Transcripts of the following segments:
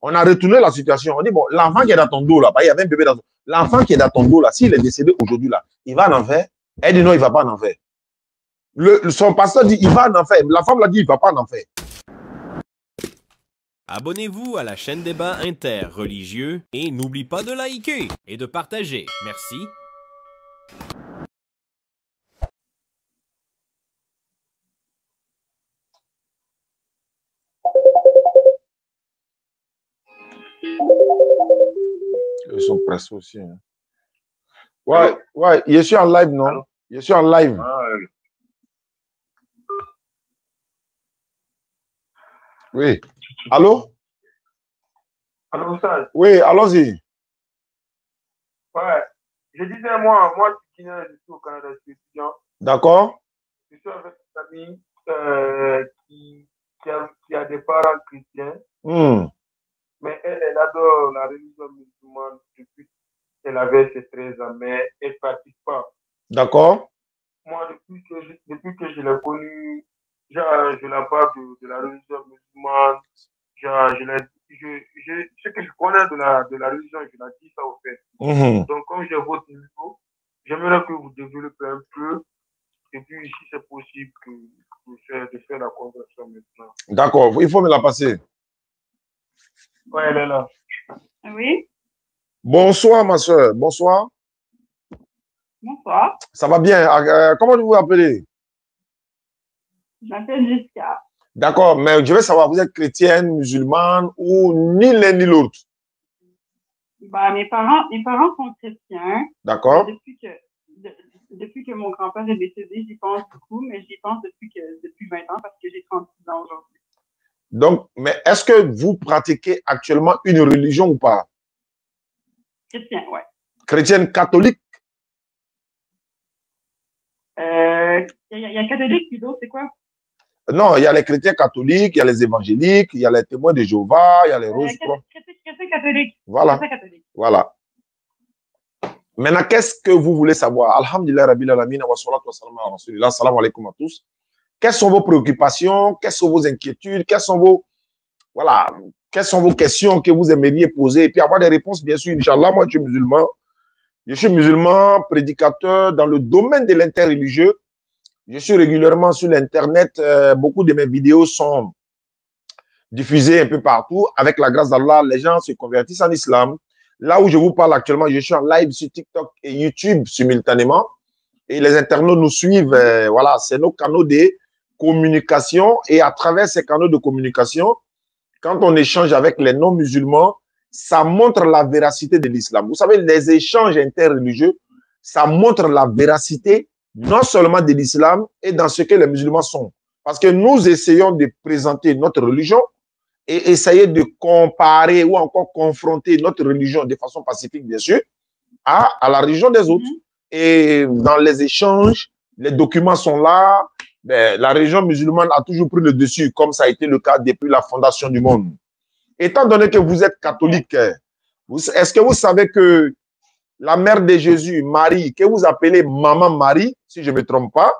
On a retourné la situation. On dit, bon, l'enfant qui est dans ton dos, là, il y avait un bébé dans ton dos. L'enfant qui est dans ton dos, là, s'il est décédé aujourd'hui, là, il va en enfer. Elle dit non, il ne va pas en enfer. Son pasteur dit, il va en enfer. La femme l'a dit, il ne va pas en enfer. Abonnez-vous à la chaîne Débat interreligieux et n'oublie pas de liker et de partager. Merci. Ils sont pressés aussi. Hein. Ouais, ouais, je suis en live, non? Allô? Je suis en live. Ah, ouais. Oui. Allô? Allô, ça? Oui, allons-y. Ouais. Je disais, moi, je suis au Canada, je suis étudiant. D'accord. Je suis avec une famille qui a des parents chrétiens. Mais elle adore la religion musulmane depuis qu'elle avait ses 13 ans, mais elle ne pratique pas. D'accord. Moi, depuis que je l'ai connue, je la parle de la religion musulmane. Ce que je connais de la religion, je la dis ça au fait. Donc, comme j'ai votre niveau, j'aimerais que vous développez un peu. Et puis, si c'est possible, de faire la conversation maintenant. D'accord, il faut me la passer. Oui, elle est là. Oui. Bonsoir, ma soeur. Bonsoir. Bonsoir. Ça va bien. Comment vous vous appelez? Je m'appelle Jessica. D'accord, mais je veux savoir, vous êtes chrétienne, musulmane ou ni l'un ni l'autre? Bah, mes parents sont chrétiens. D'accord. Depuis que mon grand-père est décédé, j'y pense beaucoup, mais j'y pense depuis 20 ans parce que j'ai 36 ans aujourd'hui. Donc, mais est-ce que vous pratiquez actuellement une religion ou pas? Chrétien, ouais. Chrétienne catholique? Il y a catholique, puis d'autres, c'est quoi? Non, il y a les chrétiens catholiques, il y a les évangéliques, il y a les témoins de Jéhovah, il y a les roses. Chrétien catholique. Voilà. Catholique. Voilà. Maintenant, qu'est-ce que vous voulez savoir? Alhamdulillah, Rabbil Alamin, wa salatu wa salam ala rasulillah, salam alaikum à tous. Quelles sont vos préoccupations? Quelles sont vos inquiétudes? Quelles sont vos questions que vous aimeriez poser? Et puis avoir des réponses, bien sûr, Inch'Allah. Moi, je suis musulman. Je suis musulman, prédicateur dans le domaine de l'interreligieux. Je suis régulièrement sur l'Internet. Beaucoup de mes vidéos sont diffusées un peu partout. Avec la grâce d'Allah, les gens se convertissent en islam. Là où je vous parle actuellement, je suis en live sur TikTok et YouTube simultanément. Et les internautes nous suivent. Voilà, c'est nos canaux de communication. Et à travers ces canaux de communication, quand on échange avec les non-musulmans, ça montre la véracité de l'islam. Vous savez, les échanges interreligieux, ça montre la véracité non seulement de l'islam et dans ce que les musulmans sont. Parce que nous essayons de présenter notre religion et essayer de comparer ou encore confronter notre religion de façon pacifique, bien sûr, à la religion des autres. Et dans les échanges, les documents sont là. Ben, la religion musulmane a toujours pris le dessus, comme ça a été le cas depuis la fondation du monde. Étant donné que vous êtes catholique, est-ce que vous savez que la mère de Jésus, Marie, que vous appelez Maman Marie, si je ne me trompe pas,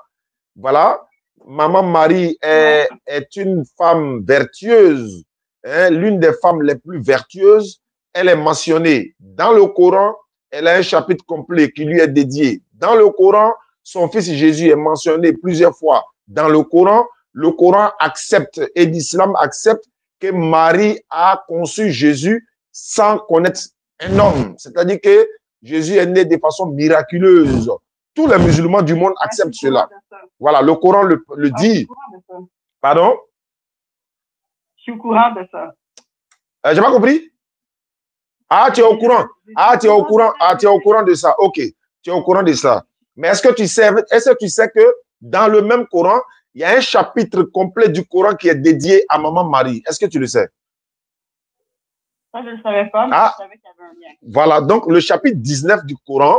voilà, Maman Marie est une femme vertueuse, hein, l'une des femmes les plus vertueuses. Elle est mentionnée dans le Coran. Elle a un chapitre complet qui lui est dédié dans le Coran. Son fils Jésus est mentionné plusieurs fois dans le Coran. Le Coran accepte et l'islam accepte que Marie a conçu Jésus sans connaître un homme. C'est-à-dire que Jésus est né de façon miraculeuse. Tous les musulmans du monde acceptent cela. Voilà, le Coran le dit. Pardon? Je suis au courant de ça. J'ai pas compris? Ah, tu es au courant. Ah, tu es au courant. Ah, tu es au courant de ça. Ok, tu es au courant de ça. Mais est-ce que tu sais que dans le même Coran, il y a un chapitre complet du Coran qui est dédié à Maman Marie? Est-ce que tu le sais? Ça, je ne le savais pas, mais je savais qu'il y avait un lien. Voilà, donc le chapitre 19 du Coran,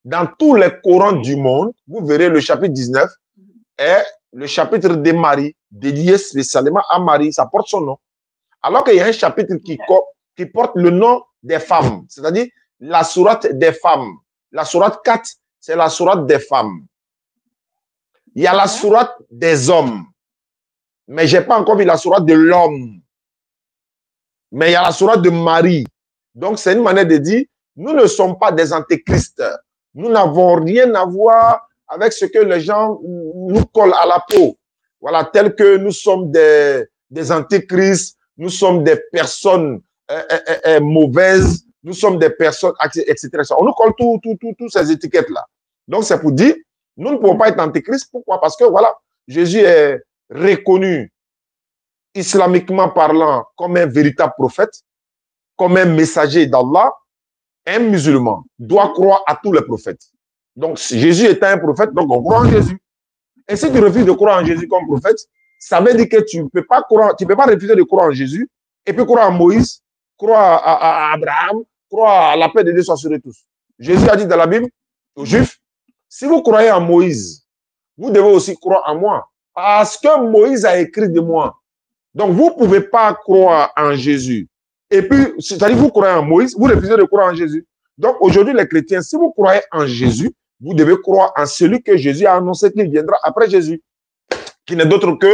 dans tous les Corans du monde, vous verrez le chapitre 19 est le chapitre de Marie, dédié spécialement à Marie, ça porte son nom. Alors qu'il y a un chapitre qui porte le nom des femmes, c'est-à-dire la sourate des femmes. La sourate 4, c'est la sourate des femmes. Il y a la sourate des hommes, mais je n'ai pas encore vu la sourate de l'homme. Mais il y a la sourate de Marie. Donc, c'est une manière de dire, nous ne sommes pas des antéchrists. Nous n'avons rien à voir avec ce que les gens nous collent à la peau. Voilà, tel que nous sommes des antéchrists, nous sommes des personnes mauvaises, nous sommes des personnes, etc. On nous colle toutes ces étiquettes-là. Donc, c'est pour dire, nous ne pouvons pas être antéchrists. Pourquoi? Parce que, voilà, Jésus est reconnu, islamiquement parlant, comme un véritable prophète, comme un messager d'Allah. Un musulman doit croire à tous les prophètes. Donc, si Jésus est un prophète, donc on croit en Jésus. Et si tu refuses de croire en Jésus comme prophète, ça veut dire que tu ne peux pas refuser de croire en Jésus et puis croire en Moïse, croire à Abraham, croire à la paix de Dieu soit sur eux tous. Jésus a dit dans la Bible aux Juifs, si vous croyez en Moïse, vous devez aussi croire en moi. Parce que Moïse a écrit de moi. Donc, vous ne pouvez pas croire en Jésus. Et puis, c'est-à-dire vous croyez en Moïse, vous refusez de croire en Jésus. Donc, aujourd'hui, les chrétiens, si vous croyez en Jésus, vous devez croire en celui que Jésus a annoncé qu'il viendra après Jésus, qui n'est d'autre que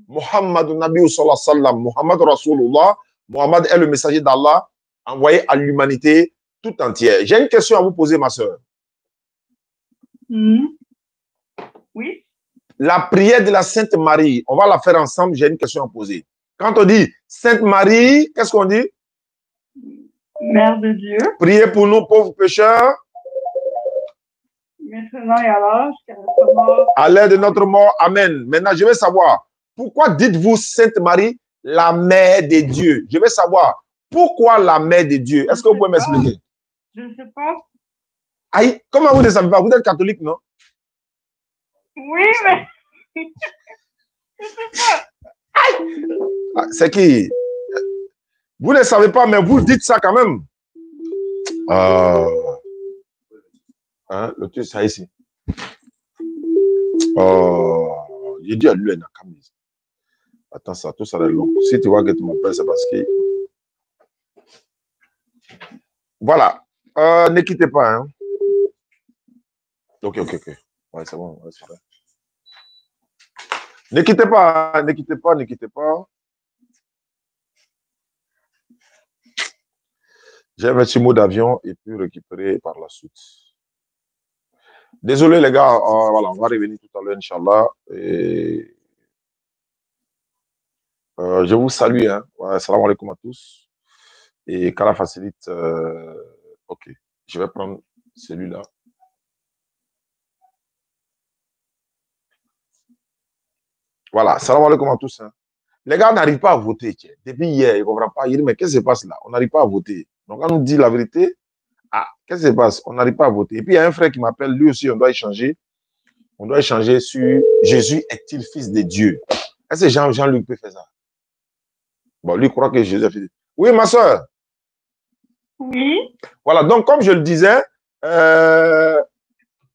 Muhammad Nabi sallallahu alayhi wa sallam, Muhammad Rasulullah. Muhammad est le messager d'Allah envoyé à l'humanité tout entière. J'ai une question à vous poser, ma soeur. Oui. La prière de la Sainte Marie, on va la faire ensemble. J'ai une question à poser. Quand on dit Sainte Marie, qu'est-ce qu'on dit? Mère de Dieu. Priez pour nous, pauvres pécheurs. Maintenant et à l'âge, notre mort. À l'heure de notre mort. Amen. Maintenant, je veux savoir, pourquoi dites-vous Sainte Marie, la mère de Dieu? Je veux savoir, pourquoi la mère de Dieu? Est-ce que vous pouvez m'expliquer? Je ne sais pas. Aïe, comment vous ne savez pas? Vous êtes catholique, non? Oui, mais... je ne sais pas. Ah, c'est qui? Vous ne savez pas, mais vous dites ça quand même. Hein, le truc, ça ici. J'ai dit à lui, attends, ça, tout ça est long. Si tu vois que tu m'appelles, c'est parce que... Voilà. Ne quittez pas. Hein. Ok. Ouais, c'est bon. Ouais, c'est vrai. Ne quittez pas. Ne quittez pas. J'ai un petit mot d'avion et puis récupérer par la suite. Désolé les gars, voilà, on va revenir tout à l'heure, Inch'Allah. Et je vous salue. Hein. Ouais, salam alaikum à tous. Et qu'Allah facilite. Ok, je vais prendre celui-là. Voilà, salam alaikum à tous. Hein. Les gars n'arrivent pas à voter. Tiens. Depuis hier, ils ne comprennent pas. Ils disent, mais qu'est-ce qui se passe là? On n'arrive pas à voter. Donc, quand on nous dit la vérité, qu'est-ce qui se passe? On n'arrive pas à voter. Et puis, il y a un frère qui m'appelle, lui aussi, on doit échanger. On doit échanger sur Jésus est-il fils de Dieu? Est-ce que Jean-Luc peut faire ça? Bon, lui croit que Jésus est fils de Dieu. Oui, ma soeur. Oui. Voilà, donc, comme je le disais,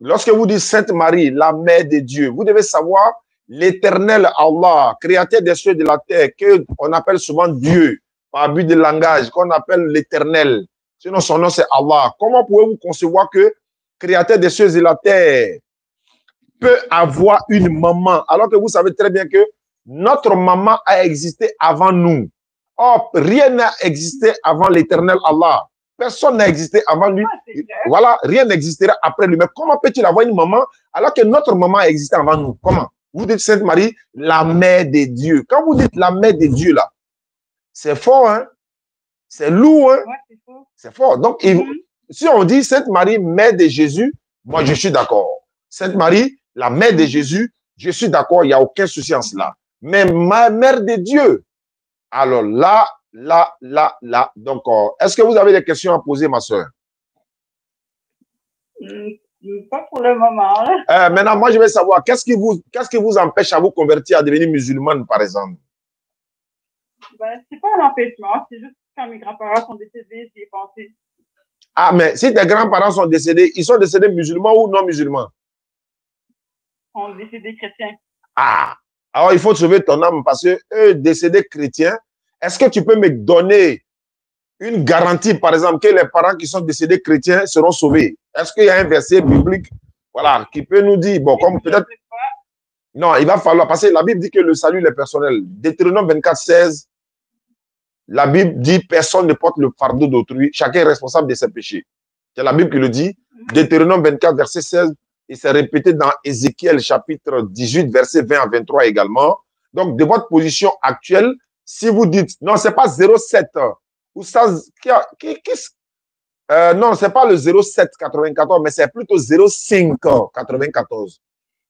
lorsque vous dites Sainte Marie, la mère de Dieu, vous devez savoir l'éternel Allah, créateur des cieux et de la terre, qu'on appelle souvent Dieu, par but de langage, qu'on appelle l'éternel. Sinon, son nom, c'est Allah. Comment pouvez-vous concevoir que créateur des cieux et de la terre peut avoir une maman, alors que vous savez très bien que notre maman a existé avant nous. Or, rien n'a existé avant l'éternel Allah. Personne n'a existé avant lui. Voilà, rien n'existera après lui. Mais comment peut-il avoir une maman alors que notre maman a existé avant nous? Comment? Vous dites Sainte Marie, la mère de Dieu. Quand vous dites la mère de Dieu, là, c'est fort, hein? C'est lourd, hein? Ouais, c'est fort. Donc, si on dit Sainte Marie, mère de Jésus, moi, je suis d'accord. Sainte Marie, la mère de Jésus, je suis d'accord, il n'y a aucun souci en cela. Mais ma mère de Dieu, alors là. Donc, est-ce que vous avez des questions à poser, ma soeur? Pas pour le moment. Maintenant, moi, je vais savoir, qu'est-ce qui vous empêche à vous convertir, à devenir musulmane, par exemple? Ben, c'est pas un empêchement, c'est juste quand mes grands-parents sont décédés, j'y ai pensé. Ah, mais si tes grands-parents sont décédés, ils sont décédés musulmans ou non musulmans? Ils sont décédés chrétiens. Ah, alors il faut sauver ton âme parce que eux, décédés chrétiens, est-ce que tu peux me donner une garantie, par exemple, que les parents qui sont décédés chrétiens seront sauvés? Est-ce qu'il y a un verset biblique, voilà, qui peut nous dire, bon, comme peut-être... Non, il va falloir, parce que la Bible dit que le salut est personnel. Deutéronome 24, 16, La Bible dit personne ne porte le fardeau d'autrui, chacun est responsable de ses péchés. C'est la Bible qui le dit. Deutéronome 24, verset 16, et c'est répété dans Ézéchiel chapitre 18, verset 20 à 23 également. Donc, de votre position actuelle, si vous dites, non, c'est pas 0,7, ou ça, non, c'est pas le 0,794, mais c'est plutôt 0,594.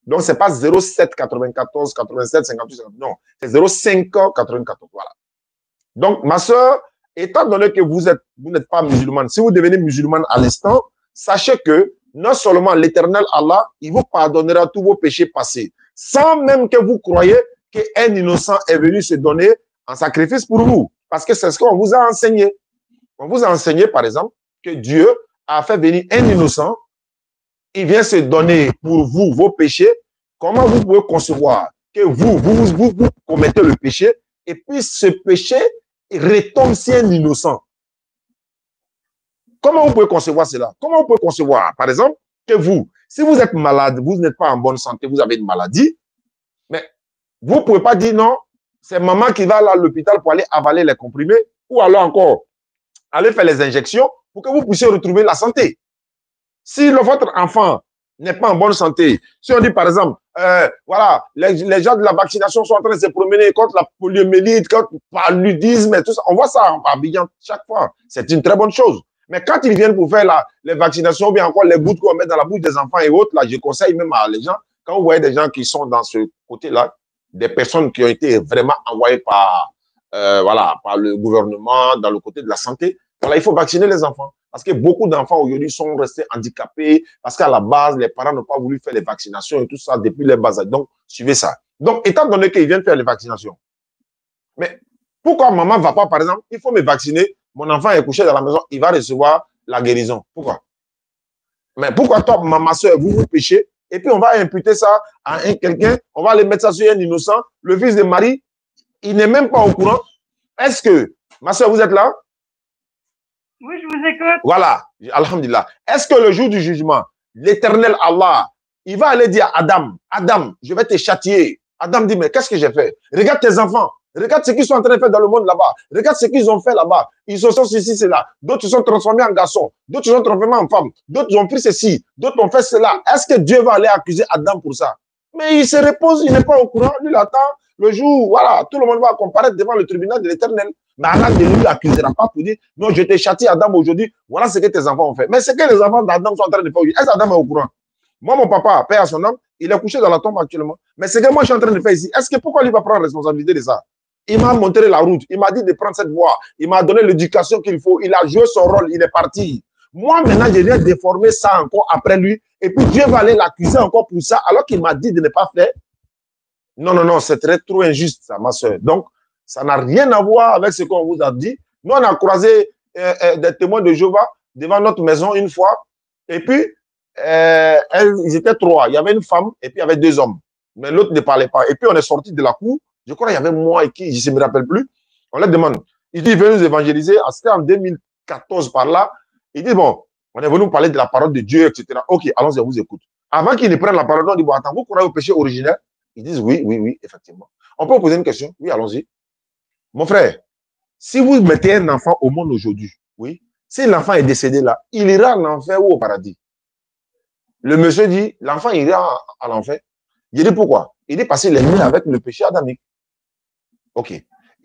Donc, c'est pas 0,794, 87, 58, 58, non, c'est 0,594, voilà. Donc, ma soeur, étant donné que vous n'êtes pas musulmane, si vous devenez musulmane à l'instant, sachez que non seulement l'Éternel Allah, il vous pardonnera tous vos péchés passés, sans même que vous croyez qu'un innocent est venu se donner en sacrifice pour vous. Parce que c'est ce qu'on vous a enseigné. On vous a enseigné, par exemple, que Dieu a fait venir un innocent, il vient se donner pour vous vos péchés. Comment vous pouvez concevoir que vous commettez le péché et puis ce péché retombe sur un innocent? Comment vous pouvez concevoir cela? Comment vous pouvez concevoir, par exemple, que vous, si vous êtes malade, vous n'êtes pas en bonne santé, vous avez une maladie, mais vous ne pouvez pas dire non, c'est maman qui va à l'hôpital pour aller avaler les comprimés ou alors encore aller faire les injections pour que vous puissiez retrouver la santé. Si votre enfant n'est pas en bonne santé, si on dit par exemple, voilà, les gens de la vaccination sont en train de se promener contre la poliomyélite, contre le paludisme et tout ça, on voit ça en Abidjan chaque fois. C'est une très bonne chose. Mais quand ils viennent pour faire les vaccinations ou bien encore les gouttes qu'on met dans la bouche des enfants et autres, là, je conseille même à les gens, quand vous voyez des gens qui sont dans ce côté-là, des personnes qui ont été vraiment envoyées par, voilà, par le gouvernement dans le côté de la santé, voilà, il faut vacciner les enfants. Parce que beaucoup d'enfants aujourd'hui sont restés handicapés parce qu'à la base, les parents n'ont pas voulu faire les vaccinations et tout ça depuis les bas âges. Donc, suivez ça. Donc, étant donné qu'ils viennent faire les vaccinations, mais pourquoi maman ne va pas, par exemple, il faut me vacciner, mon enfant est couché dans la maison, il va recevoir la guérison. Pourquoi? Mais pourquoi toi, ma soeur, vous péchez et puis on va imputer ça à quelqu'un, on va aller mettre ça sur un innocent, le fils de Marie, il n'est même pas au courant. Est-ce que, ma soeur, vous êtes là? Oui, je vous écoute. Voilà, alhamdulillah. Est-ce que le jour du jugement, l'Éternel Allah, il va aller dire à Adam, Adam, je vais te châtier. Adam dit, mais qu'est-ce que j'ai fait? Regarde tes enfants. Regarde ce qu'ils sont en train de faire dans le monde là-bas. Regarde ce qu'ils ont fait là-bas. Ils se sont ceci, cela. D'autres se sont transformés en garçons. D'autres se sont transformés en femmes. D'autres ont pris ceci. D'autres ont fait cela. Est-ce que Dieu va aller accuser Adam pour ça? Mais il se repose, il n'est pas au courant. Lui, il attend le jour, voilà, tout le monde va comparaître devant le tribunal de l'Éternel. Mais Allah ne lui accusera pas pour dire, non, je t'ai châtié Adam aujourd'hui. Voilà ce que tes enfants ont fait. Mais ce que les enfants d'Adam sont en train de faire aujourd'hui, est-ce qu'Adam est au courant? Moi, mon papa, père à son âme, il est couché dans la tombe actuellement. Mais ce que moi, je suis en train de faire ici, est-ce que pourquoi lui va prendre la responsabilité de ça? Il m'a montré la route. Il m'a dit de prendre cette voie. Il m'a donné l'éducation qu'il faut. Il a joué son rôle. Il est parti. Moi, maintenant, je viens déformer ça encore après lui. Et puis, Dieu va aller l'accuser encore pour ça, alors qu'il m'a dit de ne pas faire. Non, non, non, c'est trop injuste, ça, ma soeur. Donc, ça n'a rien à voir avec ce qu'on vous a dit. Nous, on a croisé des témoins de Jéhovah devant notre maison une fois. Et puis, ils étaient trois. Il y avait une femme et puis il y avait deux hommes. Mais l'autre ne parlait pas. Et puis, on est sorti de la cour. Je crois qu'il y avait moi et qui, je ne me rappelle plus. On leur demande. Il dit, venez nous évangéliser. C'était en 2014 par là. Il dit, bon, on est venu nous parler de la parole de Dieu, etc. Ok, allons-y, on vous écoute. Avant qu'ils ne prennent la parole, on dit, bon, attends, vous croyez au péché originel? Ils disent, oui, oui, oui, effectivement. On peut vous poser une question? Oui, allons-y. Mon frère, si vous mettez un enfant au monde aujourd'hui, oui, si l'enfant est décédé là, il ira en enfer ou au paradis? Le monsieur dit, l'enfant ira à l'enfer. Il dit, pourquoi? Il dit, parce qu'il est né avec le péché adamique. Ok.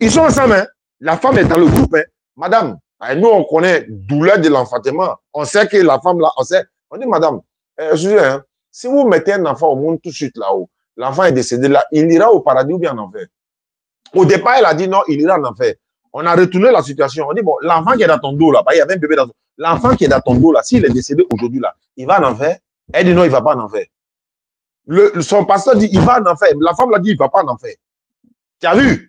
Ils sont ensemble, hein? La femme est dans le groupe, hein? Madame, nous, on connaît douleur de l'enfantement. On sait que la femme, là, on sait. On dit, madame, hein, si vous mettez un enfant au monde tout de suite là-haut, l'enfant est décédé là, il ira au paradis ou bien en enfer? Au départ, elle a dit non, il ira en enfer. On a retourné la situation. On dit, bon, l'enfant qui est dans ton dos là, il y avait un bébé dans ton dos. L'enfant qui est dans ton dos là, s'il est décédé aujourd'hui là, il va en enfer? Elle dit non, il ne va pas en enfer. Son pasteur dit, il va en enfer. La femme l'a dit, il ne va pas en enfer. Tu as vu?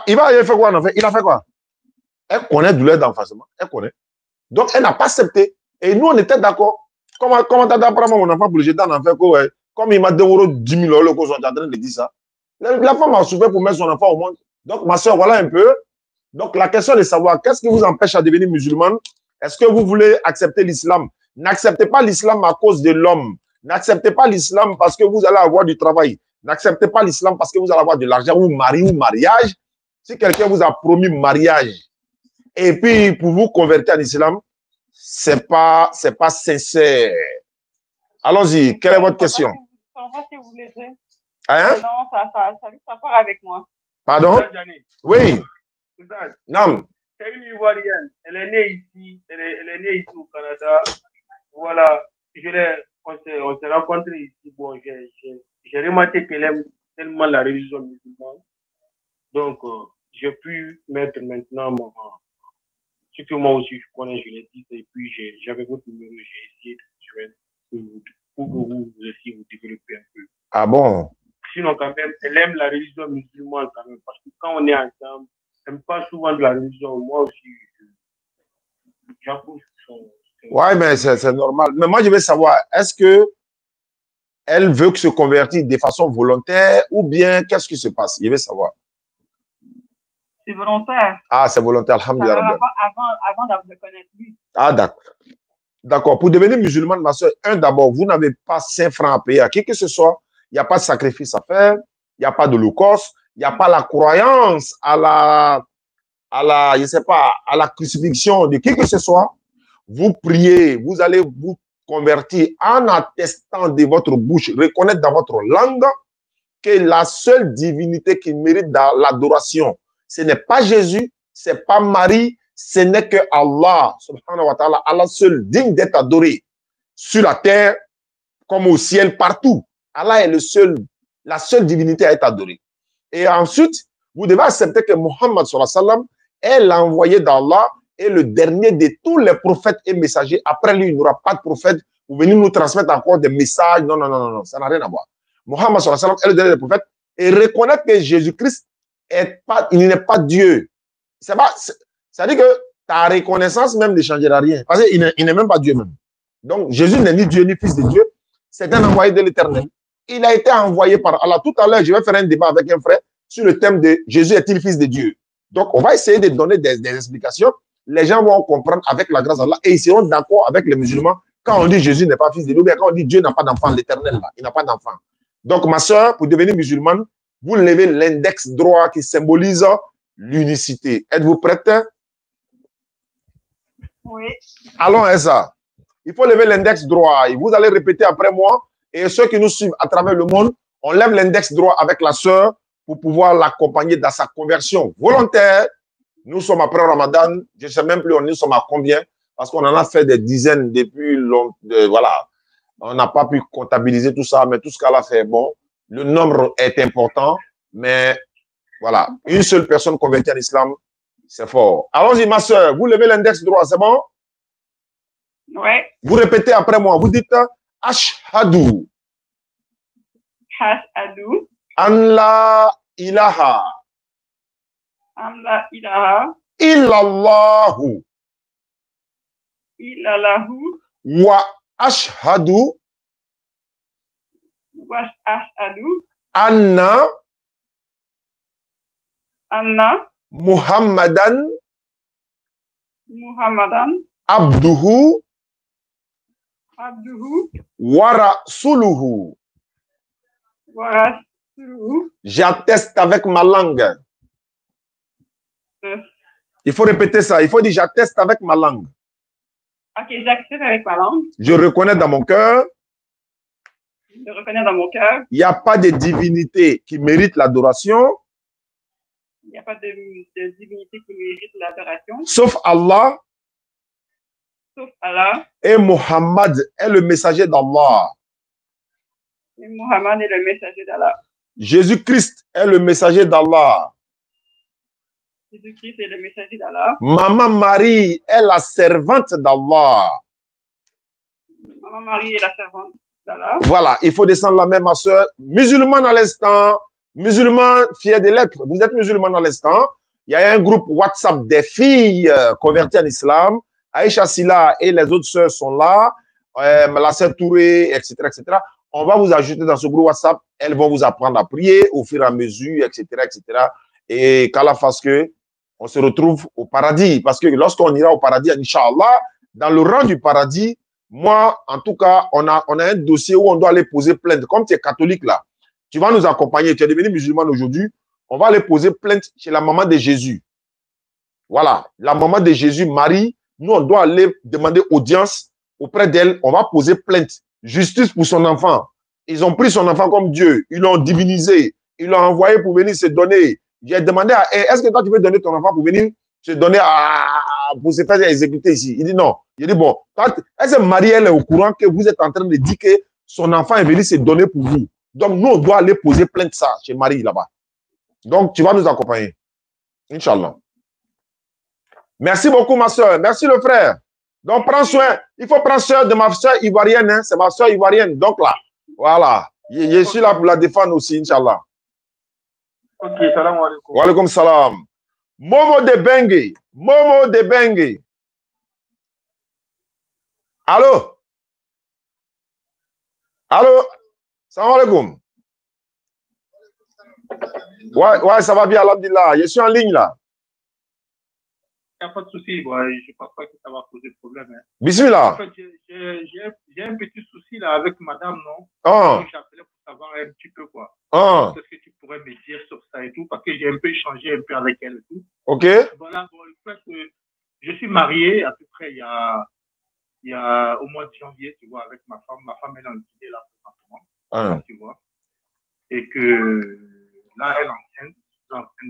Il va faire quoi en enfer? Il a fait quoi? Elle connaît douleur d'enfacement. Elle connaît. Donc, elle n'a pas accepté. Et nous, on était d'accord. Comment tu as d'apprendre mon enfant pour le jeter en enfer? Comme il m'a donné 10 000 euros, qu'on est en train de dire ça. La femme a souffert pour mettre son enfant au monde. Donc, ma soeur, voilà un peu. Donc, la question est de savoir, qu'est-ce qui vous empêche à devenir musulmane? Est-ce que vous voulez accepter l'islam? N'acceptez pas l'islam à cause de l'homme. N'acceptez pas l'islam parce que vous allez avoir du travail. N'acceptez pas l'islam parce que vous allez avoir de l'argent ou mari ou mariage. Si quelqu'un vous a promis mariage, Et puis, pour vous convertir en islam, c'est pas sincère. Allons-y, quelle est votre question? Hein? Non, ça part avec moi. Pardon? Oui. Non. C'est une Ivoirienne. Elle est née ici. Elle est née ici au Canada. Voilà. On s'est rencontrés ici. Bon, j'ai remarqué qu'elle aime tellement la religion musulmane. Donc, j'ai pu mettre maintenant ce que moi aussi je connais, je l'ai dit. Et puis, j'avais votre numéro. J'ai essayé de pour que vous aussi vous développez un peu. Ah bon? Sinon, quand même, elle aime la religion musulmane quand même. Parce que quand on est ensemble, elle n'aime pas souvent de la religion. Moi aussi, j'approuve son... Ouais, mais c'est normal. Mais moi, je veux savoir, est-ce que elle veut se convertir de façon volontaire ou bien qu'est-ce qui se passe? Je veux savoir. C'est volontaire. Ah, c'est volontaire, alhamdoulilah. Avant de connaître lui. Ah, d'accord. D'accord. Pour devenir musulmane, ma soeur, d'abord, vous n'avez pas 5 francs à payer à qui que ce soit. Il n'y a pas de sacrifice à faire. Il n'y a pas de l'Holocauste. Il n'y a pas la croyance à je sais pas, à la crucifixion de qui que ce soit. Vous priez, vous allez vous convertir en attestant de votre bouche, reconnaître dans votre langue que la seule divinité qui mérite l'adoration, ce n'est pas Jésus, ce n'est pas Marie, ce n'est que Allah, subhanahu wa ta'ala, Allah seul digne d'être adoré sur la terre comme au ciel, partout. Allah est la seule divinité à être adorée. Et ensuite, vous devez accepter que Muhammad sallallahu alayhi wa sallam est l'envoyé d'Allah et le dernier de tous les prophètes et messagers. Après lui, il n'y aura pas de prophète pour venir nous transmettre encore des messages. Non, non, non, non, ça n'a rien à voir. Muhammad sallallahu alayhi wa sallam est le dernier des prophètes et reconnaître que Jésus-Christ il n'est pas Dieu. Ça veut dire que ta reconnaissance même ne changera rien. Parce qu'il n'est même pas Dieu même. Donc, Jésus n'est ni Dieu ni fils de Dieu. C'est un envoyé de l'Éternel. Il a été envoyé par Allah. Tout à l'heure, je vais faire un débat avec un frère sur le thème de Jésus est-il fils de Dieu. Donc, on va essayer de donner des explications. Les gens vont comprendre avec la grâce d'Allah et ils seront d'accord avec les musulmans quand on dit Jésus n'est pas fils de Dieu, bien quand on dit Dieu n'a pas d'enfant, l'Éternel là, il n'a pas d'enfant. Donc, ma soeur, pour devenir musulmane, vous levez l'index droit qui symbolise l'unicité. Êtes-vous prête? Oui. Allons, Essa. Il faut lever l'index droit. Et vous allez répéter après moi. Et ceux qui nous suivent à travers le monde, on lève l'index droit avec la sœur pour pouvoir l'accompagner dans sa conversion volontaire. Nous sommes après Ramadan. Je ne sais même plus nous sommes à combien. Parce qu'on en a fait des dizaines depuis longtemps. Voilà. On n'a pas pu comptabiliser tout ça. Mais tout ce qu'elle a fait, bon. Le nombre est important. Mais voilà. Une seule personne convertie en islam, c'est fort. Allons-y, ma sœur. Vous levez l'index droit, c'est bon? Ouais. Vous répétez après moi. Vous dites Ashhadu. Ashhadu. An la ilaha. An la ilaha. Illallahu. Illallahu. Wa ashhadu. Wa ashhadu. Anna. Anna. Muhammadan. Muhammadan. Abduhu. Abduhu. Wa rasuluhu. Wa rasuluhu. J'atteste avec ma langue. Il faut répéter ça. Il faut dire j'atteste avec ma langue. Ok, j'atteste avec ma langue. Je reconnais dans mon cœur. Je reconnais dans mon cœur. Il n'y a pas de divinité qui mérite l'adoration. Il n'y a pas de divinité qui mérite l'adoration. Sauf Allah. Sauf Allah. Et Muhammad est le messager d'Allah. Et Muhammad est le messager d'Allah. Jésus-Christ est le messager d'Allah. Jésus-Christ est le messager d'Allah. Maman Marie est la servante d'Allah. Maman Marie est la servante d'Allah. Voilà, il faut descendre la même, ma soeur. Musulman à l'instant, musulman fier de l'être. Vous êtes musulman à l'instant. Il y a un groupe WhatsApp des filles converties en islam. Aïcha Silla et les autres sœurs sont là. La sœur Touré, etc., etc. On va vous ajouter dans ce groupe WhatsApp. Elles vont vous apprendre à prier au fur et à mesure, etc., etc. Et qu'Allah fasse que on se retrouve au paradis. Parce que lorsqu'on ira au paradis, Inch'Allah, dans le rang du paradis, moi, en tout cas, on a un dossier où on doit aller poser plainte. Comme tu es catholique là, tu vas nous accompagner. Tu es devenu musulman aujourd'hui. On va aller poser plainte chez la maman de Jésus. Voilà, la maman de Jésus, Marie, nous, on doit aller demander audience auprès d'elle. On va poser plainte, justice pour son enfant. Ils ont pris son enfant comme Dieu. Ils l'ont divinisé. Ils l'ont envoyé pour venir se donner. J'ai demandé à elle, est-ce que toi, tu veux donner ton enfant pour venir se donner pour se faire exécuter ici? Il dit non. Il dit bon, est-ce que Marie, elle est au courant que vous êtes en train de dire que son enfant est venu se donner pour vous? Donc, nous, on doit aller poser plainte ça chez Marie là-bas. Donc, tu vas nous accompagner. Inch'Allah. Merci beaucoup, ma soeur. Merci, le frère. Donc, prends soin. Il faut prendre soin de ma soeur ivoirienne. Hein. C'est ma soeur ivoirienne. Donc, là, voilà. Je suis là pour la défendre aussi, Inch'Allah. Ok, salam alaikum. Wa alaikum salam. Momo de Bengue. Momo de Bengue. Allô? Allô? Salam alaikum. Ouais, ça va bien, alhamdulillah. Je suis en ligne, là. Il n'y a pas de souci, bon, je ne pense pas que ça va poser problème. Hein. Bismillah. En fait, j'ai un petit souci là avec madame, non? Ah. J'appelais pour savoir un petit peu quoi. Ah. Qu'est-ce que tu pourrais me dire sur ça et tout? Parce que j'ai un peu échangé un peu avec elle et tout. Ok. Voilà, bon, en fait, je suis marié à peu près il y a au mois de janvier, tu vois, avec ma femme. Ma femme, elle est en Guinée là, présentement. Tu vois. Et que là, elle est enceinte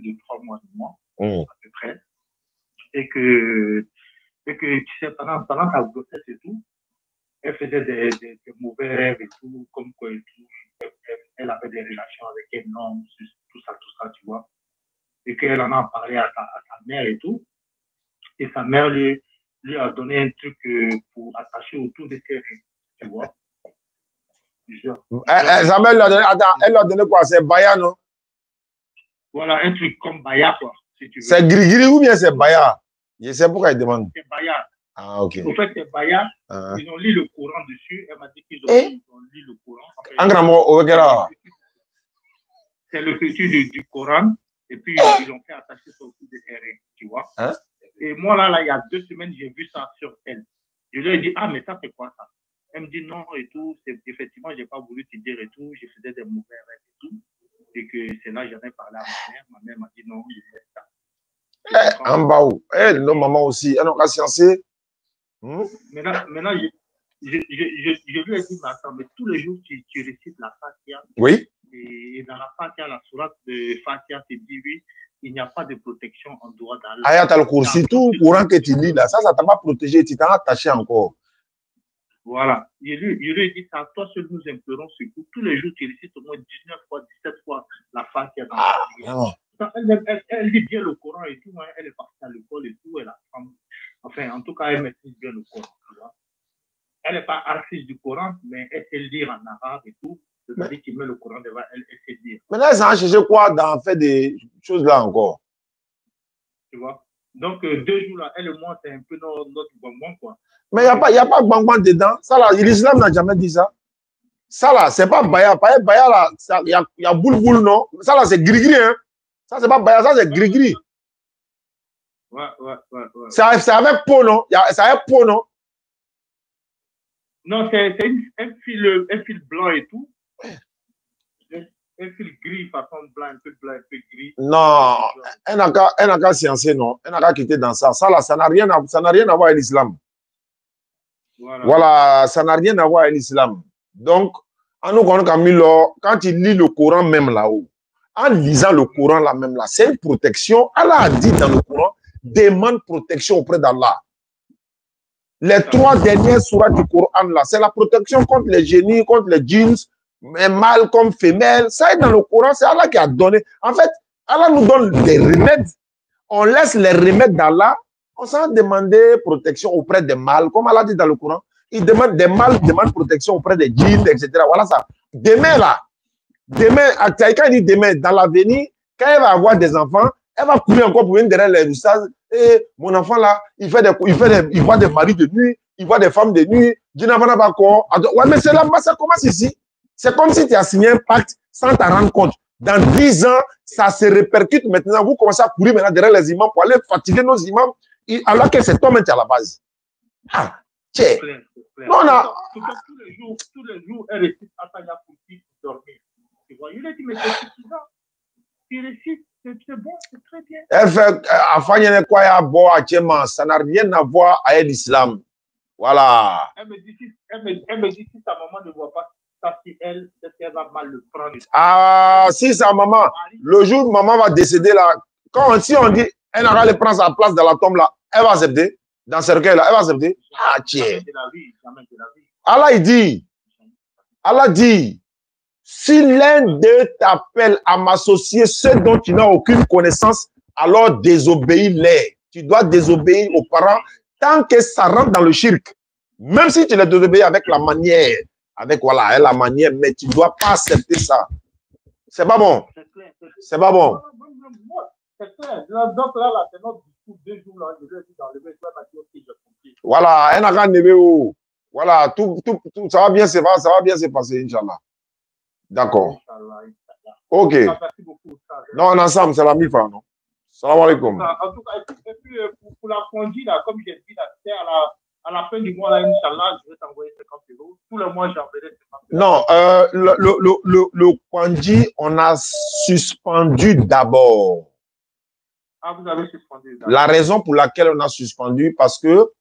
de 3 mois, à peu près. Et que tu sais, pendant sa grossesse et tout, elle faisait des mauvais rêves et tout, comme quoi et tout. Elle avait des relations avec un homme, tout ça, tu vois. Et qu'elle en a parlé à sa mère et tout. Et sa mère lui a donné un truc pour attacher autour de ses rêves, tu vois. Sa mère lui a donné, attends, elle lui a donné quoi? C'est Baya, non? Voilà, un truc comme Baya, quoi. Si c'est Grigiri ou bien c'est Baya? Je sais pourquoi il demande. C'est Baya. Ah, ok. En fait, c'est Baya. Ils ont lu le Coran dessus. Elle m'a dit qu'ils ont lu le Coran. En grand mot, c'est l'écriture du Coran. Et puis, ils ont fait attacher ça au cou de RN, tu vois. Hein? Et moi, là, il y a 2 semaines, j'ai vu ça sur elle. Je lui ai dit, ah, mais ça, c'est quoi ça? Elle me dit non et tout. Effectivement, je n'ai pas voulu te dire et tout. Je faisais des mauvais rêves et tout. Et que c'est là que j'en ai parlé à ma mère. Ma mère m'a dit non, il fait ça. En bas où? Non, maman aussi. Elle n'a pas sciencé. Maintenant, je lui ai dit, mais attends, mais tous les jours, tu récites la Fatiha. Oui. Et dans la Fatiha, la sourate de Fatiha te dit, oui, il n'y a pas de protection en dehors d'Allah. Ayat al-Kursi, tout courant que tu lis là, ça t'a pas protégé, tu t'en as attaché encore. Voilà. Je lui ai dit, ça, toi seul nous implorons ce coup. Tous les jours, tu récites au moins 19 fois, 17 fois la Fatiha. Elle lit bien le Coran et tout, hein. Elle est partie à l'école et tout, enfin, en tout cas, elle maîtrise bien le Coran, tu vois. Elle n'est pas artiste du Coran, mais elle sait lire en arabe et tout. C'est-à-dire qu'il met le Coran devant elle, elle sait lire. Maintenant, ça a cherché quoi dans faire des choses là encore? Tu vois. Donc, 2 jours là, elle et moi, c'est un peu notre bonbon, quoi. Mais il n'y a pas bonbon dedans. Ça là, l'islam n'a jamais dit ça. Ça là, c'est pas Baya. Baya là, il y a boule, non? Ça là, c'est gris-gris, hein? Ça, c'est pas Baya, ça, c'est gris-gris. Ouais. C'est avec peau, non? C'est avec peau, non? Non, c'est un fil blanc et tout. Un fil gris, façon blanc, un peu gris. Non, elle n'a qu'à sciencer, non? Elle n'a qu'à quitter dans ça. Ça là, ça n'a rien à voir avec l'islam. Voilà, ça n'a rien à voir avec l'islam. Donc, quand il lit le Coran même là-haut, en lisant le Coran là même là, c'est une protection. Allah a dit dans le Coran, demande protection auprès d'Allah. Les 3 dernières sourates du Coran là, c'est la protection contre les génies, contre les djinns, mâles comme femelles. Ça est dans le Coran, c'est Allah qui a donné. En fait, Allah nous donne des remèdes. On laisse les remèdes d'Allah. On s'en demande protection auprès des mâles, comme Allah dit dans le Coran. Il demande des mâles, demande protection auprès des djinns, etc. Voilà ça. Demain là, quand il dit demain, dans l'avenir, quand elle va avoir des enfants, elle va courir encore pour venir derrière les ustaz. Et mon enfant là, il voit des maris de nuit, il voit des femmes de nuit. Ouais, mais c'est là-bas, ça commence ici. C'est comme si tu as signé un pacte sans t'en rendre compte. Dans 10 ans, ça se répercute maintenant. Vous commencez à courir maintenant derrière les imams pour aller fatiguer nos imams, alors que c'est toi-même qui es à la base. Ah, tiens. Non, non. Tous les jours, elle récite Ataya pour dormir. Tu vois, il a dit, mais c'est suffisant. Tu récites C'est bon, c'est très bien. Ça n'a rien à voir avec l'islam. Voilà. Elle me dit si sa maman ne voit pas ça, si elle va mal le prendre. Ah, si sa maman, le jour où maman va décéder là, si on dit, elle n'a qu'à prendre sa place dans la tombe là, elle va accepter. Dans ce recueil là, elle va accepter. Ah, tiens. Allah dit, si l'un d'eux t'appelle à m'associer ceux dont tu n'as aucune connaissance, alors désobéis-les. Tu dois désobéir aux parents tant que ça rentre dans le shirk. Même si tu les désobéis avec la manière, la manière, mais tu ne dois pas accepter ça. C'est pas bon. C'est pas bon. C'est clair. Donc là, c'est notre discours 2 jours là, je vais dire dans le mec, voilà, un agent de voilà, tout, ça va bien se passer, Inch'Allah. D'accord. Ok. Merci beaucoup. Non, on est ensemble, c'est la MIFA, non? Salam alaikum. En tout cas, et puis, pour la congé, là, comme j'ai dit, là, à la fin du mois, là, Inch'Allah, je vais t'envoyer 50 €. Tout le mois, j'enverrai 50 €. Non, le congé, on a suspendu d'abord. Ah, vous avez suspendu. La raison pour laquelle on a suspendu, parce que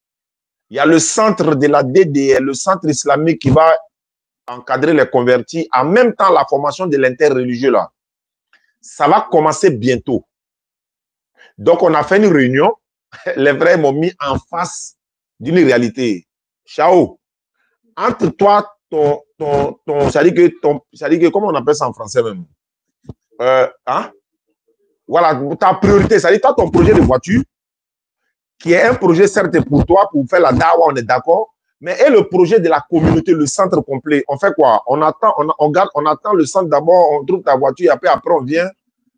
il y a le centre de la DDL, le centre islamique qui va encadrer les convertis. En même temps, la formation de l'interreligieux, là, ça va commencer bientôt. Donc, on a fait une réunion. Les vrais m'ont mis en face d'une réalité. Ciao. Entre toi, c'est-à-dire que, comment on appelle ça en français même? Voilà, ta priorité, c'est-à-dire toi, ton projet de voiture, qui est un projet certes pour toi, pour faire la dawa, on est d'accord, mais et le projet de la communauté, le centre complet, on fait quoi? On attend le centre d'abord, on trouve ta voiture, et après on vient.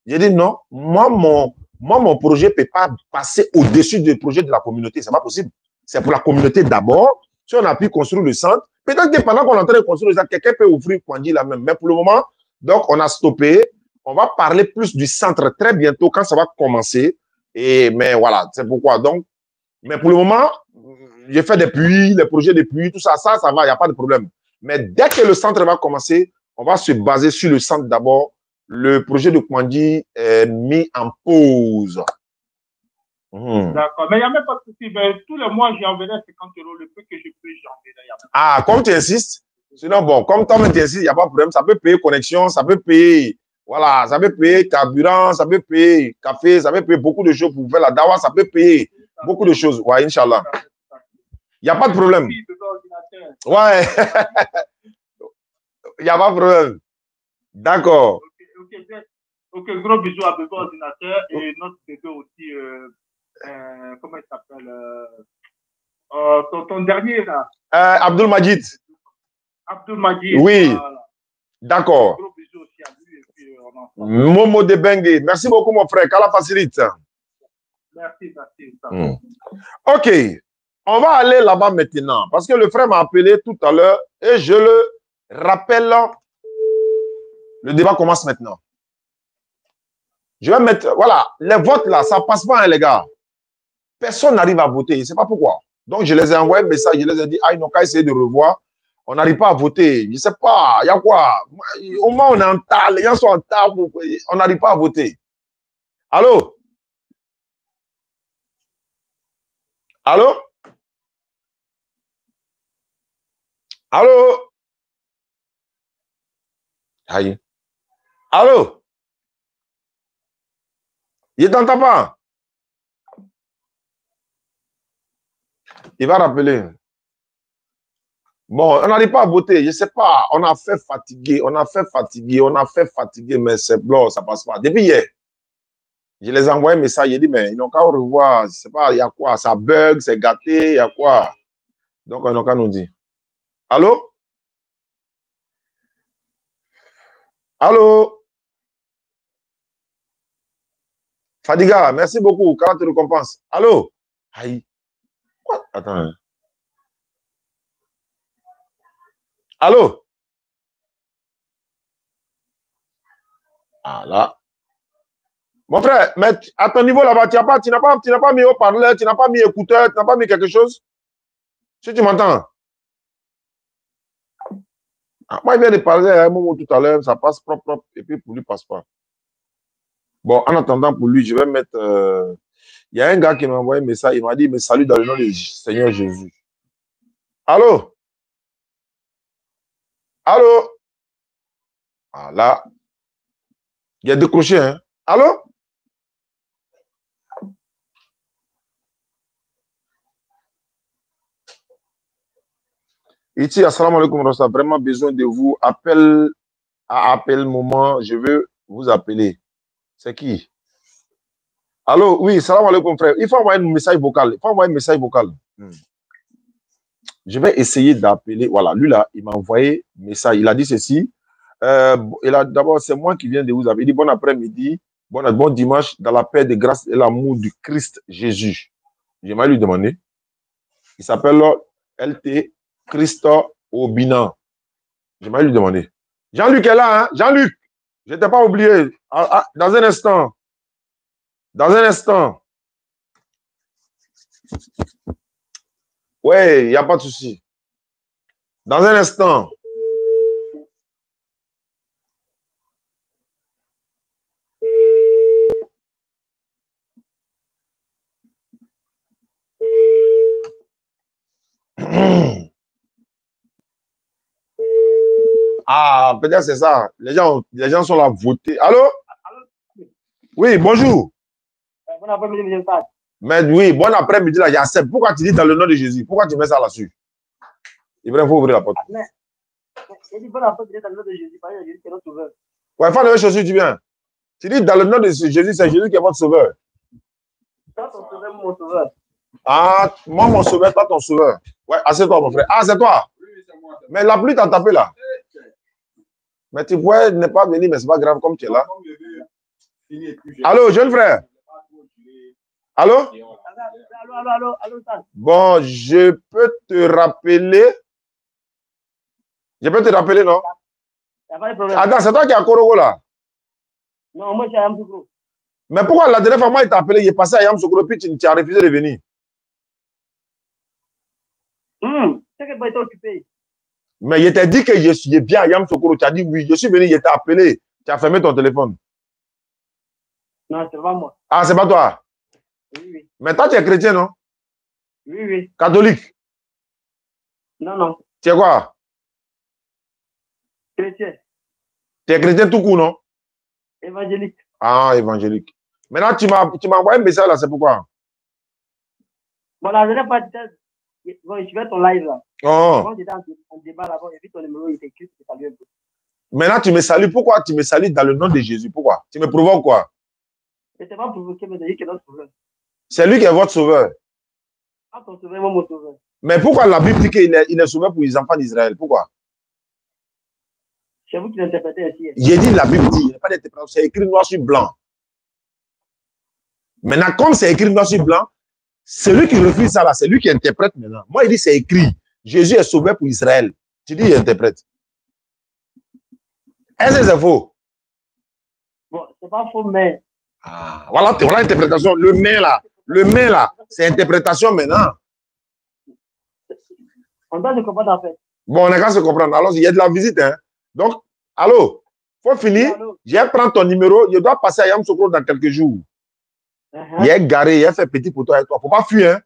J'ai dit non, moi, mon projet ne peut pas passer au-dessus du projet de la communauté, c'est pas possible. C'est pour la communauté d'abord. Si on a pu construire le centre, peut-être que pendant qu'on est en train de construire le centre, quelqu'un peut ouvrir Kwandi là même. Mais pour le moment, donc on a stoppé. On va parler plus du centre très bientôt quand ça va commencer. Mais voilà, c'est pourquoi. Donc, mais pour le moment, j'ai fait des puits, les projets de puits, tout ça, ça va, il n'y a pas de problème. Mais dès que le centre va commencer, on va se baser sur le centre d'abord. Le projet de Kwandi est mis en pause. D'accord, mais il n'y a même pas de souci. Ben, tous les mois, j'enverrai 50 €. Le peu que je peux, j'enverrai. Ah, comme tu insistes, sinon, bon, comme toi, tu insistes, il n'y a pas de problème. Ça peut payer connexion, ça peut payer, voilà, ça peut payer carburant, ça peut payer café, ça peut payer beaucoup de choses pour faire la dawa, ça peut payer beaucoup de choses. Ouais, Inch'Allah. Il n'y a pas de problème. Ouais. Il n'y a pas de problème. D'accord. Ok, gros bisous à bébé ordinateur et notre bébé aussi, comment il s'appelle ton dernier là. Abdul Majid. Abdul Majid. Oui. Voilà. D'accord. Gros bisous aussi à lui et puis Momo de Bengue. Merci beaucoup mon frère. Qu'Allah facilite. Merci. Ok. On va aller là-bas maintenant parce que le frère m'a appelé tout à l'heure et je le rappelle. Le débat commence maintenant. Je vais mettre, voilà, les votes là, ça passe pas, hein, les gars. Personne n'arrive à voter, je ne sais pas pourquoi. Donc, je les ai envoyé un message, je les ai dit, ah, ils n'ont qu'à essayer de revoir. On n'arrive pas à voter. Je ne sais pas, il y a quoi? Au moins, on est en tas, les gens sont en tas, on n'arrive pas à voter. Allô? Allô? Allô? Aïe. Allô? Il t'entend pas? Il va rappeler. Bon, on n'arrive pas à voter, je ne sais pas. On a fait fatiguer, mais c'est blanc, ça passe pas. Depuis hier, je les ai envoyé un message, j'ai dit, mais ils n'ont qu'à revoir, je ne sais pas, il y a quoi? Ça bug, c'est gâté, il y a quoi? Donc, ils n'ont qu'à nous dire. Allô? Allô? Fadiga, merci beaucoup. Quand tu récompenses. Allô? Aïe. Quoi? Attends. Allô? Ah là. Mon frère, mais à ton niveau là-bas, tu n'as pas mis haut-parleur, tu n'as pas mis écouteur, tu n'as pas mis quelque chose? Si tu m'entends? Ah, moi, il vient de parler à un moment tout à l'heure, ça passe propre, et puis pour lui, passe pas. Bon, en attendant pour lui, je vais mettre... Il y a un gars qui m'a envoyé un message, il m'a dit, mais salut dans le nom du Seigneur Jésus. Allô? Allô? Ah là, il y a décroché, hein? Allô? Iti, assalamu alaikum, Rasta. Vraiment besoin de vous. Appel à appel moment, je veux vous appeler. C'est qui? Allô? Oui, salam alaikum, frère. Il faut envoyer un message vocal. Il faut envoyer un message vocal. Je vais essayer d'appeler. Voilà, lui là, il m'a envoyé un message. Il a dit ceci. D'abord, c'est moi qui viens de vous appeler. Il dit bon après-midi, bon dimanche, dans la paix, de grâce et l'amour du Christ Jésus. J'aimerais lui demander. Il s'appelle LT Christo Obinan. J'aimerais lui demander. Jean-Luc est là, hein? Jean-Luc, je ne t'ai pas oublié. Dans un instant. Dans un instant. Ouais, il n'y a pas de souci. Dans un instant. Ah, peut-être c'est ça. Les gens sont là votés. Allô? Oui, bonjour. Bon après-midi, monsieur Pat. Mais oui, bon après-midi, là, j'accepte. Pourquoi tu dis dans le nom de Jésus? Pourquoi tu mets ça là-dessus? Il faut ouvrir la porte. Mais, il dit bon après-midi dans le nom de Jésus, parce que Jésus qui est notre sauveur. Ouais, il faut lever chaussures, tu viens. Tu dis dans le nom de Jésus, c'est Jésus qui est votre sauveur. Toi, ton sauveur, mon sauveur. Ah, moi, mon sauveur, toi, ton sauveur. Ouais, assieds-toi, mon frère. Ah, c'est toi? Oui, c'est moi. Mais la pluie t'a tapé là. Mais tu pourrais ne pas venir, mais c'est pas grave comme tu es là. Allô, jeune frère? Allô? Allô, ça. Bon, je peux te rappeler. Je peux te rappeler, non? Il n'y a pas de problème. Attends, c'est toi qui es à Korogo là? Non, moi, je suis à Yamsoukro. Mais pourquoi la dernière fois, moi, il t'a appelé, il est passé à Yamsoukro, puis tu as refusé de venir? C'est que tu étais occupé. Mais il t'a dit que je suis bien à Yamsoukro. Tu as dit oui, je suis venu, il t'a appelé. Tu as fermé ton téléphone. Non, c'est pas moi. Ah, c'est pas toi? Oui, oui. Mais toi, tu es chrétien, non? Oui, oui. Catholique? Non, non. Tu es quoi? Chrétien. Tu es chrétien tout court, non? Évangélique. Ah, évangélique. Maintenant, tu m'as envoyé un message là, c'est pourquoi? Bon, la dernière fois, bon, je vais ton live là. Oh. Quand j'étais en débat là-bas, j'ai vu ton numéro, il était écrit, je salue un peu. Maintenant, tu me salues. Pourquoi tu me salues dans le nom de Jésus? Pourquoi? Tu me provoques quoi? Je ne t'ai pas provoqué, mais j'ai dit que notre sauveur. C'est lui qui est votre sauveur. Ah, ton sauveur, moi, mon sauveur. Mais pourquoi la Bible dit qu'il est sauveur pour les enfants d'Israël? Pourquoi? C'est vous qui l'interprétez ainsi. J'ai dit la Bible dit, il n'y a pas d'interprétation, c'est écrit noir sur blanc. Maintenant, comme c'est écrit noir sur blanc, celui qui refuse ça là, c'est lui qui interprète maintenant. Moi, il dit c'est écrit. Jésus est sauveur pour Israël. Tu dis il interprète. Est-ce que c'est faux? Bon, c'est pas faux, mais. Ah, voilà l'interprétation. Le mais là, c'est interprétation maintenant. On doit se comprendre en fait. Bon, on a qu'à se comprendre. Alors, il y a de la visite, hein. Donc, allô, faut finir. Je vais prendre ton numéro. Je dois passer à Yamsoukro dans quelques jours. Il est garé, il est fait petit pour toi et toi. Faut pas fuir, hein.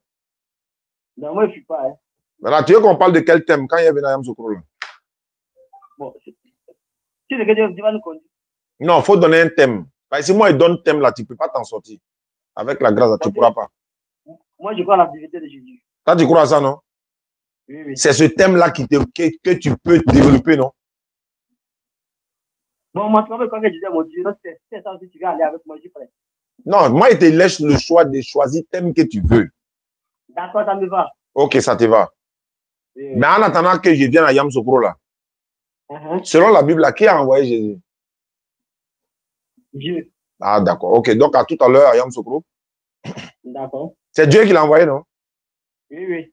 Non, moi, je ne fuis pas, hein. Voilà, tu veux qu'on parle de quel thème quand il est venu à Yamsoukro là? Bon, si c'est que tu vas nous conduire. Non, il faut donner un thème. Parce que si moi, il donne un thème là, tu ne peux pas t'en sortir. Avec la grâce, tu ne pourras pas. Moi, je crois à la divinité de Jésus. Toi, tu crois à ça, non? Oui, oui. C'est ce thème-là que tu peux développer, non? Bon, moi, quand je disais, mon Dieu, c'est ça aussi, tu vas aller avec moi, je suis prêt. Non, moi, il te laisse le choix de choisir le thème que tu veux. D'accord, ça me va. Ok, ça te va. Oui. Mais en attendant que je vienne à Yamsoukro là, selon la Bible, là, qui a envoyé Jésus? Dieu. Ah, d'accord. Ok, donc à tout à l'heure à Yamsoukro. D'accord. C'est Dieu qui l'a envoyé, non? Oui, oui.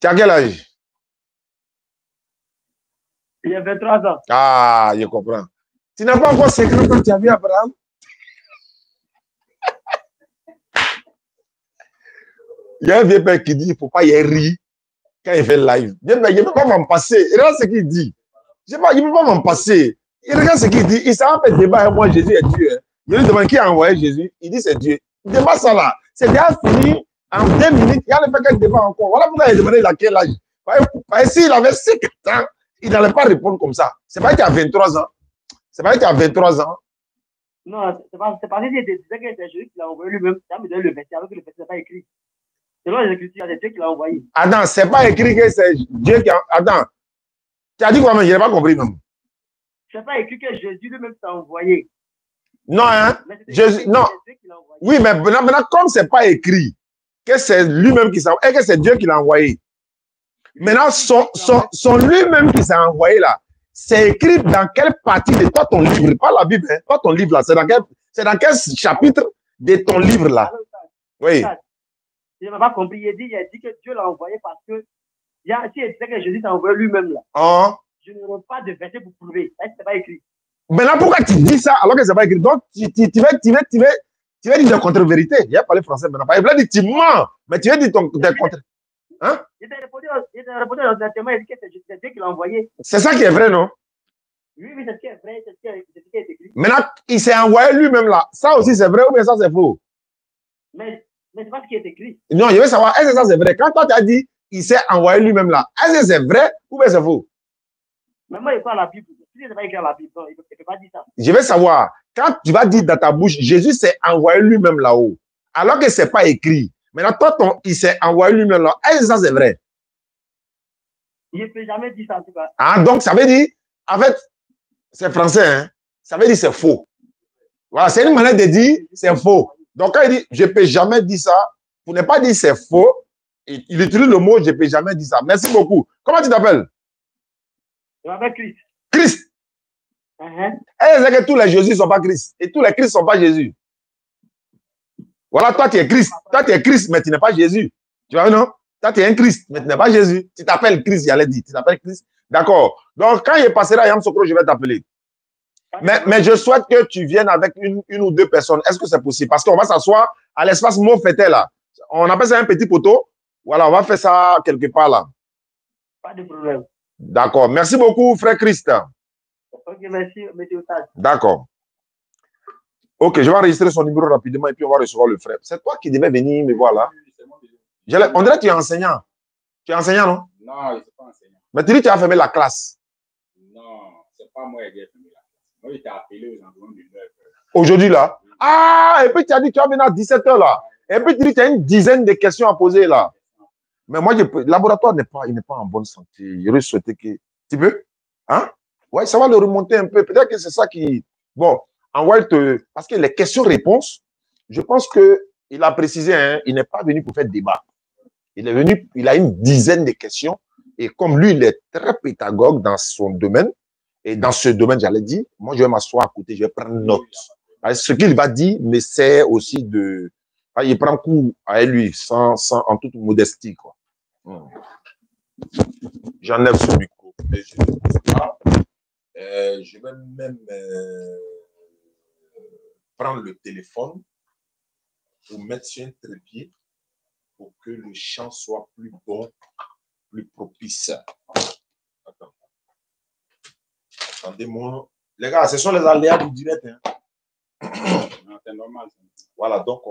Tu as quel âge? Il y a 23 ans. Ah, je comprends. Tu n'as pas encore 50 ans, tu as vu Abraham? Il y a un vieux père qui dit il ne faut pas y rire quand il fait live. Vieux père, je ne peux pas m'en passer. Et là, ce qu'il dit. Je sais pas, il ne peut pas m'en passer. Il regarde ce qu'il dit. Il s'en fait débat avec moi, Jésus est Dieu. Hein. Je lui demande qui a envoyé Jésus. Il dit c'est Dieu. Débat ça là. C'est déjà fini en 2 minutes. Il y a le fait qu'un débat encore. Voilà pourquoi il a demandé à quel âge. Parce que s'il avait 50 ans, il n'allait pas répondre comme ça. C'est pas qu'il a 23 ans. C'est pas qu'il a 23 ans. Non, c'est parce qu'il disait que c'est Jésus qui l'a envoyé lui-même. Ça me donne le verset alors que le verset n'est pas écrit. Selon les Écritures, c'est Dieu qui l'a envoyé. Attends, c'est pas écrit que c'est Dieu qui a. Attends. Tu as dit quoi, mais je n'ai pas compris même. C'est pas écrit que Jésus lui-même t'a envoyé. Non, hein? Jésus, non. Oui, mais maintenant, comme c'est pas écrit que c'est lui-même qui s'est envoyé, et que c'est Dieu qui l'a envoyé. Maintenant, son lui-même qui s'est envoyé là, c'est écrit dans quelle partie de toi, ton livre, pas la Bible, hein, pas ton livre là, c'est dans quel chapitre de ton livre là? Oui. Je n'ai pas compris. Il a dit que Dieu l'a envoyé parce que si il disait que Jésus t'a envoyé lui-même là. Je n'aurai pas de verset pour prouver. Ça, c'est pas écrit. Maintenant, pourquoi tu dis ça alors que c'est pas écrit? Donc, tu vas dire des contre-vérités. Il a parlé français maintenant. Il a dit tu mens, mais tu vas dire des contre. Hein? Il t'a répondu dans un témoin, il dit que c'est Dieu qui l'a envoyé. C'est ça qui est vrai, non? Oui, c'est ce qui est vrai, c'est ce qui est écrit. Maintenant, il s'est envoyé lui-même là. Ça aussi, c'est vrai ou bien ça, c'est faux? Mais c'est pas ce qui est écrit. Non, je veux savoir, est-ce que ça, c'est vrai? Quand toi, tu as dit, il s'est envoyé lui-même là, est-ce que c'est vrai ou bien c'est faux? Mais moi, il parle la Bible. Si je ne sais pas écrire la Bible, il ne peut pas dire ça. Je veux savoir, quand tu vas dire dans ta bouche, Jésus s'est envoyé lui-même là-haut, alors que ce n'est pas écrit. Maintenant, toi, il s'est envoyé lui-même là. Est-ce que ça, c'est vrai? Il ne peut jamais dire ça, en tout cas. Ah, donc, ça veut dire, en fait, c'est français, hein? Ça veut dire c'est faux. Voilà, c'est une manière de dire c'est faux. Donc, quand il dit je ne peux jamais dire ça, pour ne pas dire c'est faux, il utilise le mot je ne peux jamais dire ça. Merci beaucoup. Comment tu t'appelles? Je m'appelle Christ. Christ. Et c'est que tous les Jésus ne sont pas Christ. Et tous les Christ ne sont pas Jésus. Voilà, toi tu es Christ. Toi tu es Christ, mais tu n'es pas Jésus. Tu vois, non? Toi tu es un Christ, mais tu n'es pas Jésus. Tu t'appelles Christ, il allait dire. Tu t'appelles Christ. D'accord. Donc, quand il passera à Yam Sokro, je vais t'appeler. Mais je souhaite que tu viennes avec une ou deux personnes. Est-ce que c'est possible? Parce qu'on va s'asseoir à l'espace mot fêté là. On appelle ça un petit poteau. Voilà, on va faire ça quelque part là. Pas de problème. D'accord. Merci beaucoup, frère Christ. Ok, merci, monsieur Otad. D'accord. Ok, je vais enregistrer son numéro rapidement et puis on va recevoir le frère. C'est toi qui devais venir me voir là. On dirait que tu es enseignant. Tu es enseignant, non? Non, je ne suis pas enseignant. Mais tu dis que tu as fermé la classe. Non, ce n'est pas moi qui ai fermé la classe. Moi, j'étais appelé aux environs de 9 heures. Aujourd'hui là? Ah, et puis tu as dit que tu vas venir à 17 h là. Et puis tu dis que tu as une dizaine de questions à poser là. Mais moi, le laboratoire n'est pas en bonne santé. J'aurais souhaité que... Tu peux? Hein? Ouais, ça va le remonter un peu. Peut-être que c'est ça qui... Bon, parce que les questions-réponses, je pense qu'il a précisé, hein, il n'est pas venu pour faire débat. Il est venu, il a une dizaine de questions. Et comme lui, il est très pédagogue dans son domaine, et dans ce domaine, j'allais dire, moi, je vais m'asseoir à côté, je vais prendre note. Ce qu'il va dire me sert aussi de... Il prend coup à lui, en toute modestie, quoi. J'enlève ce micro. Je vais même prendre le téléphone pour mettre sur un trépied pour que le chant soit plus bon, plus propice. Attends. Attendez-moi. Les gars, ce sont les aléas du direct. Hein. Non, c'est normal. Voilà, donc,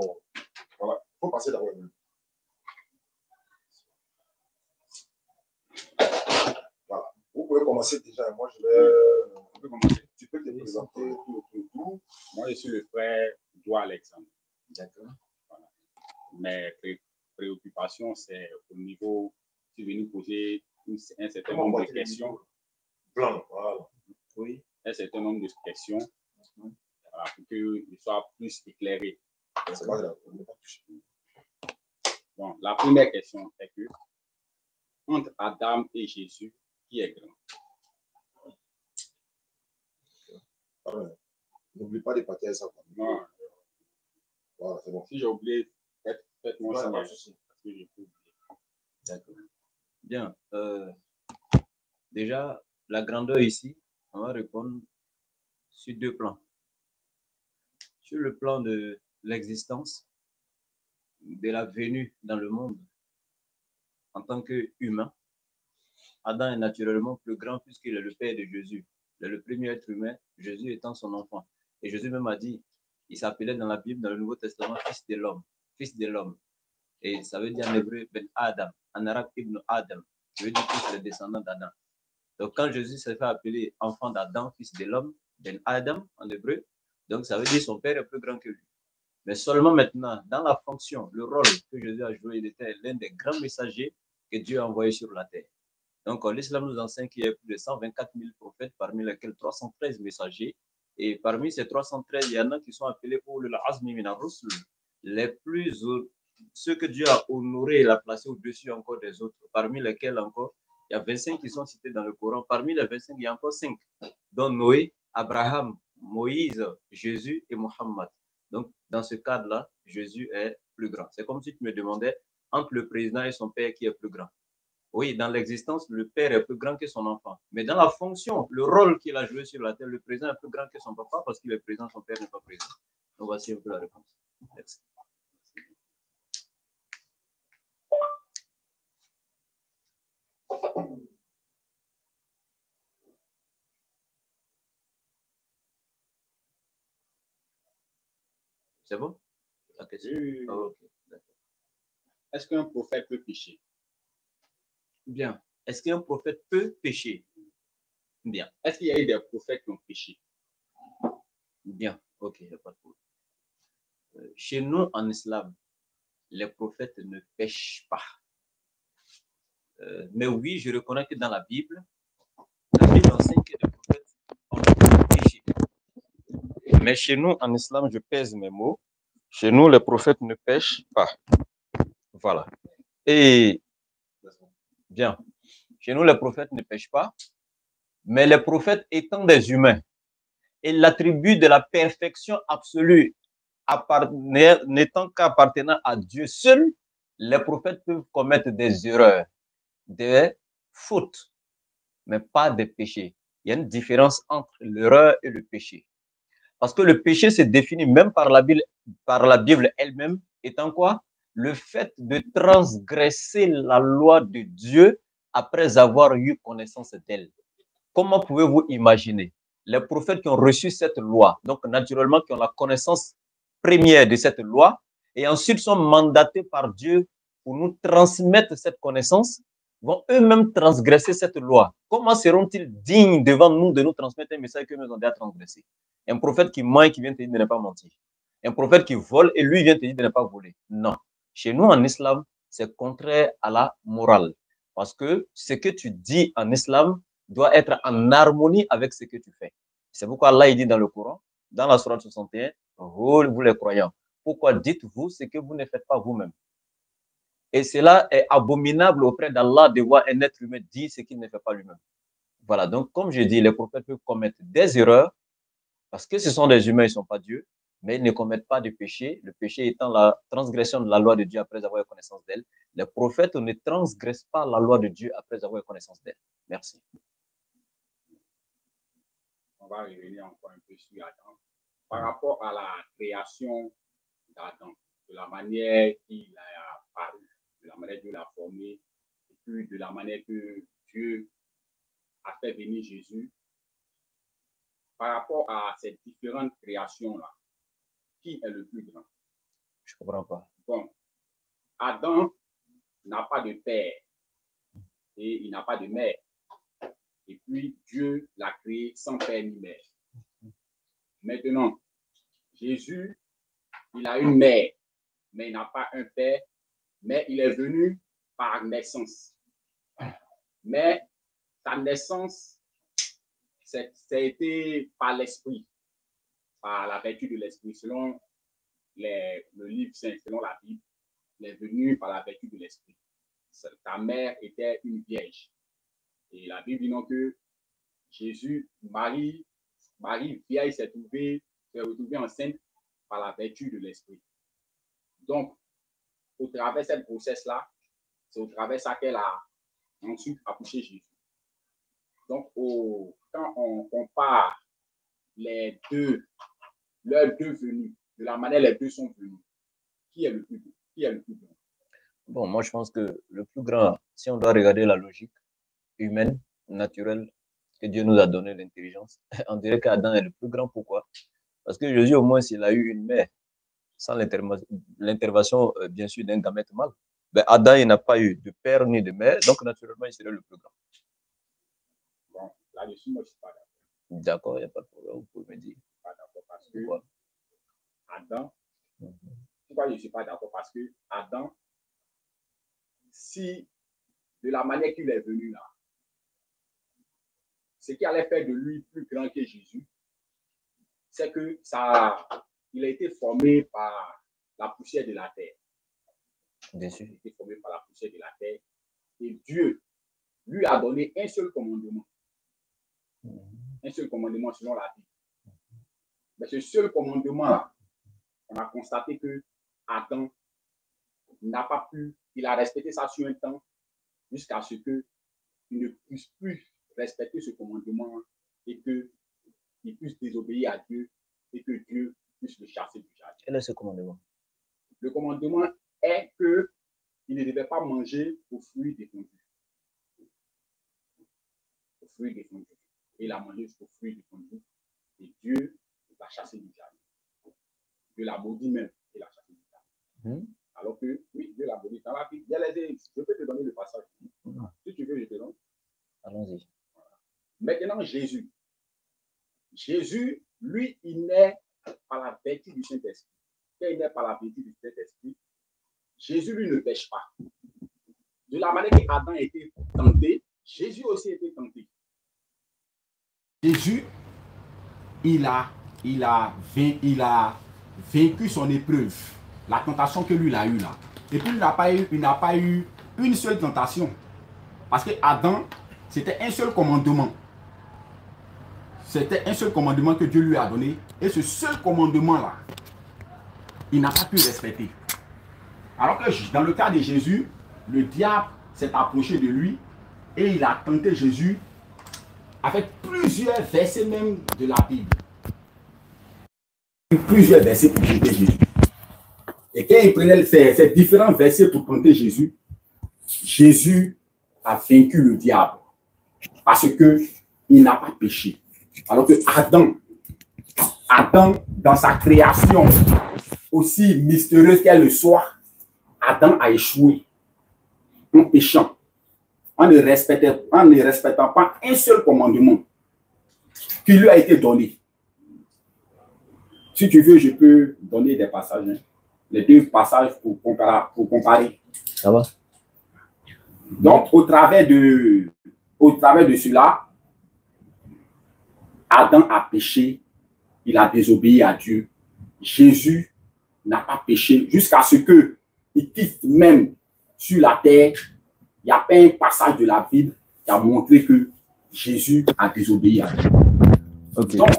voilà. Il faut passer d'abord. Voilà. Vous pouvez commencer déjà. Moi, je vais... On peut commencer. Tu peux te présenter tout. Moi, je suis le frère Doua Alexandre. D'accord. Voilà. Mes préoccupations, c'est au niveau... Je suis venu poser un certain nombre de questions. Blanc, voilà. Oui. Un certain nombre de questions. Voilà, pour qu'il soit plus éclairé. C'est pas grave. Bon, la première question est que entre Adam et Jésus, qui est grand? N'oublie pas de partager ça. Non. Voilà, c'est bon. Si j'ai oublié, faites-moi ça. D'accord. Bien. Déjà, la grandeur ici, on va répondre sur 2 plans. Sur le plan de l'existence, de la venue dans le monde en tant qu'humain, Adam est naturellement plus grand puisqu'il est le père de Jésus. Il est le premier être humain, Jésus étant son enfant. Et Jésus même a dit, il s'appelait dans la Bible, dans le Nouveau Testament, fils de l'homme. Fils de l'homme. Et ça veut dire en hébreu, Ben Adam. En arabe, Ibn Adam. Ça veut dire que c'est le descendant d'Adam. Donc quand Jésus s'est fait appeler enfant d'Adam, fils de l'homme, Ben Adam en hébreu, donc ça veut dire son père est plus grand que lui. Mais seulement maintenant, dans la fonction, le rôle que Jésus a joué, il était l'un des grands messagers que Dieu a envoyés sur la terre. Donc l'islam nous enseigne qu'il y a plus de 124 000 prophètes, parmi lesquels 313 messagers. Et parmi ces 313, il y en a qui sont appelés Ulul Azmi min ar-Rusul, les plus, ceux que Dieu a honorés et l'a placé au-dessus encore des autres, parmi lesquels encore, il y a 25 qui sont cités dans le Coran. Parmi les 25, il y a encore 5, dont Noé, Abraham, Moïse, Jésus et Mohammed. Donc, dans ce cadre-là, Jésus est plus grand. C'est comme si tu me demandais, entre le président et son père, qui est plus grand? Oui, dans l'existence, le père est plus grand que son enfant. Mais dans la fonction, le rôle qu'il a joué sur la terre, le président est plus grand que son papa parce qu'il est président, son père n'est pas président. Donc, voici un peu la réponse. Merci. C'est bon? La question? Oui. Oh, okay. Est-ce qu'un prophète peut pécher? Bien. Est-ce qu'un prophète peut pécher? Bien. Est-ce qu'il y a eu des prophètes qui ont péché? Bien. Ok, il n'y a pas de problème. Chez nous, en islam, les prophètes ne pêchent pas. Mais oui, je reconnais que dans la Bible enseigne que les prophètes ont péché. Mais chez nous, en islam, je pèse mes mots. Chez nous, les prophètes ne pêchent pas. Voilà. Et bien, chez nous, les prophètes ne pêchent pas. Mais les prophètes étant des humains, et l'attribut de la perfection absolue n'étant qu'appartenant à Dieu seul, les prophètes peuvent commettre des erreurs, des fautes, mais pas des péchés. Il y a une différence entre l'erreur et le péché. Parce que le péché se définit même par la Bible elle-même étant quoi? Le fait de transgresser la loi de Dieu après avoir eu connaissance d'elle. Comment pouvez-vous imaginer les prophètes qui ont reçu cette loi, donc naturellement qui ont la connaissance première de cette loi, et ensuite sont mandatés par Dieu pour nous transmettre cette connaissance, vont eux-mêmes transgresser cette loi. Comment seront-ils dignes devant nous de nous transmettre un message que nous avons déjà transgressé? Un prophète qui ment et qui vient te dire de ne pas mentir. Un prophète qui vole et lui vient te dire de ne pas voler. Non. Chez nous, en islam, c'est contraire à la morale. Parce que ce que tu dis en islam doit être en harmonie avec ce que tu fais. C'est pourquoi Allah il dit dans le Coran, dans la sourate 61, vous les croyants, pourquoi dites-vous ce que vous ne faites pas vous-même? Et cela est abominable auprès d'Allah de voir un être humain dire ce qu'il ne fait pas lui-même. Voilà, donc comme je dis, les prophètes peuvent commettre des erreurs, parce que ce sont des humains, ils ne sont pas Dieu, mais ils ne commettent pas de péché, le péché étant la transgression de la loi de Dieu après avoir eu connaissance d'elle. Les prophètes ne transgressent pas la loi de Dieu après avoir eu connaissance d'elle. Merci. On va revenir encore un peu sur Adam. Par rapport à la création d'Adam, de la manière qu'il a paru, de la manière qu'il l'a formé, et puis de la manière que Dieu a fait venir Jésus, par rapport à ces différentes créations-là, qui est le plus grand? Je ne comprends pas. Bon, Adam n'a pas de père et il n'a pas de mère. Et puis, Dieu l'a créé sans père ni mère. Maintenant, Jésus, il a une mère, mais il n'a pas un père, mais il est venu par naissance. Mais sa naissance, ça a été par l'esprit, par la vertu de l'esprit, selon le livre saint, selon la Bible, il est venu par la vertu de l'esprit. Ta mère était une vierge. Et la Bible dit non que Jésus, Marie vieille, s'est retrouvée enceinte par la vertu de l'esprit. Donc, au travers de cette grossesse-là, c'est au travers de ça qu'elle a ensuite accouché Jésus. Donc, quand on compare leurs deux venus, de la manière les deux sont venus, qui est le plus grand? Bon, moi je pense que le plus grand, si on doit regarder la logique, humaine, naturelle, que Dieu nous a donné l'intelligence. On dirait qu'Adam est le plus grand. Pourquoi? Parce que Jésus, au moins, s'il a eu une mère, sans l'intervention, bien sûr, d'un gamète mâle, ben Adam, il n'a pas eu de père ni de mère, donc naturellement, il serait le plus grand. Bon, là-dessus, moi, je ne suis pas d'accord. D'accord, il n'y a pas de problème, vous pouvez me dire. Pas d'accord parce que Adam, pourquoi je ne suis pas d'accord? Parce que Adam, si de la manière qu'il est venu là, ce qui allait faire de lui plus grand que Jésus, c'est que il a été formé par la poussière de la terre. Bien sûr. Il a été formé par la poussière de la terre. Et Dieu lui a donné un seul commandement. Un seul commandement selon la Bible. Mais ce seul commandement, on a constaté que Adam n'a pas pu, il a respecté ça sur un temps jusqu'à ce qu'il ne puisse plus respecter ce commandement et qu'il puisse désobéir à Dieu et que Dieu puisse le chasser du jardin. Quel est ce commandement? Le commandement est qu'il ne devait pas manger aux fruits défendus. Aux fruits défendus. Et il a mangé aux fruits défendus. Et Dieu l'a chassé du jardin. Dieu l'a maudit même et l'a chassé du jardin. Alors que, oui, Dieu l'a maudit. Dans la Bible, je peux te donner le passage. Si tu veux, je te donne. Allons-y. Voilà. Maintenant, Jésus. Jésus, lui, il naît par la vertu du Saint-Esprit. Quand il naît par la vertu du Saint-Esprit, Jésus, lui, ne pêche pas. De la manière qu'Adam a été tenté, Jésus aussi a été tenté. Jésus, il a vaincu son épreuve, la tentation que lui a eue là. Et puis il n'a pas eu une seule tentation. Parce que Adam, c'était un seul commandement. C'était un seul commandement que Dieu lui a donné. Et ce seul commandement-là, il n'a pas pu respecter. Alors que dans le cas de Jésus, le diable s'est approché de lui et il a tenté Jésus avec plusieurs versets même de la Bible. Plusieurs versets pour tenter Jésus. Et quand il prenait ces différents versets pour tenter Jésus, Jésus a vaincu le diable parce qu'il n'a pas péché. Alors que Adam, dans sa création, aussi mystérieuse qu'elle le soit, Adam a échoué en péchant, en ne respectant pas un seul commandement qui lui a été donné. Si tu veux, je peux donner des passages, hein. Les deux passages pour comparer. Ça va? Donc, au travers de cela, Adam a péché, il a désobéi à Dieu. Jésus n'a pas péché jusqu'à ce qu'il quitte même sur la terre. Il n'y a pas un passage de la Bible qui a montré que Jésus a désobéi à Dieu. Okay. Donc,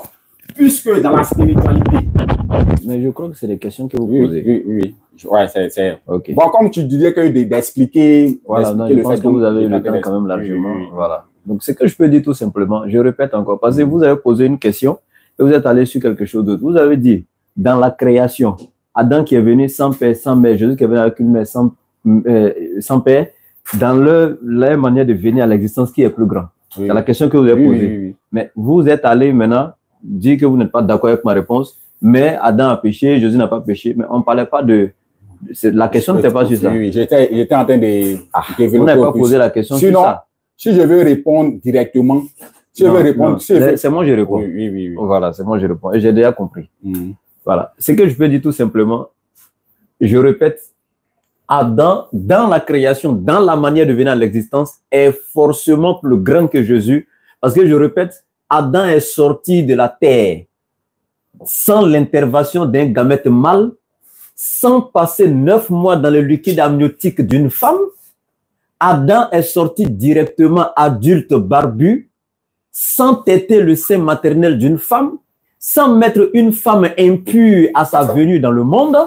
puisque dans la spiritualité... Mais je crois que c'est les questions que vous posez. Oui. Ouais, c'est... Okay. Bon, comme tu disais que d'expliquer... Voilà, non, je pense que vous avez eu le temps quand même largement. Oui. Voilà. Donc, ce que je peux dire tout simplement, je répète encore, parce que vous avez posé une question et vous êtes allé sur quelque chose d'autre. Vous avez dit, dans la création, Adam qui est venu sans père, sans mère, Jésus qui est venu avec une mère sans père, dans leur manière de venir à l'existence, qui est plus grand? Oui. C'est la question que vous avez posée. Oui. Mais vous êtes allé maintenant dire que vous n'êtes pas d'accord avec ma réponse, mais Adam a péché, Jésus n'a pas péché, mais on ne parlait pas de... La question n'était pas sur ça. Oui, j'étais en train de... Vous n'avez pas posé la question sur ça. Si je veux répondre directement, c'est moi je réponds. Oui. Voilà, c'est moi je réponds. Et j'ai déjà compris. Voilà. Ce que je peux dire tout simplement, je répète, Adam, dans la création, dans la manière de venir à l'existence, est forcément plus grand que Jésus. Parce que je répète, Adam est sorti de la terre sans l'intervention d'un gamète mâle, sans passer 9 mois dans le liquide amniotique d'une femme. Adam est sorti directement adulte barbu, sans téter le sein maternel d'une femme, sans mettre une femme impure à sa venue dans le monde,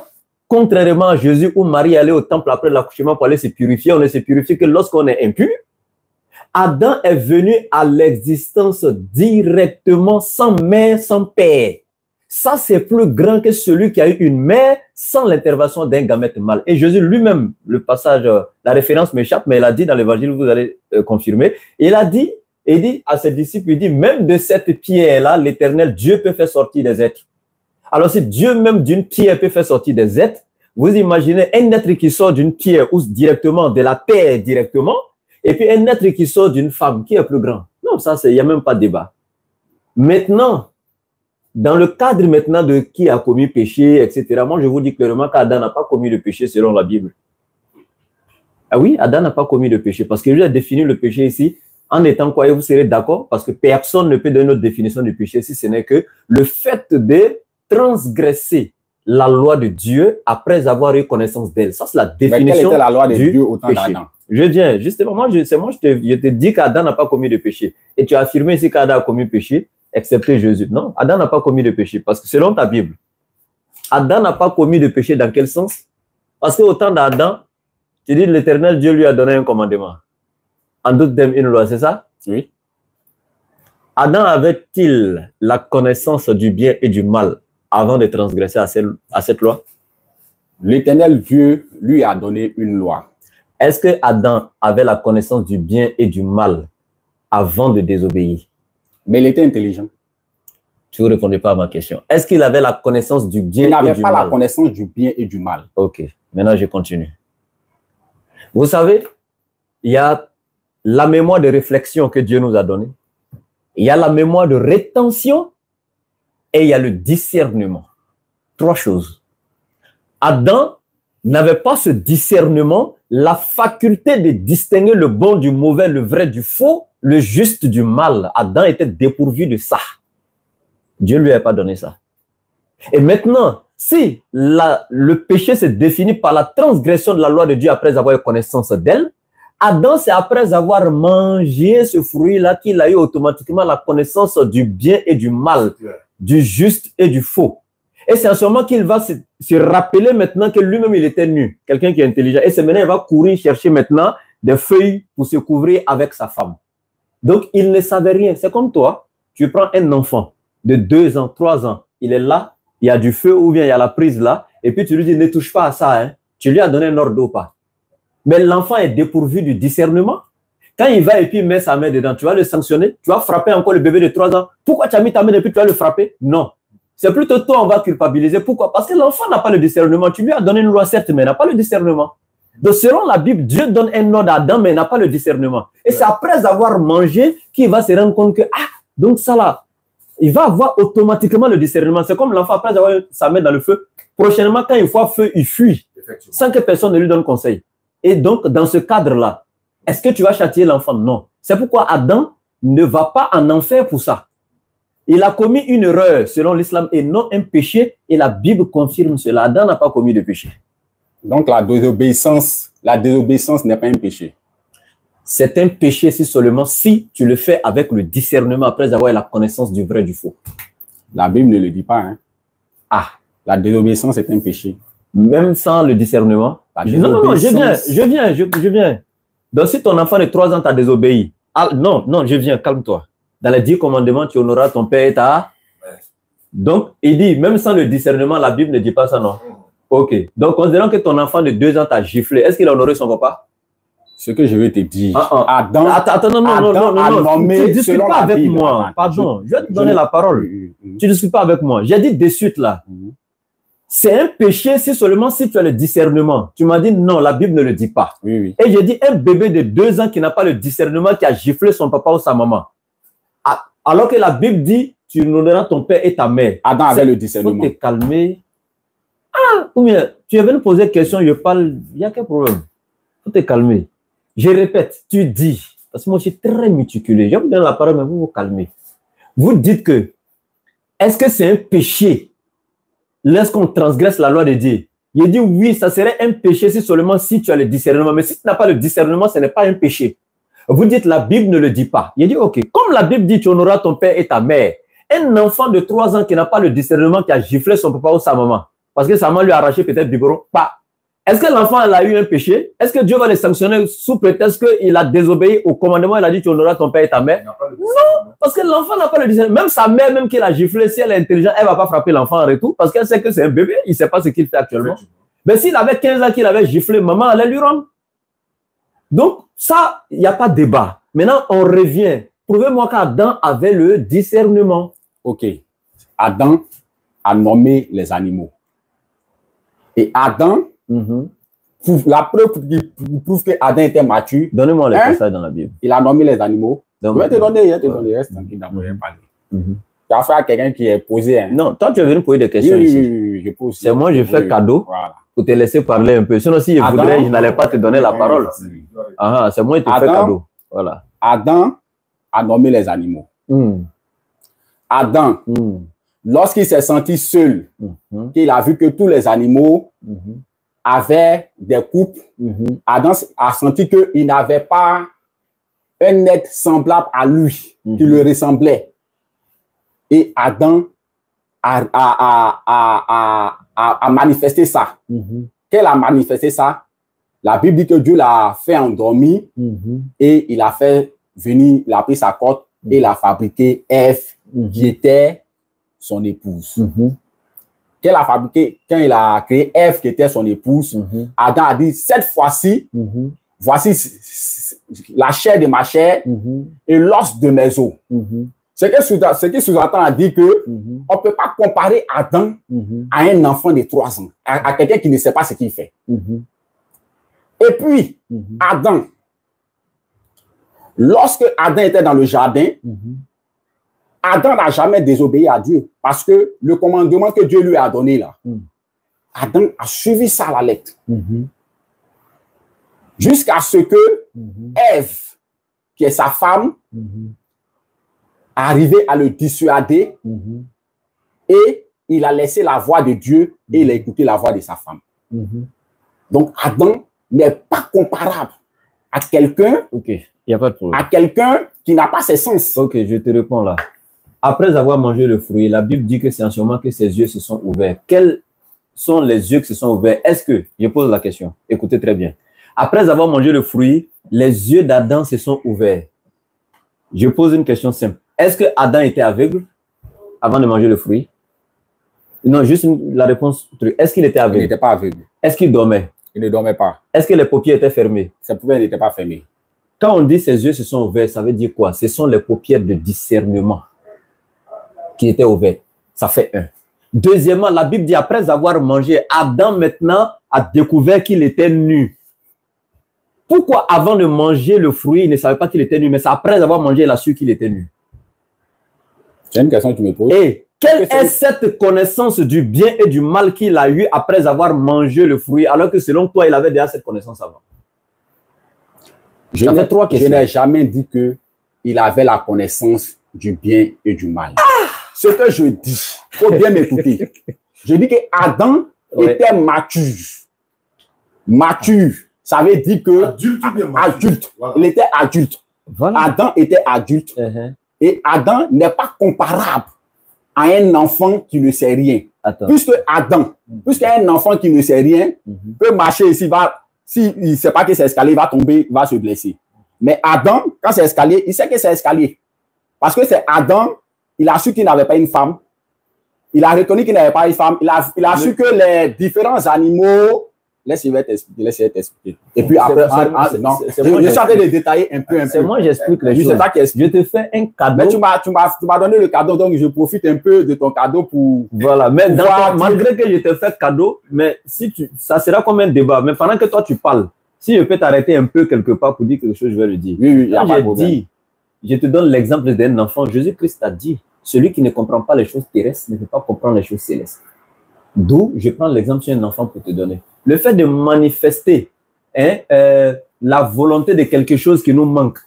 contrairement à Jésus où Marie allait au temple après l'accouchement pour aller se purifier. On ne se purifie que lorsqu'on est impur. Adam est venu à l'existence directement, sans mère, sans père. ça c'est plus grand que celui qui a eu une mère sans l'intervention d'un gamète mâle. Et Jésus lui-même, le passage, la référence m'échappe, mais il a dit dans l'évangile, vous allez confirmer, il a dit, il dit à ses disciples, il dit, même de cette pierre-là, l'Éternel, Dieu peut faire sortir des êtres. Alors si Dieu même d'une pierre peut faire sortir des êtres, vous imaginez un être qui sort d'une pierre ou directement de la terre directement, et puis un être qui sort d'une femme, qui est plus grand? Non, ça, il n'y a même pas de débat. Maintenant, dans le cadre maintenant de qui a commis péché, etc., moi je vous dis clairement qu'Adam n'a pas commis le péché selon la Bible. Ah oui, Adam n'a pas commis le péché, parce que lui a défini le péché ici en étant quoi, et vous serez d'accord, parce que personne ne peut donner notre définition du péché si ce n'est que le fait de transgresser la loi de Dieu après avoir eu connaissance d'elle. Ça, c'est la définition. Quelle était la loi de Dieu au temps péché. d'Adam? Je viens, justement, je te dis qu'Adam n'a pas commis de péché. Et tu as affirmé ici qu'Adam a commis péché, excepté Jésus. Non, Adam n'a pas commis de péché, parce que selon ta Bible, Adam n'a pas commis de péché dans quel sens? Parce qu'au temps d'Adam, tu dis l'Éternel Dieu lui a donné un commandement. En d'autres termes, une loi, c'est ça? Oui. Adam avait-il la connaissance du bien et du mal avant de transgresser à cette loi? L'Éternel Dieu lui a donné une loi. Est-ce que Adam avait la connaissance du bien et du mal avant de désobéir? Mais il était intelligent. Tu ne répondais pas à ma question. Est-ce qu'il avait la connaissance du bien et du mal? Il n'avait pas la connaissance du bien et du mal. Ok, maintenant je continue. Vous savez, il y a la mémoire de réflexion que Dieu nous a donnée. Il y a la mémoire de rétention et il y a le discernement. Trois choses. Adam n'avait pas ce discernement, la faculté de distinguer le bon du mauvais, le vrai du faux, le juste du mal. Adam était dépourvu de ça. Dieu ne lui a pas donné ça. Et maintenant, si le péché se définit par la transgression de la loi de Dieu après avoir eu connaissance d'elle, Adam, c'est après avoir mangé ce fruit-là qu'il a eu automatiquement la connaissance du bien et du mal, du juste et du faux. Et c'est en ce moment qu'il va se rappeler maintenant que lui-même, il était nu, quelqu'un qui est intelligent. Et c'est maintenant, il va courir chercher maintenant des feuilles pour se couvrir avec sa femme. Donc, il ne savait rien. C'est comme toi, tu prends un enfant de 2 ans, 3 ans, il est là, il y a du feu ou bien il y a la prise là, et puis tu lui dis, ne touche pas à ça, hein. Tu lui as donné un ordre ou pas. Mais l'enfant est dépourvu du discernement. Quand il va et puis il met sa main dedans, tu vas le sanctionner, tu vas frapper encore le bébé de 3 ans. Pourquoi tu as mis ta main et puis tu vas le frapper? Non. C'est plutôt toi, on va culpabiliser. Pourquoi? Parce que l'enfant n'a pas le discernement. Tu lui as donné une loi, certes, mais il n'a pas le discernement. Donc, selon la Bible, Dieu donne un ordre à Adam, mais il n'a pas le discernement. Et c'est après avoir mangé qu'il va se rendre compte que, donc ça là, il va avoir automatiquement le discernement. C'est comme l'enfant, après avoir sa main dans le feu, prochainement, quand il voit feu, il fuit, sans que personne ne lui donne conseil. Et donc, dans ce cadre-là, est-ce que tu vas châtier l'enfant? Non. C'est pourquoi Adam ne va pas en enfer pour ça. Il a commis une erreur selon l'islam et non un péché, et la Bible confirme cela. Adam n'a pas commis de péché. Donc la désobéissance n'est pas un péché. C'est un péché seulement si tu le fais avec le discernement après avoir la connaissance du vrai du faux. La Bible ne le dit pas. Hein? La désobéissance est un péché. Même sans le discernement? Non, je viens. Donc si ton enfant de 3 ans t'a désobéi, non, je viens, calme-toi. Dans les 10 commandements, tu honoreras ton père et ta... Donc, il dit, même sans le discernement, la Bible ne dit pas ça, non? Ok. Donc, considérant que ton enfant de 2 ans t'a giflé, est-ce qu'il a honoré son papa? Ce que je veux te dire. Attends, non. Tu ne discutes pas avec moi. Pardon, je vais te donner la parole. Tu ne discutes pas avec moi. J'ai dit de suite, là. C'est un péché seulement si tu as le discernement. Tu m'as dit non, la Bible ne le dit pas. Oui. Et j'ai dit un bébé de 2 ans qui n'a pas le discernement, qui a giflé son papa ou sa maman. Alors que la Bible dit, tu honoreras ton père et ta mère. Adam avait le discernement. Il faut te calmer. Ou bien, tu avais me poser une question, je parle, il y a quel problème? Il faut te calmer. Je répète, tu dis, parce que moi je suis très méticuleux, je vous donne la parole, mais vous vous calmez. Vous dites que, est-ce que c'est un péché lorsqu'on transgresse la loi de Dieu? Il dit oui, ça serait un péché seulement si tu as le discernement. Mais si tu n'as pas le discernement, ce n'est pas un péché. Vous dites la Bible ne le dit pas. Il dit ok, comme la Bible dit tu honoreras ton père et ta mère, un enfant de 3 ans qui n'a pas le discernement, qui a giflé son papa ou sa maman, parce que sa maman lui a arraché peut-être du biberon, pas. Est-ce que l'enfant a eu un péché? Est-ce que Dieu va le sanctionner sous prétexte qu'il a désobéi au commandement? Il a dit tu honoreras ton père et ta mère? Non, parce que l'enfant n'a pas le discernement. Même sa mère, même qui l'a giflé, si elle est intelligente, elle ne va pas frapper l'enfant en retour parce qu'elle sait que c'est un bébé. Il ne sait pas ce qu'il fait actuellement. Mais s'il avait 15 ans qu'il avait giflé, maman allait lui rendre. Donc, ça, il n'y a pas de débat. Maintenant, on revient. Prouvez-moi qu'Adam avait le discernement. Ok. Adam a nommé les animaux. Et Adam, la preuve qui prouve que Adam était mature. Donnez-moi les passages dans la Bible. Il a nommé les animaux. Je vais te donner, reste tranquille d'abord, je vais parler. Tu as fait à quelqu'un qui est posé. Hein. Non, toi tu es venu poser des questions ici. Oui, je pose. C'est moi, je fais cadeau pour te laisser parler un peu. Sinon, si je voudrais, je n'allais pas te donner la parole. C'est moi qui te fais cadeau. Voilà. Adam a nommé les animaux. Adam, lorsqu'il s'est senti seul, qu'il a vu que tous les animaux avaient des coupes, Adam a senti qu'il n'avait pas un être semblable à lui, qui le ressemblait. Et Adam a manifesté ça. Qu'elle a manifesté ça? La Bible dit que Dieu l'a fait endormir et il a fait venir, il a pris sa corde et il a fabriqué Ève, qui était son épouse. Qu'elle a fabriqué, quand il a créé Ève, qui était son épouse, Adam a dit, cette fois-ci, voici la chair de ma chair et l'os de mes os. Ce qui sous-entend a dit que on ne peut pas comparer Adam à un enfant de 3 ans, à quelqu'un qui ne sait pas ce qu'il fait. Et puis, Adam, lorsque Adam était dans le jardin, Adam n'a jamais désobéi à Dieu parce que le commandement que Dieu lui a donné là, Adam a suivi ça à la lettre. Jusqu'à ce que Ève, qui est sa femme, arrivait à le dissuader et il a laissé la voix de Dieu et il a écouté la voix de sa femme. Donc Adam n'est pas comparable à quelqu'un à quelqu'un qui n'a pas ses sens. Ok, je te réponds là. Après avoir mangé le fruit, la Bible dit que c'est en ce moment que ses yeux se sont ouverts. Quels sont les yeux qui se sont ouverts? Est-ce que, je pose la question, écoutez très bien. Après avoir mangé le fruit, les yeux d'Adam se sont ouverts. Je pose une question simple. Est-ce que Adam était aveugle avant de manger le fruit? Non, juste la réponse. Est-ce qu'il était aveugle? Il n'était pas aveugle. Est-ce qu'il dormait? Il ne dormait pas. Est-ce que les paupières étaient fermées? Ses paupières n'étaient pas fermées. Quand on dit ses yeux se sont ouverts, ça veut dire quoi? Ce sont les paupières de discernement qui étaient ouvertes. Ça fait 1. Deuxièmement, la Bible dit après avoir mangé, Adam maintenant a découvert qu'il était nu. Pourquoi avant de manger le fruit, il ne savait pas qu'il était nu, mais c'est après avoir mangé, il a su qu'il était nu? C'est une question que tu me poses. Et quelle est cette connaissance du bien et du mal qu'il a eu après avoir mangé le fruit, alors que selon toi, il avait déjà cette connaissance avant? Je n'ai jamais dit qu'il avait la connaissance du bien et du mal. Ce que je dis, il faut bien m'écouter. Je dis que Adam était mature. Mature, ça veut dire que adulte. Voilà. Il était adulte. Voilà. Adam était adulte. Et Adam n'est pas comparable à un enfant qui ne sait rien. Puisqu'un enfant qui ne sait rien peut marcher ici, s'il ne sait pas que c'est escalier, il va tomber, il va se blesser. Mais Adam, quand c'est escalier, il sait que c'est escalier. Parce que c'est Adam, il a su qu'il n'avait pas une femme. Il a reconnu qu'il n'avait pas une femme. Il a su que les différents animaux... Laisse-moi t'expliquer. Et puis après, je suis en train de détailler un peu. C'est moi j'explique les choses. Je te fais un cadeau. Mais tu m'as donné le cadeau, donc je profite un peu de ton cadeau pour... Voilà, mais malgré que je te fais cadeau, mais si ça sera comme un débat. Mais pendant que toi tu parles, si je peux t'arrêter un peu quelque part pour dire quelque chose, je vais le dire. Oui, je te donne l'exemple d'un enfant. Jésus-Christ a dit, celui qui ne comprend pas les choses terrestres ne peut pas comprendre les choses célestes. D'où je prends l'exemple sur un enfant pour te donner. Le fait de manifester la volonté de quelque chose qui nous manque.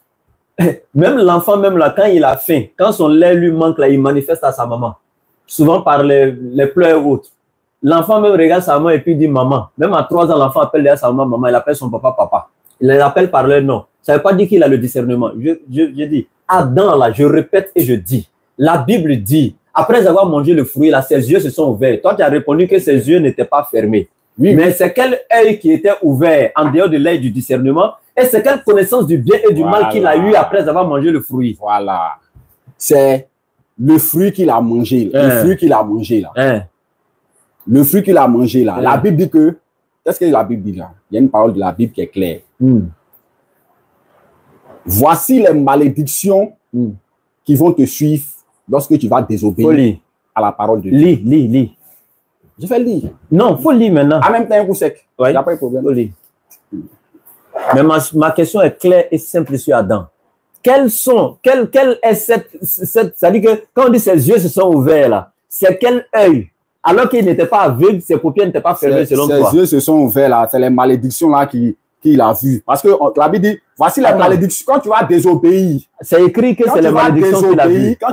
Même l'enfant, même là, quand il a faim, quand son lait lui manque, là, il manifeste à sa maman. Souvent par les pleurs ou autres. L'enfant même regarde sa maman et puis dit maman. Même à 3 ans, l'enfant appelle derrière sa maman, il appelle son papa, papa. Il les appelle par leur nom. Ça ne veut pas dire qu'il a le discernement. Je dis, Adam, là, je répète et je dis, la Bible dit, après avoir mangé le fruit, là, ses yeux se sont ouverts. Toi, tu as répondu que ses yeux n'étaient pas fermés. Oui. Mais c'est quel œil qui était ouvert en dehors de l'œil du discernement et c'est quelle connaissance du bien et du mal qu'il a eu après avoir mangé le fruit. Voilà. C'est le fruit qu'il a mangé. Le fruit qu'il a mangé là. Le fruit qu'il a mangé là. La Bible dit que... Qu'est-ce que la Bible dit là? Il y a une parole de la Bible qui est claire. Voici les malédictions qui vont te suivre lorsque tu vas désobéir à la parole de Dieu. Lis. Je fais lire. Non, il faut lire maintenant. En même temps, un coup sec. Il n'y a pas de problème. Faut lire. Mais ma question est claire et simple sur Adam. Quelle est cette c'est-à-dire que quand on dit ses yeux se sont ouverts là, c'est quel œil? Alors qu'il n'était pas aveugle, ses paupières n'étaient pas fermées selon toi. Ses yeux se sont ouverts là, c'est les malédictions là qu'il a vues. Parce que la Bible dit, voici les malédictions. Quand tu vas désobéir. C'est écrit que c'est les malédictions qu'il a vues. Quand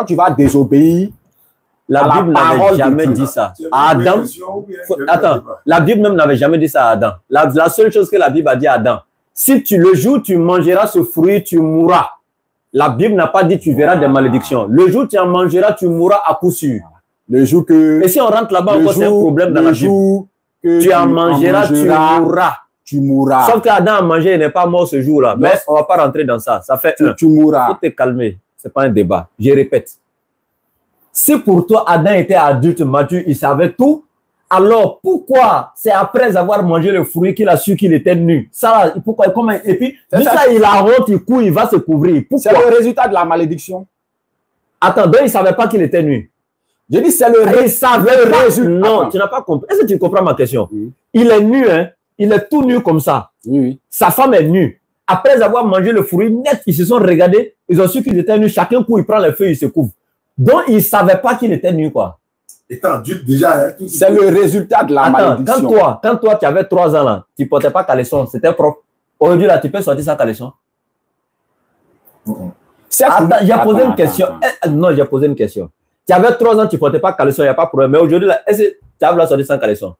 tu vas désobéir, la Bible n'avait jamais dit ça. À Adam, attends, la Bible même n'avait jamais dit ça à Adam. La seule chose que la Bible a dit à Adam, si le jour où tu mangeras ce fruit, tu mourras. La Bible n'a pas dit tu verras des malédictions. Le jour où tu en mangeras, tu mourras à coup sûr. Le jour que... Et si on rentre là-bas, c'est un problème dans la Bible. Tu en mangeras, tu mourras. Tu mourras. Sauf qu'Adam a mangé, il n'est pas mort ce jour-là. Mais on ne va pas rentrer dans ça. Ça fait tu mourras. Il faut te calmer. Ce n'est pas un débat. Je répète. Si pour toi, Adam était adulte, mature, il savait tout, alors pourquoi c'est après avoir mangé le fruit qu'il a su qu'il était nu? Ça, pourquoi? Comment? Et puis, ça, il a honte, il court, il va se couvrir. C'est le résultat de la malédiction. Attends, donc il ne savait pas qu'il était nu. Je dis, c'est le résultat. Non, tu n'as pas compris. Est-ce que tu comprends ma question? Oui. Il est nu, hein? Il est tout nu comme ça. Oui. Sa femme est nue. Après avoir mangé le fruit, net, ils se sont regardés, ils ont su qu'il était nu. Chacun coup, il prend les feuilles, il se couvre. Donc, il ne savait pas qu'il était nu, quoi. Étant adulte déjà. Hein, c'est le résultat de la malédiction. Quand toi, tu avais 3 ans, là, tu ne portais pas caleçon, c'était propre. Aujourd'hui, là, tu peux sortir sans caleçon. J'ai posé une question. Non, j'ai posé une question. Tu avais 3 ans, tu ne portais pas caleçon, il n'y a pas de problème. Mais aujourd'hui, là, est-ce que tu as sortir sans caleçon?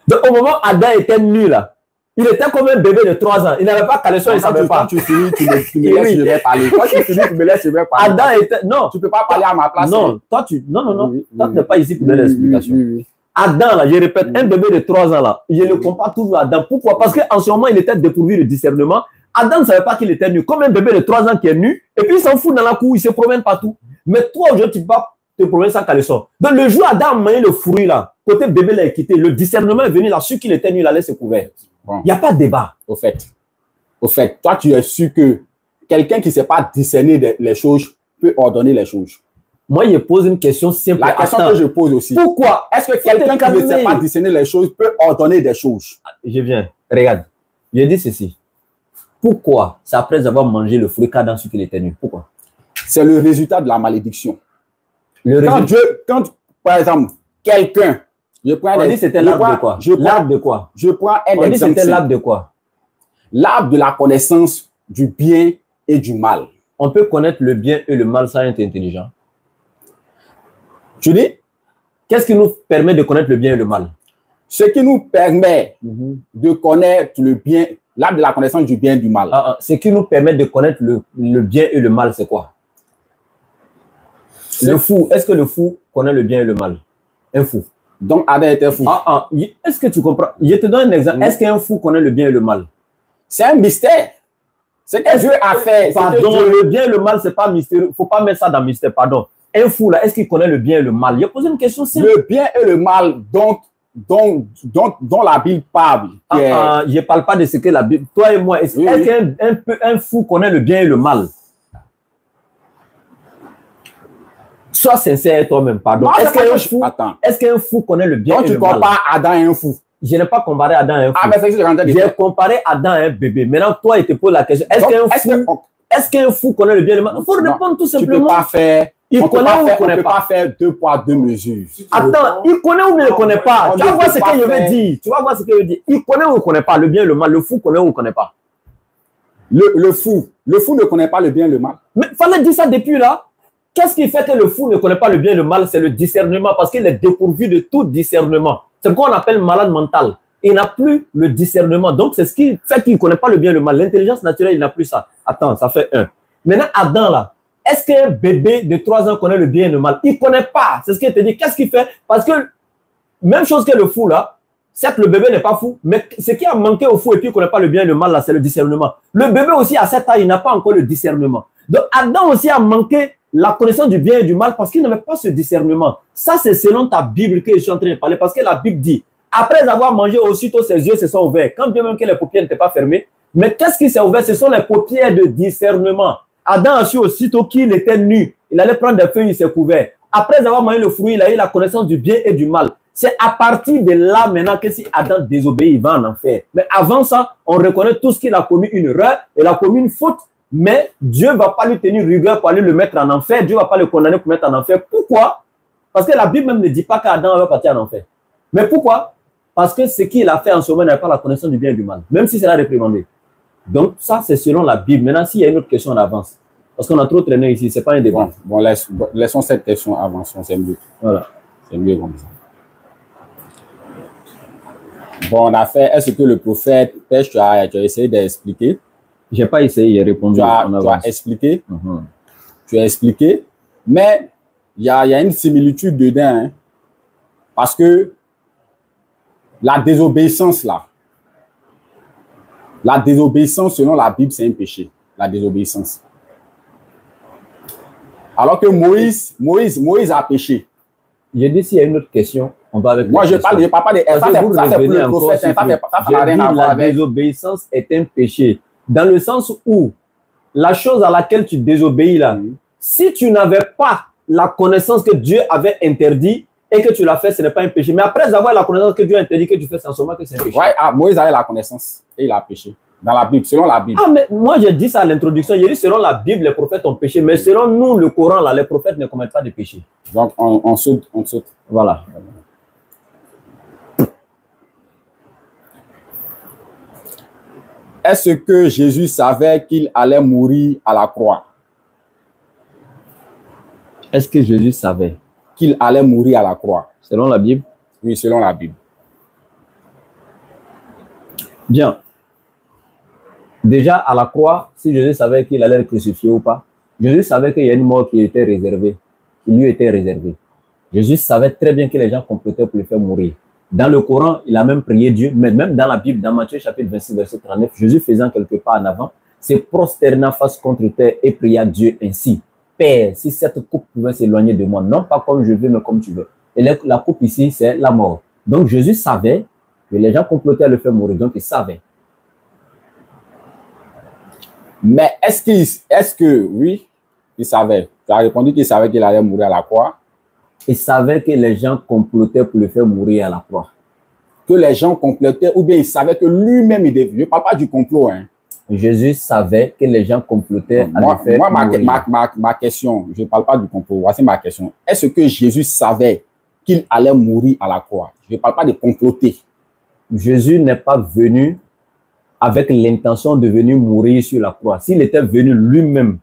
Donc, au moment où Adam était nu, là, il était comme un bébé de 3 ans. Il n'avait pas caleçon, il ne savait pas. Quand tu finis, tu me laisses, je vais parler. Quand tu finis, tu me laisses, je vais parler. Adam était... Non. Tu ne peux pas parler à ma place. Non, toi, tu... Non. Oui, toi, tu n'es pas ici pour donner l'explication. Oui. Adam, là, je répète, un bébé de 3 ans, là, je le compare toujours à Adam. Pourquoi? Parce qu'en ce moment, il était dépourvu de discernement. Adam ne savait pas qu'il était nu. Comme un bébé de 3 ans qui est nu, et puis il s'en fout dans la cour, il se promène partout. Mais toi, aujourd'hui, tu vas te promener sans caleçon. Donc, le jour où Adam a mangé le fruit, là, côté bébé l'a quitté, le discernement est venu là, sûr qu'il était nu, il allait se couvrir. Bon. Il n'y a pas de débat. Au fait, toi, tu es sûr que quelqu'un qui ne sait pas discerner les choses peut ordonner les choses. Moi, je pose une question simple. La question que je pose aussi. Pourquoi? Est-ce que quelqu'un qui ne sait pas discerner les choses peut ordonner des choses? Je viens. Regarde. Je dis ceci. Pourquoi? C'est après avoir mangé le fruit qu'Adam su qu'il était nu. Pourquoi? C'est le résultat de la malédiction. Quand, par exemple, quelqu'un... On dit c'était l'arbre de quoi? L'arbre de quoi? Je prends un exemple. On dit c'était l'arbre de quoi? L'arbre de la connaissance du bien et du mal. On peut connaître le bien et le mal sans être intelligent. Tu dis? Qu'est-ce qui nous permet de connaître le bien et le mal? Ce qui nous permet de connaître le bien, l'arbre de la connaissance du bien et du mal. Ce qui nous permet de connaître le bien et le mal, c'est quoi? Le fou. Est-ce que le fou connaît le bien et le mal? Un fou. Donc, Adam était fou. Est-ce que tu comprends? Je te donne un exemple. Est-ce qu'un fou connaît le bien et le mal? C'est un mystère. C'est que Dieu a fait. Pardon, le bien et le mal, c'est pas mystérieux. Il ne faut pas mettre ça dans le mystère, pardon. Un fou, là, est-ce qu'il connaît le bien et le mal? Il a posé une question simple. Le bien et le mal dont la Bible parle. Je ne parle pas de ce que la Bible... Toi et moi, est-ce qu'un fou connaît le bien et le mal? Sois sincère toi-même, pardon. Est-ce qu'un fou connaît le bien et le mal? Donc, tu compares Adam à un fou. Je n'ai pas comparé Adam à un fou. Mais c'est ce que j'ai comparé Adam à un bébé. Maintenant, toi, il te pose la question. Est-ce qu'un fou connaît le bien et le mal? Il faut répondre tout simplement. Tu ne peux pas faire... Il connaît ou il ne connaît pas? On ne peut pas faire 2 poids, 2 mesures. Attends, il connaît ou il ne connaît pas? Tu vas voir ce que je veux dire. Tu vas voir ce que je veux dire. Il connaît ou il ne connaît pas le bien et le mal? Le fou connaît ou il ne connaît pas? Le fou ne connaît pas le bien et le mal. Mais il fallait dire ça depuis là. Qu'est-ce qui fait que le fou ne connaît pas le bien et le mal? C'est le discernement, parce qu'il est dépourvu de tout discernement. C'est ce qu'on appelle malade mental. Il n'a plus le discernement. Donc, c'est ce qui fait qu'il ne connaît pas le bien et le mal. L'intelligence naturelle, il n'a plus ça. Attends, ça fait 1. Maintenant, Adam, là, est-ce qu'un bébé de 3 ans connaît le bien et le mal? Il ne connaît pas. C'est ce qu'il te dit. Qu'est-ce qu'il fait? Parce que même chose que le fou là, certes le bébé n'est pas fou, mais ce qui a manqué au fou et puis qu'on n'a pas le bien et le mal là, c'est le discernement. Le bébé aussi à cet âge, il n'a pas encore le discernement. Donc Adam aussi a manqué la connaissance du bien et du mal parce qu'il n'avait pas ce discernement. Ça c'est selon ta Bible que je suis en train de parler parce que la Bible dit, après avoir mangé aussitôt ses yeux se sont ouverts, quand bien même que les paupières n'étaient pas fermées, mais qu'est-ce qui s'est ouvert? Ce sont les paupières de discernement. Adam a su aussitôt qu'il était nu, il allait prendre des feuilles, il s'est couvert. Après avoir mangé le fruit, il a eu la connaissance du bien et du mal. C'est à partir de là maintenant que si Adam désobéit, il va en enfer. Mais avant ça, on reconnaît tout ce qu'il a commis une erreur, il a commis une faute, mais Dieu ne va pas lui tenir rigueur pour aller le mettre en enfer. Dieu ne va pas le condamner pour mettre en enfer. Pourquoi? Parce que la Bible même ne dit pas qu'Adam va partir en enfer. Mais pourquoi? Parce que ce qu'il a fait en ce moment n'a pas la connaissance du bien et du mal, même si c'est la réprimandé. Donc ça, c'est selon la Bible. Maintenant, s'il y a une autre question, on avance. Parce qu'on a trop traîné ici, ce n'est pas un débat. Bon, laissons cette question avancer, c'est mieux. Voilà. C'est mieux comme ça. Bon, on a fait, est-ce que le prophète pêche, tu as essayé d'expliquer? Je n'ai pas essayé, j'ai répondu. Tu as expliqué. Tu as expliqué. Mais il y a une similitude dedans. Hein, parce que la désobéissance, là, la désobéissance, selon la Bible, c'est un péché. La désobéissance. Alors que Moïse a péché. J'ai dit s'il y a une autre question, on va avec. Moi, je parle pas de. Ça, c'est pour le prophète. Ça n'a rien à voir avec. La désobéissance est un péché. Dans le sens où la chose à laquelle tu désobéis là, si tu n'avais pas la connaissance que Dieu avait interdit et que tu l'as fait, ce n'est pas un péché. Mais après avoir la connaissance que Dieu a interdit, que tu fais, c'est en ce moment que c'est un péché. Oui, Moïse avait la connaissance et il a péché. Dans la Bible, selon la Bible. Ah, mais moi, j'ai dit ça à l'introduction. J'ai dit selon la Bible, les prophètes ont péché. Mais selon nous, le Coran, là, les prophètes ne commettent pas de péché. Donc, on saute. Voilà. Est-ce que Jésus savait qu'il allait mourir à la croix? Est-ce que Jésus savait qu'il allait mourir à la croix? Selon la Bible? Oui, selon la Bible. Bien. Déjà, à la croix, si Jésus savait qu'il allait être crucifié ou pas, Jésus savait qu'il y a une mort qui était réservée, qui lui était réservée. Jésus savait très bien que les gens complotaient pour le faire mourir. Dans le Coran, il a même prié Dieu, mais même dans la Bible, dans Matthieu chapitre 26, verset 39, Jésus faisant quelques pas en avant, se prosterna face contre terre et pria Dieu ainsi. Père, si cette coupe pouvait s'éloigner de moi, non pas comme je veux, mais comme tu veux. Et la coupe ici, c'est la mort. Donc Jésus savait que les gens complotaient à le faire mourir, donc il savait. Mais est-ce que, oui, il savait. Tu as répondu qu'il savait qu'il allait mourir à la croix. Il savait que les gens complotaient pour le faire mourir à la croix. Que les gens complotaient, ou bien il savait que lui-même, je ne parle pas du complot. Hein. Jésus savait que les gens complotaient à le faire mourir. Ma question, je ne parle pas du complot. Voici ma question. Est-ce que Jésus savait qu'il allait mourir à la croix? Je ne parle pas de comploter. Jésus n'est pas venu avec l'intention de venir mourir sur la croix. S'il était venu lui-même,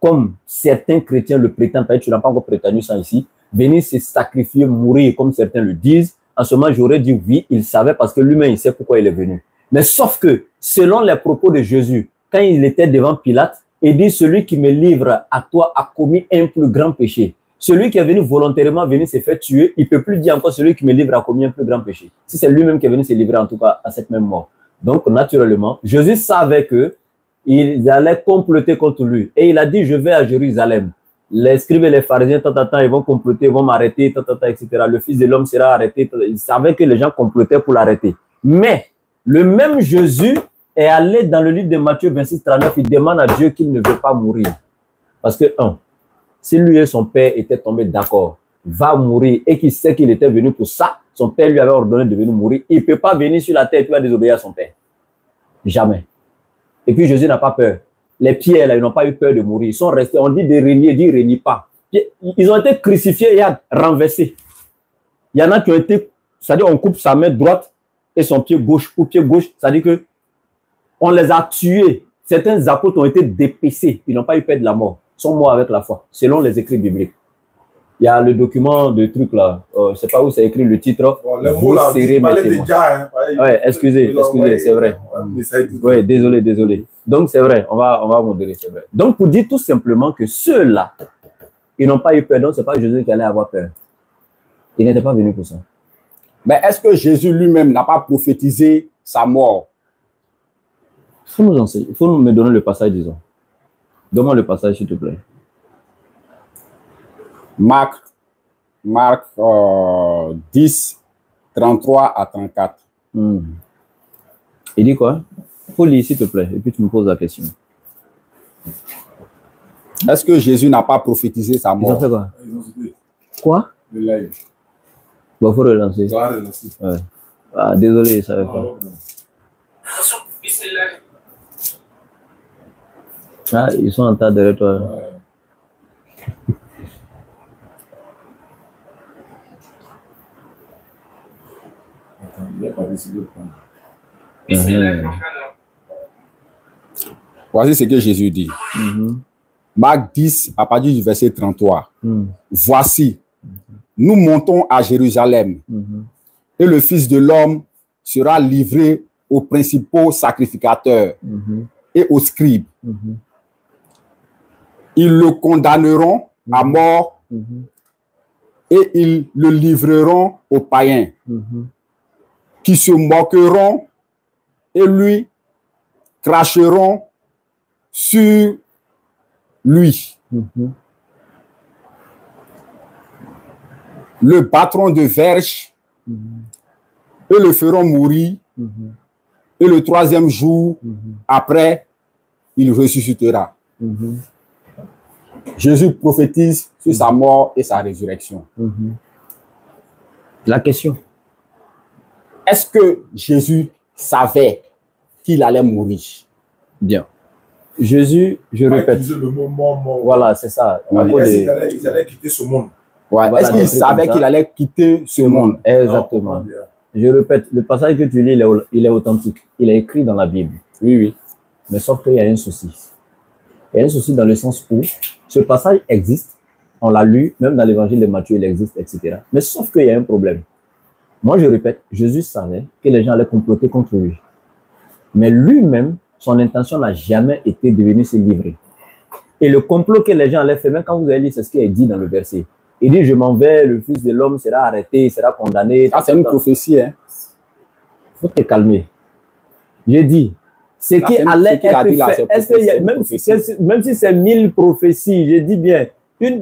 comme certains chrétiens le prétendent, tu n'as pas encore prétendu ça ici, venir se sacrifier, mourir, comme certains le disent, en ce moment, j'aurais dit oui, il savait parce que lui-même, il sait pourquoi il est venu. Mais sauf que, selon les propos de Jésus, quand il était devant Pilate, il dit, celui qui me livre à toi a commis un plus grand péché. Celui qui est venu volontairement venir se faire tuer, il ne peut plus dire encore celui qui me livre a commis un plus grand péché. Si c'est lui-même qui est venu se livrer, en tout cas, à cette même mort. Donc, naturellement, Jésus savait qu'ils allaient comploter contre lui. Et il a dit, je vais à Jérusalem. Les scribes et les pharisiens, ils vont comploter, ils vont m'arrêter, etc. Le Fils de l'homme sera arrêté. Il savait que les gens complotaient pour l'arrêter. Mais, le même Jésus est allé dans le livre de Matthieu 26, 39, il demande à Dieu qu'il ne veut pas mourir. Parce que, si lui et son père étaient tombés d'accord, va mourir, et qu'il sait qu'il était venu pour ça, son père lui avait ordonné de venir mourir, il ne peut pas venir sur la terre et puis désobéir à son père. Jamais. Et puis Jésus n'a pas peur. Les pierres, là, ils n'ont pas eu peur de mourir. Ils sont restés, on dit de régner, il dit régner pas. Ils ont été crucifiés et renversés. Il y en a qui ont été, c'est-à-dire on coupe sa main droite et son pied gauche, ou pied gauche, c'est-à-dire que on les a tués. Certains apôtres ont été dépecés. Ils n'ont pas eu peur de la mort. Ils sont morts avec la foi, selon les écrits bibliques. Il y a le document de truc là, je ne sais pas où c'est écrit le titre. Bon, vous serrez mes témoins. Ouais, excusez, c'est vrai. Oui, désolé. Donc c'est vrai, on va modérer, c'est vrai. Donc pour dire tout simplement que ceux-là, ils n'ont pas eu peur, donc ce n'est pas Jésus qui allait avoir peur. Il n'était pas venu pour ça. Mais est-ce que Jésus lui-même n'a pas prophétisé sa mort? Il faut nous enseigner. Il faut me donner le passage, disons. Donne-moi le passage, s'il te plaît. Marc 10, 33 à 34. Il dit quoi? Il faut lire, s'il te plaît, et puis tu me poses la question. Est-ce que Jésus n'a pas prophétisé sa mort? Ils ont fait quoi? Quoi? Le live. Bon, il faut relancer. Ça va relancer. Ouais. Ah, désolé, je ne savais pas. Ah, ils sont en tas derrière toi. Ouais. Attends, il n'a pas décidé de prendre. Voici ce que Jésus dit. Marc 10, à partir du verset 33. Voici, nous montons à Jérusalem et le Fils de l'homme sera livré aux principaux sacrificateurs et aux scribes. Ils le condamneront à mort et ils le livreront aux païens qui se moqueront et lui cracheront sur lui. Le battront de verge et le feront mourir. Et le troisième jour, après, il ressuscitera. Jésus prophétise sur sa mort et sa résurrection. La question. Est-ce que Jésus savait qu'il allait mourir? Bien. Jésus, je répète. Le mot mort. Voilà, c'est ça. Il allait quitter ce monde. Ouais. Voilà, est-ce qu'il savait qu'il allait quitter ce monde? Exactement. Non. Je répète, le passage que tu lis, il est authentique. Il est écrit dans la Bible. Oui, oui. Mais sauf qu'il y a un souci. Il y a un souci dans le sens où ce passage existe. On l'a lu, même dans l'évangile de Matthieu, il existe, etc. Mais sauf qu'il y a un problème. Moi, je répète, Jésus savait que les gens allaient comploter contre lui. Mais lui-même, son intention n'a jamais été de venir se livrer. Et le complot que les gens allaient faire, même quand vous allez lire, c'est ce qui est dit dans le verset. Il dit, je m'en vais, le Fils de l'homme sera arrêté, sera condamné. Ah, c'est une prophétie, hein? Il faut te calmer. J'ai dit, ce qui allait être fait, même si c'est 1000 prophéties, je dis bien,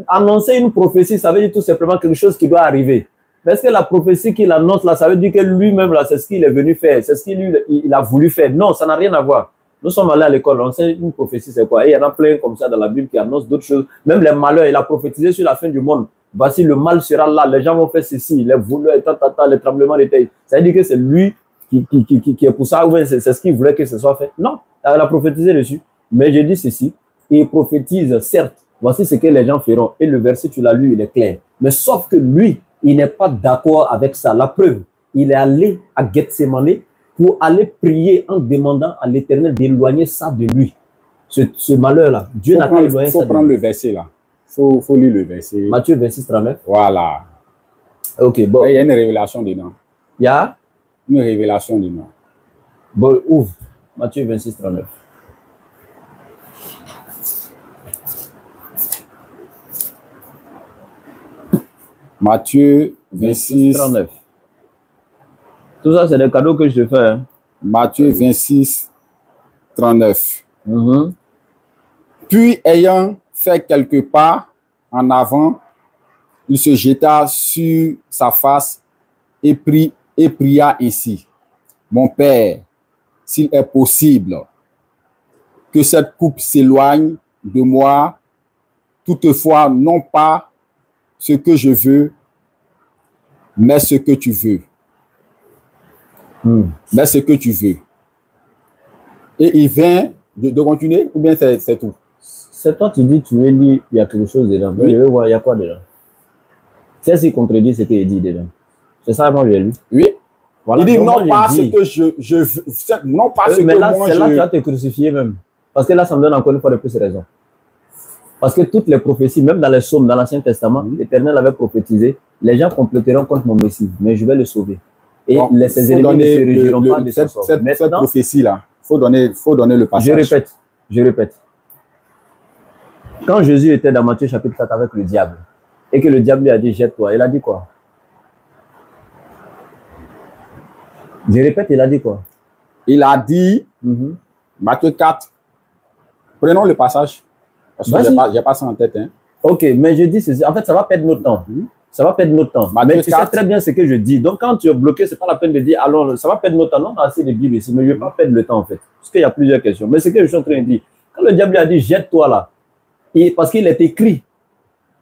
annoncer une prophétie, ça veut dire tout simplement quelque chose qui doit arriver. Mais est-ce que la prophétie qu'il annonce là, ça veut dire que lui-même là, c'est ce qu'il est venu faire, c'est ce qu'il a voulu faire? Non, ça n'a rien à voir. Nous sommes allés à l'école, on sait une prophétie c'est quoi. Et il y en a plein comme ça dans la Bible qui annoncent d'autres choses. Même les malheurs, il a prophétisé sur la fin du monde. Voici, le mal sera là, les gens vont faire ceci, les voleurs, les tremblements de terre. Ça veut dire que c'est lui qui est pour ça, ou c'est ce qu'il voulait que ce soit fait. Non, il a prophétisé dessus. Mais je dis ceci, il prophétise, certes, voici ce que les gens feront. Et le verset, tu l'as lu, il est clair. Mais sauf que lui, il n'est pas d'accord avec ça. La preuve, il est allé à Gethsémane pour aller prier en demandant à l'Éternel d'éloigner ça de lui. Ce malheur-là, Dieu n'a pas éloigné ça. Il faut prendre le verset là. Il faut lire le verset. Matthieu 26, 39. Voilà. Ok, bon. Il y a une révélation dedans. Il y a une révélation dedans. Bon, ouvre. Matthieu 26, 39. Matthieu 26, 39. Tout ça, c'est des cadeaux que je te fais. Hein. Matthieu 26, 39. Puis, ayant fait quelques pas en avant, il se jeta sur sa face et pria ainsi. Mon Père, s'il est possible, que cette coupe s'éloigne de moi, toutefois, non pas ce que je veux, mais ce que tu veux. Mais ce que tu veux. Et il vient de continuer, ou bien c'est tout? C'est toi qui dis, tu veux lire, il y a quelque chose dedans. Oui. Je veux voir, il y a quoi dedans? C'est ce qui contredit ce qui est dit dedans. C'est ça, moi, j'ai lu. Oui. Voilà. Il dit non pas ce que je veux, non pas ce mais que là, moi c'est je... là que tu vas te crucifier même. Parce que là, ça me donne encore une fois de plus raison. Parce que toutes les prophéties, même dans les psaumes, dans l'Ancien Testament, l'Éternel avait prophétisé, les gens compléteront contre mon Messie, mais je vais le sauver. Et bon, ses ennemis ne se réjouiront pas de ce sort. Cette prophétie-là, il faut donner le passage. Je répète. Quand Jésus était dans Matthieu chapitre 4 avec le diable, et que le diable lui a dit, jette-toi, il a dit quoi? Je répète, il a dit quoi? Il a dit, Matthieu 4, prenons le passage, parce que je n'ai pas ça en tête. Hein. Ok, mais je dis ceci, en fait, ça va perdre notre temps. Ça va perdre notre temps. Matthieu mais tu 4. sais très bien ce que je dis. Donc, quand tu es bloqué, ce n'est pas la peine de dire, alors, ça va perdre notre temps. Non, on a assez de Bible ici, mais je ne vais pas perdre le temps, en fait. Parce qu'il y a plusieurs questions. Mais ce que je suis en train de dire, quand le diable a dit, jette-toi là, parce qu'il est écrit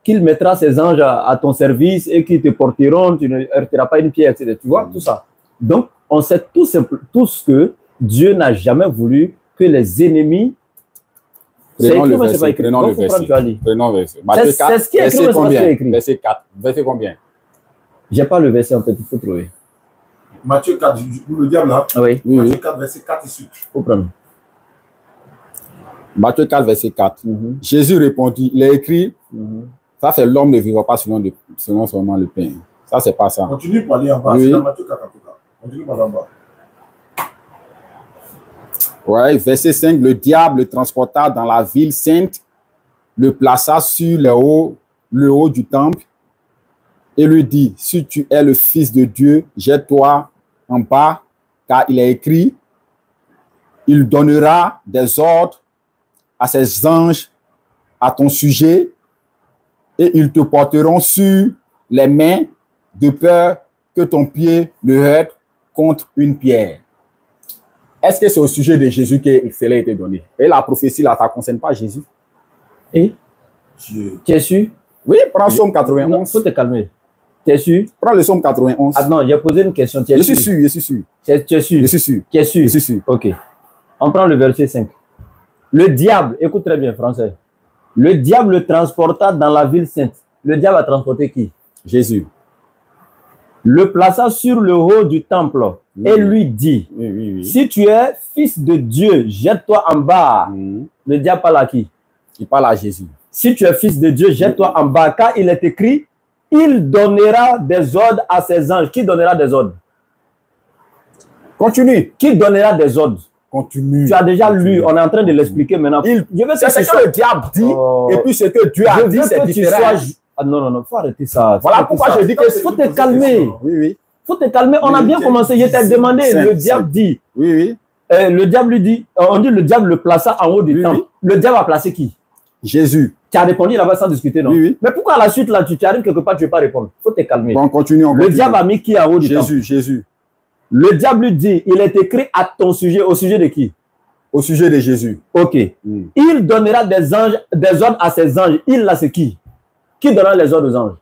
qu'il mettra ses anges à ton service et qu'ils te porteront, tu ne heurteras pas une pierre, etc. Tu vois, tout ça. Donc, on sait tous que Dieu n'a jamais voulu que les ennemis... Prenons le verset. Prenons le verset. C'est ce qui est écrit, verset 4. Verset combien? Je n'ai pas le verset en fait, il faut trouver. Matthieu 4, le diable là. Oui. Matthieu 4, verset 4 et suite. Il faut prendre. Matthieu 4, verset 4. Jésus répondit, il est écrit, ça c'est l'homme ne vivra pas selon seulement le pain. Ça, c'est pas ça. Continue pour aller en bas. Oui. C'est dans Matthieu 4 en tout cas. Continue par en bas. Ouais, verset 5, le diable le transporta dans la ville sainte, le plaça sur le haut du temple et lui dit, si tu es le Fils de Dieu, jette-toi en bas, car il est écrit, il donnera des ordres à ses anges à ton sujet et ils te porteront sur les mains de peur que ton pied ne heurte contre une pierre. Est-ce que c'est au sujet de Jésus que cela a été donné? Et la prophétie, là, ça ne concerne pas Jésus. Et tu es sûr? Oui, prends le psaume 91. Il faut te calmer. Tu es sûr? Prends le psaume 91. Ah non, j'ai posé une question. Je suis sûr, je suis sûr. Tu es sûr? Je suis sûr. Tu es sûr? Je suis sûr. Ok. On prend le verset 5. Le diable, écoute très bien français. Le diable le transporta dans la ville sainte. Le diable a transporté qui? Jésus. Le plaça sur le haut du temple et lui dit, si tu es fils de Dieu, jette-toi en bas. Le diable parle à qui? Il parle à Jésus. Si tu es fils de Dieu, jette-toi en bas, car il est écrit, il donnera des ordres à ses anges. Qui donnera des ordres? Continue. Qui donnera des ordres? Continue. Tu as déjà lu, on est en train de l'expliquer maintenant. C'est ce que le diable dit, et puis ce que Dieu a dit, c'est différent. Ah non, il faut arrêter ça. Voilà pourquoi je dis que... Il faut te calmer. Oui. Faut te calmer. On a bien commencé. Je t'ai demandé. Le diable dit. Oui. Le diable lui dit. On dit le diable le plaça en haut du temple. Le diable a placé qui? Jésus. Tu as répondu là-bas sans discuter, non? Oui. Mais pourquoi à la suite, là, tu arrives quelque part, tu ne veux pas répondre? Faut te calmer. Bon, continuons. Le diable a mis qui en haut du temple? Jésus. Le diable lui dit, il est écrit à ton sujet. Au sujet de qui? Au sujet de Jésus. Ok. Il donnera des ordres à ses anges. Il là, c'est qui? Qui donnera les ordres aux anges?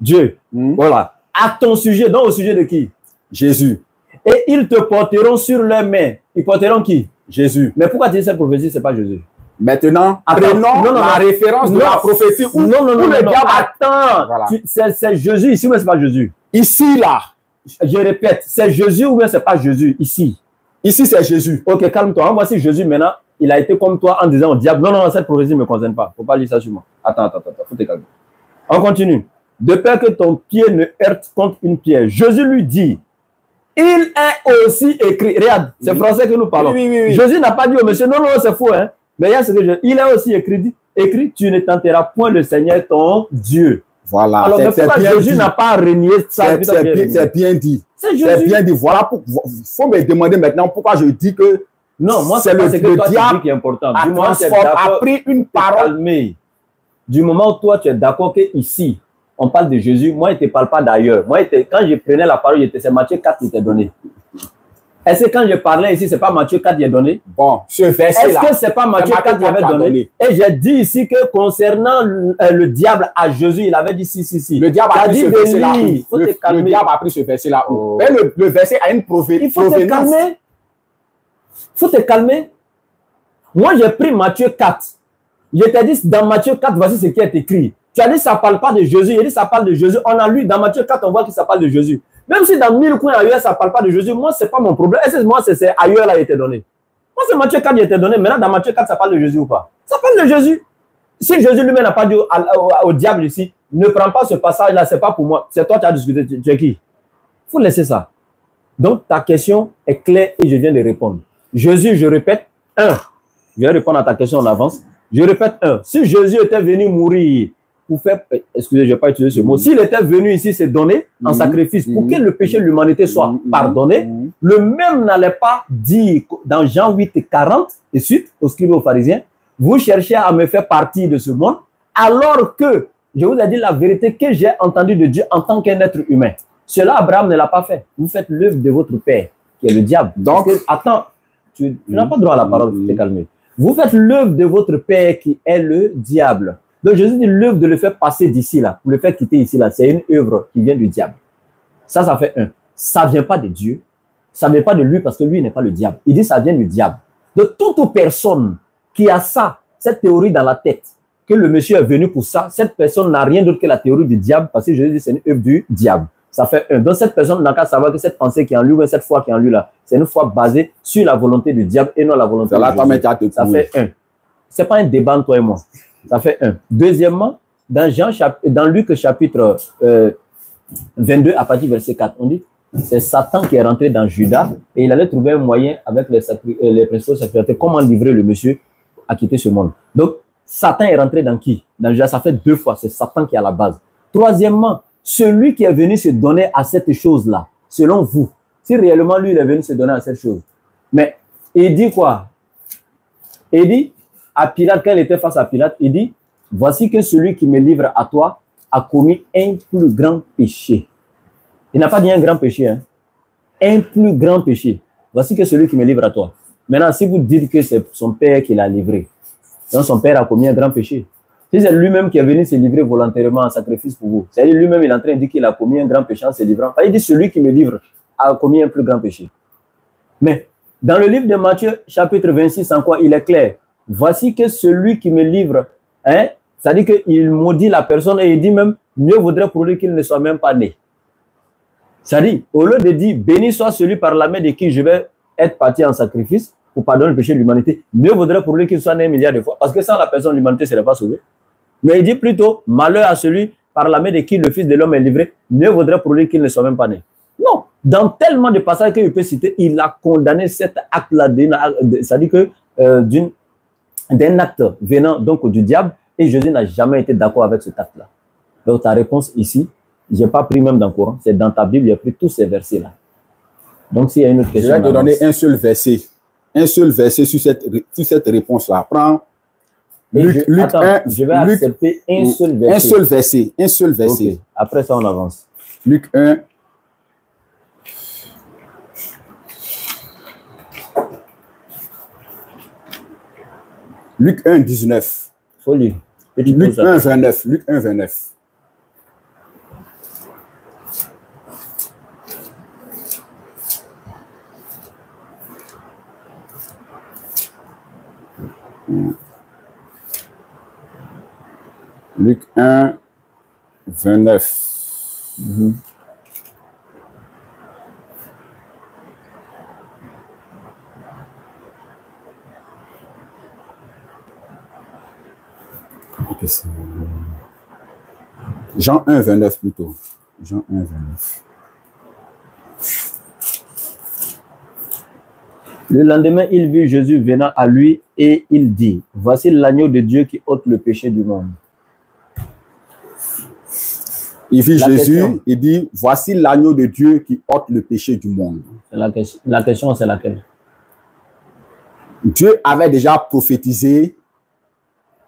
Dieu. Voilà. À ton sujet, donc au sujet de qui? Jésus. Et ils te porteront sur leurs mains. Ils porteront qui? Jésus. Mais pourquoi tu dis cette prophétie, ce n'est pas Jésus? Maintenant, prenons la référence de la prophétie où le diable attend. Voilà. C'est Jésus ici ou bien ce n'est pas Jésus? Ici, là. Je répète, c'est Jésus ou bien ce n'est pas Jésus ici? Ici, c'est Jésus. Ok, calme-toi. Voici Jésus maintenant. Il a été comme toi en disant au diable, non, cette prophétie ne me concerne pas. Il ne faut pas lire ça sur moi. Attends, faut te calmer. On continue. De peur que ton pied ne heurte contre une pierre. Jésus lui dit, il est aussi écrit. Regarde, c'est français que nous parlons. Oui. Jésus n'a pas dit au monsieur, non, c'est faux. Hein. Mais il y a ce que il est aussi écrit, tu ne tenteras point le Seigneur ton Dieu. Voilà. Alors, pourquoi Jésus n'a pas renié ça? C'est bien dit. C'est bien dit. Voilà. Il faut me demander maintenant pourquoi je dis que non, moi, c'est le diable qui est important. Du moment a pris une parole. Du moment où toi, tu es d'accord qu'ici, on parle de Jésus, moi, il ne te parle pas d'ailleurs. Moi, quand je prenais la parole, c'est Matthieu 4 qui t'est donné. Est-ce que quand je parlais ici, ce n'est pas Matthieu 4 qui est donné? Bon, ce verset-là. Est-ce que ce n'est pas Matthieu 4 qui avait donné? Et j'ai dit ici que concernant le diable à Jésus, il avait dit si. Le diable a pris ce verset-là. Le diable a pris ce verset-là. Mais le verset a une provenance. Il faut te calmer. Il faut te calmer. Moi, j'ai pris Matthieu 4. Je t'ai dit, dans Matthieu 4, voici ce qui est écrit. Tu as dit, ça ne parle pas de Jésus. Il a dit, ça parle de Jésus. On a lu dans Matthieu 4, on voit que ça parle de Jésus. Même si dans 1000 coins ailleurs, ça ne parle pas de Jésus, moi, ce n'est pas mon problème. Moi, c'est ailleurs, là, il était donné. Moi, c'est Matthieu 4, il était donné. Maintenant, dans Matthieu 4, ça parle de Jésus ou pas? Ça parle de Jésus. Si Jésus lui-même n'a pas dit au diable ici, ne prends pas ce passage-là, ce n'est pas pour moi. C'est toi qui as discuté. Tu es qui? Il faut laisser ça. Donc, ta question est claire et je viens de répondre. Jésus, je répète, 1. Je vais répondre à ta question en avance. Je répète, 1. Si Jésus était venu mourir pour faire, excusez, je ne vais pas utiliser ce mot, s'il était venu ici se donner en sacrifice pour que le péché de l'humanité soit pardonné, le même n'allait pas dire dans Jean 8, 40 et suite, aux scribes et aux pharisiens, vous cherchez à me faire partie de ce monde, alors que je vous ai dit la vérité que j'ai entendue de Dieu en tant qu'un être humain. Cela, Abraham ne l'a pas fait. Vous faites l'œuvre de votre père, qui est le diable. Donc, attends, tu n'as pas droit à la parole, tu t'es calmé. Vous faites l'œuvre de votre père, qui est le diable. Donc, Jésus dit l'œuvre de le faire passer d'ici là, pour le faire quitter ici là, c'est une œuvre qui vient du diable. Ça fait un. Ça ne vient pas de Dieu. Ça ne vient pas de lui parce que lui n'est pas le diable. Il dit ça vient du diable. De toute personne qui a ça, cette théorie dans la tête, que le monsieur est venu pour ça, cette personne n'a rien d'autre que la théorie du diable parce que Jésus dit c'est une œuvre du diable. Ça fait un. Donc, cette personne n'a qu'à savoir que cette pensée qui est en lui, ou cette foi qui est en lui là, c'est une foi basée sur la volonté du diable et non la volonté de Dieu. Ça fait un. Ce n'est pas un débat entre toi et moi. Ça fait un. Deuxièmement, dans Luc chapitre 22, à partir du verset 4, on dit c'est Satan qui est rentré dans Judas et il allait trouver un moyen avec les principaux sacrificateurs comment livrer le monsieur à quitter ce monde. Donc, Satan est rentré dans qui? Dans Judas. Ça fait 2 fois. C'est Satan qui est à la base. Troisièmement, celui qui est venu se donner à cette chose-là, selon vous, si réellement lui il est venu se donner à cette chose, mais il dit quoi? Il dit à Pilate, quand il était face à Pilate, il dit, voici que celui qui me livre à toi a commis un plus grand péché. Il n'a pas dit un grand péché, hein? Un plus grand péché. Voici que celui qui me livre à toi. Maintenant, si vous dites que c'est son père qui l'a livré, donc son père a commis un grand péché. Si c'est lui-même qui est venu se livrer volontairement en sacrifice pour vous, c'est-à-dire lui-même il est en train de dire qu'il a commis un grand péché en se livrant. Il dit celui qui me livre a commis un plus grand péché. Mais dans le livre de Matthieu, chapitre 26, en quoi il est clair? Voici que celui qui me livre, hein, c'est-à-dire qu'il maudit la personne et il dit même, mieux vaudrait pour lui qu'il ne soit même pas né. C'est-à-dire, au lieu de dire, béni soit celui par la main de qui je vais être parti en sacrifice pour pardonner le péché de l'humanité, mieux vaudrait pour lui qu'il soit né 1 milliard de fois, parce que sans la personne, l'humanité ne serait pas sauvée. Mais il dit plutôt, malheur à celui par la main de qui le Fils de l'homme est livré, mieux vaudrait pour lui qu'il ne soit même pas né. Non, dans tellement de passages qu'il peut citer, il a condamné cet acte-là, c'est-à-dire que d'un acte venant donc du diable, et Jésus n'a jamais été d'accord avec cet acte-là. Donc ta réponse ici, je n'ai pas pris même dans le Coran, c'est dans ta Bible, il y a pris tous ces versets-là. Donc s'il y a une autre question... Je vais te donner un seul verset sur cette réponse-là. Prends Luc 1. Je vais accepter un seul verset. Un seul verset. Okay. Après ça, on avance. Luc 1. Luc 1, 19. Faut lire. Luc 1, 29. Luc 1, 29. Luc 1, 29. Jean 1, 29 plutôt. Jean 1, 29. Le lendemain, il vit Jésus venant à lui et il dit, voici l'agneau de Dieu qui ôte le péché du monde. Il vit Jésus, il dit, voici l'agneau de Dieu qui ôte le péché du monde. La question, c'est laquelle? Dieu avait déjà prophétisé.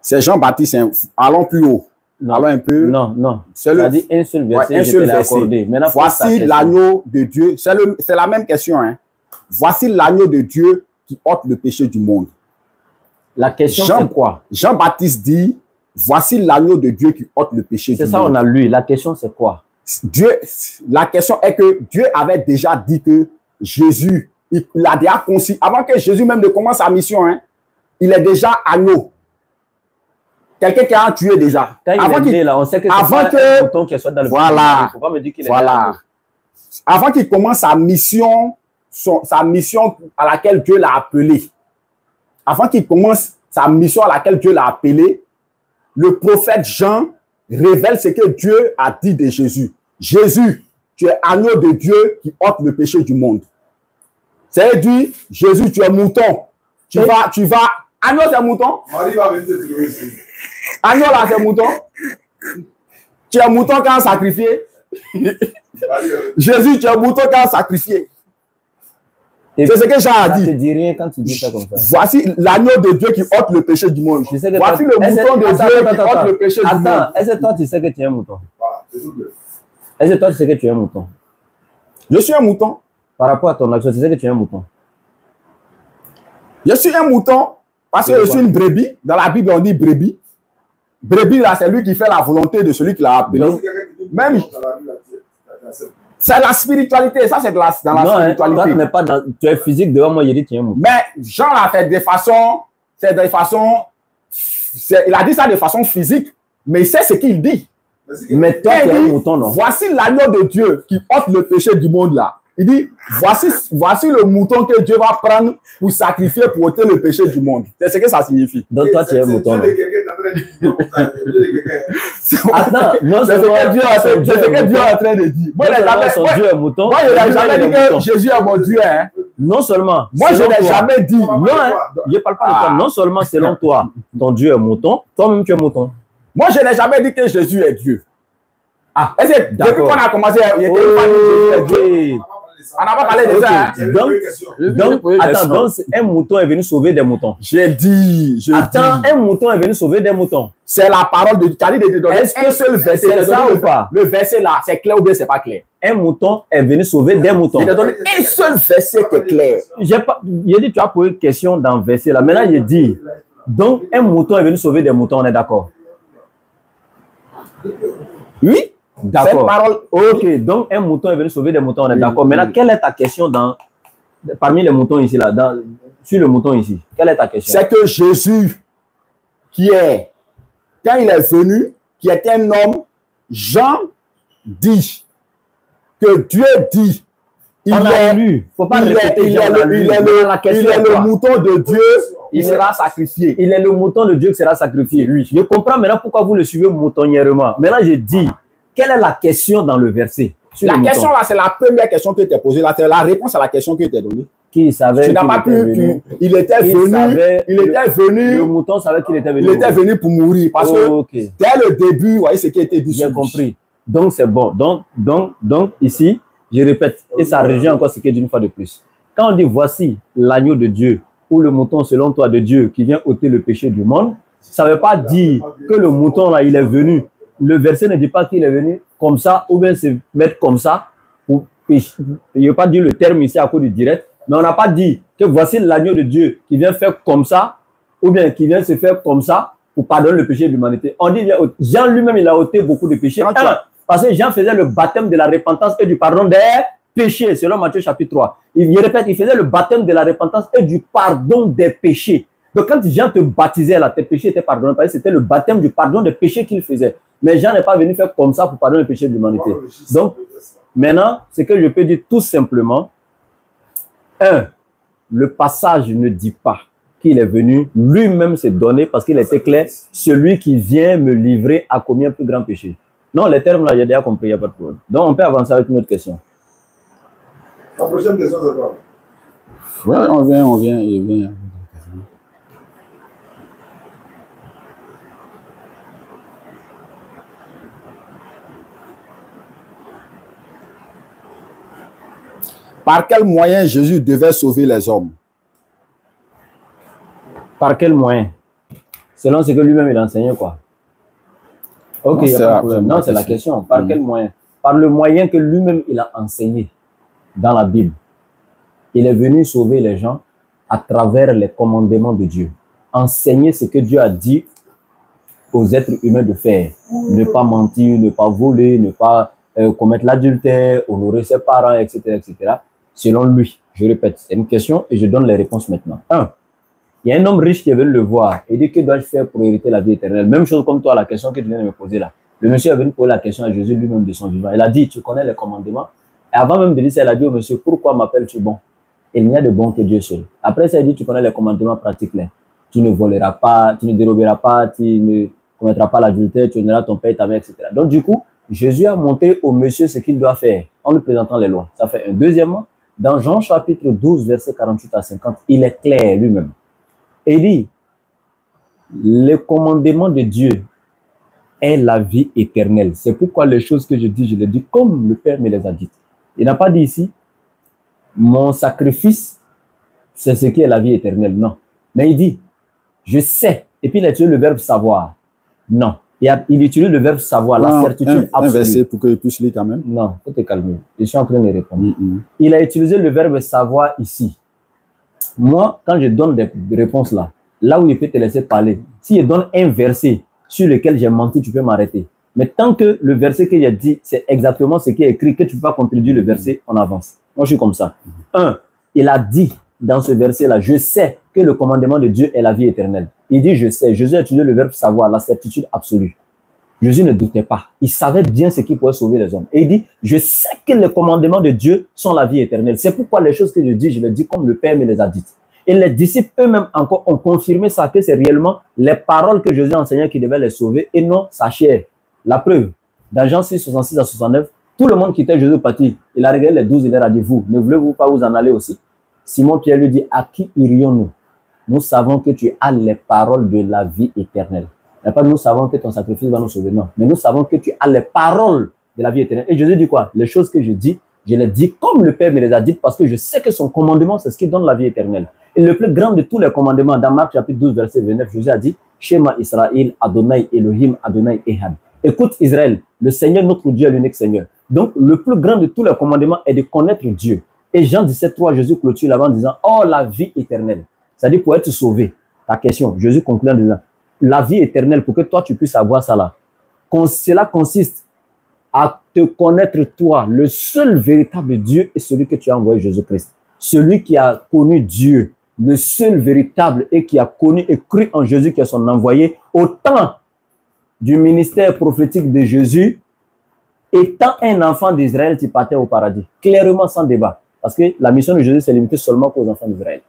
C'est Jean-Baptiste. Allons plus haut. Non, allons un peu. Non. Ça dit un seul verset. Ouais, un seul verset. Voici l'agneau de Dieu. C'est la même question. Hein. Voici l'agneau de Dieu qui ôte le péché du monde. La question, c'est quoi? Jean-Baptiste dit, voici l'agneau de Dieu qui ôte le péché du monde. C'est ça, on a lu. La question, c'est quoi? La question est que Dieu avait déjà dit que Jésus, il a déjà conçu, avant que Jésus même ne commence sa mission, hein, il est déjà agneau. Quelqu'un qui a tué déjà. Quand avant il est né, là, on sait que c'est un bouton qui soit dans le voilà. Il ne faut pas me dire qu'il est voilà. Avant qu'il commence sa mission à laquelle Dieu l'a appelé. Avant qu'il commence sa mission à laquelle Dieu l'a appelé, le prophète Jean révèle ce que Dieu a dit de Jésus. Jésus, tu es agneau de Dieu qui ôte le péché du monde. C'est-à-dire, Jésus, tu es mouton. Tu vas, agneau c'est mouton? Agneau là c'est mouton? Tu es un mouton quand sacrifié. Jésus, tu es un mouton quand sacrifié. C'est ce que Jean a dit. Ça te dit rien quand tu dis ça comme ça. Voici l'agneau de Dieu qui ôte le péché du monde. Voici le mouton de Dieu qui ôte le péché du monde. Attends, est-ce que toi tu sais que tu es un mouton? Est-ce que toi tu sais que tu es un mouton? Je suis un mouton. Par rapport à ton action, tu sais que tu es un mouton? Je suis un mouton parce que je suis une brebis. Dans la Bible, on dit brebis. Brebis, là, c'est lui qui fait la volonté de celui qui l'a appelé. Même. C'est la spiritualité, ça c'est dans la spiritualité. Toi, tu n'es pas dans, tu es physique devant moi, il dit tu es un mouton. Mais Jean l'a fait de façon, il a dit ça de façon physique, mais il sait ce qu'il dit. Mais toi, tu es un mouton, non? Voici l'agneau de Dieu qui ôte le péché du monde là. Il dit, voici le mouton que Dieu va prendre pour sacrifier, pour ôter le péché du monde. C'est ce que ça signifie. Donc toi, tu es un mouton. Attends, non, c'est ce que Dieu est en train de dire. Moi, je n'ai jamais dit que Jésus est mon Dieu. Hein. Non seulement. Moi, je n'ai jamais dit. Non, hein, je ne parle pas de toi. Non seulement selon toi, ton Dieu est mouton, toi-même tu es mouton. Moi, je n'ai jamais dit que Jésus est Dieu. Ah, est-ce que depuis qu'on a commencé, il était une famille. On n'a pas parlé de ça. Donc, un mouton est venu sauver des moutons. J'ai dit. Un mouton est venu sauver des moutons. C'est la parole de Dieu. Est-ce que c'est le verset? C'est ça ou pas? Le verset là, c'est clair ou bien c'est pas clair? Un mouton est venu sauver des moutons. Il a donné un seul verset qui est clair. J'ai dit, tu as posé une question dans le verset là. Maintenant, j'ai dit, donc un mouton est venu sauver des moutons, on est d'accord? Oui. D'accord. Ok, donc un mouton est venu sauver des moutons, on est d'accord. Maintenant, quelle est ta question parmi les moutons ici, là, sur le mouton ici? Quelle est ta question? C'est que Jésus, quand il est venu, qui est un homme, Jean dit que Dieu dit, il est le mouton de Dieu, il sera sacrifié. Il est le mouton de Dieu qui sera sacrifié. Oui. Je comprends maintenant pourquoi vous le suivez moutonnièrement. Maintenant, je dis, quelle est la question dans le verset? La question là, c'est la première question que tu as posée. La réponse à la question que tu as donnée. Qui savait? Tu n'as pas pu. Il était venu. Le mouton savait qu'il était venu. Il était venu pour mourir. Parce que dès le début, vous voyez ce qui a été dit. J'ai compris. Donc c'est bon. Donc ici, je répète, et ça rejoint encore ce qui est d'une fois de plus. Quand on dit voici l'agneau de Dieu, ou le mouton selon toi de Dieu qui vient ôter le péché du monde, ça ne veut pas dire que le mouton là, il est venu. Le verset ne dit pas qu'il est venu comme ça, ou bien se mettre comme ça pour pécher. Je ne veux pas dire le terme ici à cause du direct, mais on n'a pas dit que voici l'agneau de Dieu qui vient faire comme ça, ou bien qui vient se faire comme ça pour pardonner le péché de l'humanité. On dit, Jean lui-même, il a ôté beaucoup de péchés. Parce que Jean faisait le baptême de la repentance et du pardon des péchés, selon Matthieu chapitre 3. Il répète, il faisait le baptême de la repentance et du pardon des péchés. Donc quand Jean te baptisait, là, tes péchés étaient pardonnés, parce que c'était le baptême du pardon des péchés qu'il faisait. Mais Jean n'est pas venu faire comme ça pour pardonner le péché de l'humanité. Donc, maintenant, ce que je peux dire tout simplement, le passage ne dit pas qu'il est venu lui-même se donner parce qu'il était clair, celui qui vient me livrer à combien plus grand péché. Non, les termes là, j'ai déjà compris, il n'y a pas de problème. Donc, on peut avancer avec une autre question. La prochaine question, c'est quoi? Ouais, on vient. Par quel moyen Jésus devait sauver les hommes? Par quel moyen? Selon ce que lui-même il enseignait, quoi. Ok, il n'y a pas de problème. Non, c'est la question. Par quel moyen? Par le moyen que lui-même il a enseigné dans la Bible. Il est venu sauver les gens à travers les commandements de Dieu. Enseigner ce que Dieu a dit aux êtres humains de faire. Ne pas mentir, ne pas voler, ne pas commettre l'adultère, honorer ses parents, etc., etc. Selon lui, je répète, c'est une question et je donne les réponses maintenant. Il y a un homme riche qui est venu le voir et dit que dois-je faire pour hériter la vie éternelle? Même chose comme toi, la question que tu viens de me poser là. Le monsieur est venu poser la question à Jésus lui-même de son vivant. Il a dit, tu connais les commandements? Et avant même de dire ça, il a dit au monsieur, pourquoi m'appelles-tu bon? Il n'y a de bon que Dieu seul. Après ça, il dit, tu connais les commandements pratiques là. Tu ne voleras pas, tu ne déroberas pas, tu ne commettras pas l'adultère, tu honoreras ton père et ta mère, etc. Donc du coup, Jésus a montré au monsieur ce qu'il doit faire en lui présentant les lois. Ça fait un. Deuxièmement, dans Jean chapitre 12, versets 48 à 50, il est clair lui-même. Et il dit, les commandements de Dieu est la vie éternelle. C'est pourquoi les choses que je dis, je les dis comme le Père me les a dites. Il n'a pas dit ici, mon sacrifice, c'est ce qui est la vie éternelle. Non. Mais il dit, je sais. Et puis il a utilisé le verbe savoir. Non. Il utilise le verbe savoir, la certitude absolue. Un verset pour que je puisse lire quand même. Non, faut te calmer. Je suis en train de répondre. Il a utilisé le verbe savoir ici. Moi, quand je donne des réponses là où il peut te laisser parler, si je donne un verset sur lequel j'ai menti, tu peux m'arrêter. Mais tant que le verset que j'ai dit, c'est exactement ce qui est écrit, que tu ne peux pas contredire le verset, on avance. Moi, je suis comme ça. Il a dit dans ce verset-là, je sais que le commandement de Dieu est la vie éternelle. Il dit, je sais. Jésus a utilisé le verbe savoir, la certitude absolue. Jésus ne doutait pas. Il savait bien ce qui pouvait sauver les hommes. Et il dit, je sais que les commandements de Dieu sont la vie éternelle. C'est pourquoi les choses que je dis, je les dis comme le Père me les a dites. Et les disciples eux-mêmes encore ont confirmé ça, que c'est réellement les paroles que Jésus enseignait qui devaient les sauver et non sa chair. La preuve, dans Jean 6, 66 à 69, tout le monde quittait Jésus parti. Il a regardé les 12, il leur a dit, vous, ne voulez-vous pas vous en aller aussi? Simon-Pierre lui dit, à qui irions-nous? Nous savons que tu as les paroles de la vie éternelle. Et pas nous savons que ton sacrifice va nous sauver, non. Mais nous savons que tu as les paroles de la vie éternelle. Et Jésus dit quoi? Les choses que je dis, je les dis comme le Père me les a dites parce que je sais que son commandement, c'est ce qui donne la vie éternelle. Et le plus grand de tous les commandements, dans Marc chapitre 12, verset 29, Jésus a dit, Shema Israël, Adonai Elohim, Adonai Ehad. Écoute Israël, le Seigneur, notre Dieu est l'unique Seigneur. Donc, le plus grand de tous les commandements est de connaître Dieu. Et Jean 17, 3, Jésus clôture là-bas en disant, oh, la vie éternelle. C'est-à-dire pour être sauvé. Ta question, Jésus conclut en disant, la vie éternelle, pour que toi, tu puisses avoir ça là. Cela consiste à te connaître toi, le seul véritable Dieu et celui que tu as envoyé, Jésus-Christ. Celui qui a connu Dieu, le seul véritable et qui a connu et cru en Jésus qui est son envoyé, au temps du ministère prophétique de Jésus, étant un enfant d'Israël, tu partais au paradis. Clairement, sans débat. Parce que la mission de Jésus s'est limitée seulement aux enfants d'Israël.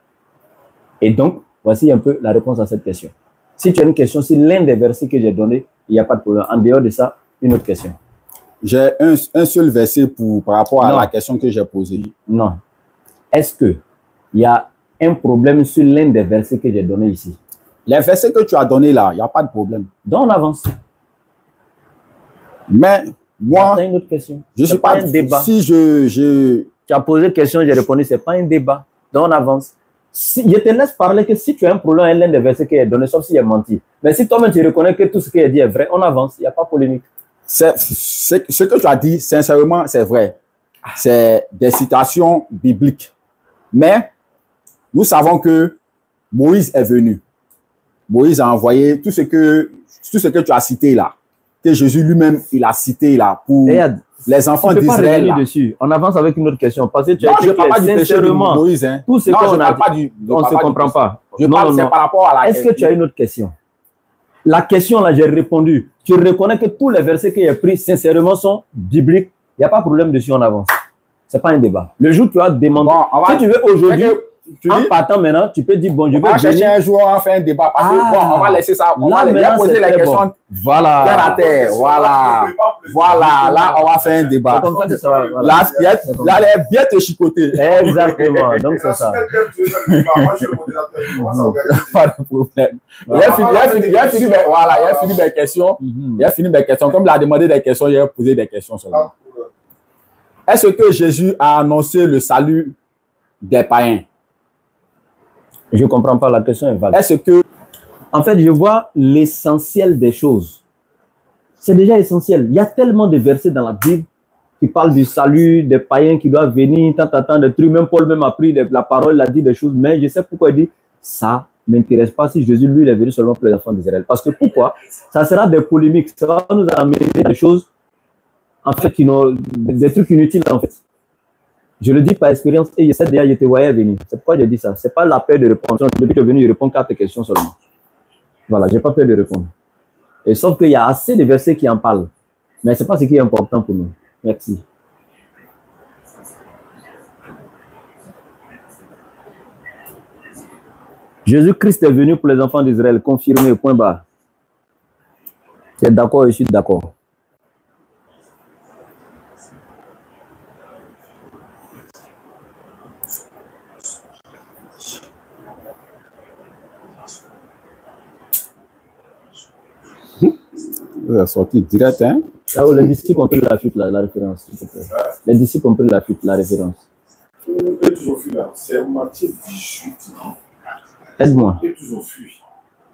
Et donc, voici un peu la réponse à cette question. Si tu as une question, si l'un des versets que j'ai donné, il n'y a pas de problème. En dehors de ça, une autre question. J'ai un seul verset par rapport à la question que j'ai posée. Non. Est-ce qu'il y a un problème sur l'un des versets que j'ai donné ici? Les versets que tu as donnés là, il n'y a pas de problème. Donc on avance. Mais moi, une autre question. Je ne suis pas un débat. Si tu as posé une question, j'ai répondu, ce n'est pas un débat. Donc on avance. Si, je te laisse parler que si tu as un problème avec l'un des versets qui est donné, sauf s'il est menti. Mais si toi-même tu reconnais que tout ce qui est dit est vrai, on avance, il n'y a pas de polémique. Ce que tu as dit, sincèrement, c'est vrai. C'est des citations bibliques. Mais nous savons que Moïse est venu. Moïse a envoyé tout ce que tu as cité là, que Jésus lui-même, il a cité là pour les enfants d'Israël. On avance avec une autre question. Parce que tu as dit pas du péché de Moïse. Hein. Tout ce qu'on a dit, on ne se comprend pas. Je parle par rapport à la question. Est-ce que tu as une autre question? La question là, j'ai répondu. Tu reconnais que tous les versets qu'il y a pris, sincèrement, sont bibliques. Il n'y a pas de problème dessus, on avance. Ce n'est pas un débat. Le jour où tu as demandé, si tu veux aujourd'hui, en partant maintenant, tu peux dire, bon, je vais chercher un jour, on fait un débat. Parce que, bon, on va laisser ça. On va poser les questions. Bon. Voilà. Terre à terre. Voilà. Voilà. Là, on va faire un débat. Comme ça que ça va, voilà. Là, elle est bien te chicoter. Exactement. Donc, c'est ça. Pas de problème. Il a fini mes questions. Il a fini mes questions. Comme il a demandé des questions, il a posé des questions seulement. Est-ce que Jésus a annoncé le salut des païens? Je ne comprends pas, la question est vague. Est-ce que... En fait, je vois l'essentiel des choses. C'est déjà essentiel. Il y a tellement de versets dans la Bible qui parlent du salut des païens qui doivent venir, tant de trucs. Même Paul même a pris la parole, il a dit des choses, mais je sais pourquoi il dit ça ne m'intéresse pas si Jésus, lui, il est venu seulement pour les enfants d'Israël. Parce que pourquoi? Ça sera des polémiques, ça va nous amener des choses, en fait, des trucs inutiles, en fait. Je le dis par expérience et je sais déjà, je te voyais venir. C'est pourquoi je dis ça. Ce n'est pas la peur de répondre. Depuis que tu es venu, je réponds 4 questions seulement. Voilà, je n'ai pas peur de répondre. Et sauf qu'il y a assez de versets qui en parlent. Mais ce n'est pas ce qui est important pour nous. Merci. Jésus-Christ est venu pour les enfants d'Israël. Confirmé, point barre. Tu es d'accord, je suis d'accord. Vous avez sorti direct, hein? Là où les disciples ont pris la fuite, la référence, s'il te plaît. Les disciples ont pris la fuite, la référence. C'est Matthieu 18. Aide-moi. Ils ont fui.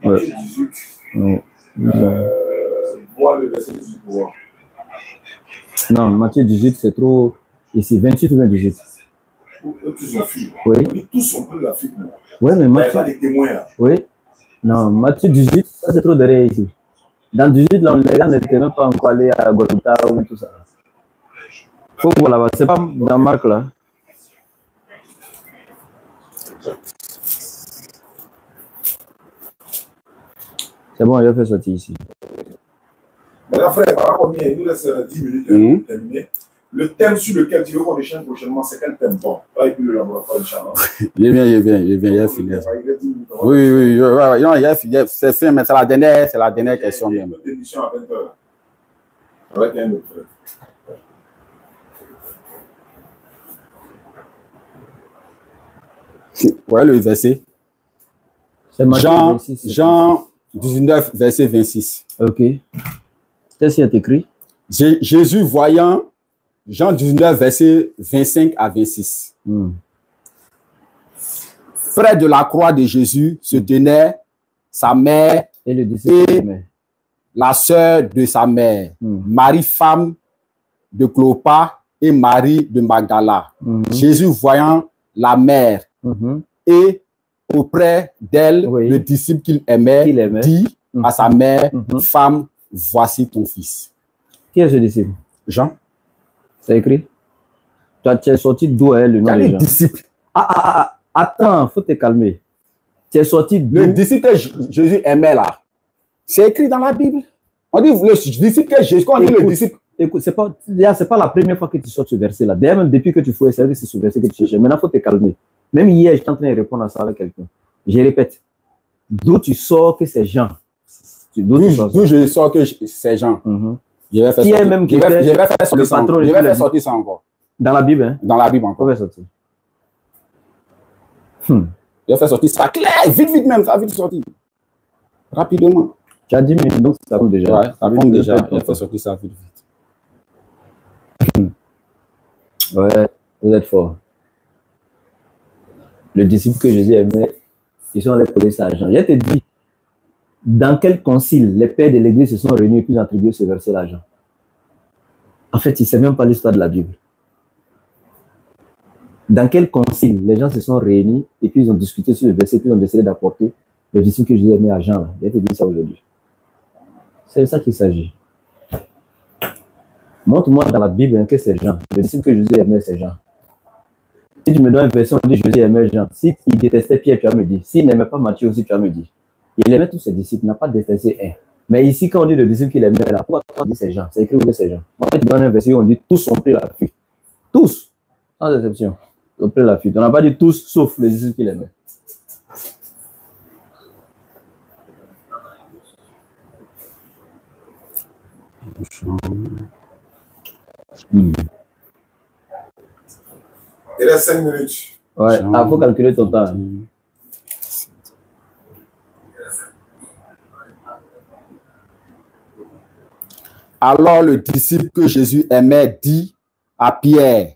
Ouais. Matthieu 18. Ouais. Voir le verset 18 pour voir. Non, Matthieu 18, c'est trop. Ici, 28 ou 18. Ils ont fui. Oui. Tous ont pris la fuite. Oui, mais Matthieu. Il n'y a pas les témoins là. Oui. Non, Matthieu 18, ça c'est trop derrière ici. Dans 18, là, les gars n'étaient même pas encore allés à Golgotha ou tout ça. Faut voir là-bas. C'est pas dans Marc là. C'est bon, il a fait sortir ici. Maintenant, frère, par rapport à il nous reste 10 minutes pour terminer. Le thème sur lequel tu veux qu'on échange prochainement, c'est quel thème? Bon, pas avec le laboratoire, Inch'Allah. Il a fini. Oui, non, il a fini. C'est fin, mais c'est la dernière question même. Notre émission à 20h. Avec un autre frère. Ouais, le verset. Jean 19, verset 26. Ok. Qu'est-ce qu'il y a écrit? Jésus voyant Jean 19, verset 25 à 26. Près de la croix de Jésus se tenaient sa mère et la sœur de sa mère, Marie, femme de Clopas, et Marie de Magdala. Jésus voyant la mère et auprès d'elle le disciple qu'il aimait, dit à sa mère, femme, voici ton fils. Qui est ce disciple? Jean. C'est écrit. Toi, tu es sorti d'où est le nom de Jean? Disciple. Attends, faut te calmer. Tu es sorti d'où? Le disciple que Jésus aimait là. C'est écrit dans la Bible. On dit le disciple que Jésus, quand on dit le disciple. Écoute, c'est pas la première fois que tu sors ce verset là. D'ailleurs, même depuis que tu fais, c'est ce verset que tu cherches. Maintenant, il faut te calmer. Même hier, j'étais en train de répondre à ça avec quelqu'un. Je répète. D'où tu sors que c'est Jean? D'où je sors que c'est Jean? Je vais faire sortir ça encore. Dans la Bible, hein? Dans la Bible encore. On va sortir. Je vais faire sortir ça clair, vite même, ça va vite sortir. Rapidement. Tu as 10 minutes, donc ça compte déjà. Ouais, ça compte déjà. Je vais faire sortir ça vite. Ouais, vous êtes fort. Le disciple que Jésus aimait, ils sont allés poser ça à Jean. Je te dis, dans quel concile les pères de l'Église se sont réunis et puis ont attribué ce verset à Jean? En fait, il ne sait même pas l'histoire de la Bible. Dans quel concile les gens se sont réunis et puis ils ont discuté sur le verset, puis ils ont décidé d'apporter le disciple que Jésus aimait à Jean. Je te dis ça aujourd'hui. C'est de ça qu'il s'agit. Montre-moi dans la Bible que c'est Jean. Le disciple que Jésus aimait, c'est Jean. Si tu me donnes une version, on dit Jésus aimait Jean. Si il détestait Pierre, tu vas me dire. S'il n'aimait pas Matthieu aussi, tu vas me dire. Il aimait tous ses disciples, il n'a pas détesté un. Mais ici, quand on dit le disciple qu'il aimait, là, pourquoi on dit c'est Jean? C'est écrit où c'est Jean. En fait, tu donnes un verset où on dit tous ont pris la fuite. Tous, sans exception, ont pris la fuite. On n'a pas dit tous, sauf les disciples qu'il aimait. Il reste 5 minutes. Ouais, il faut calculer ton temps. Alors le disciple que Jésus aimait dit à Pierre,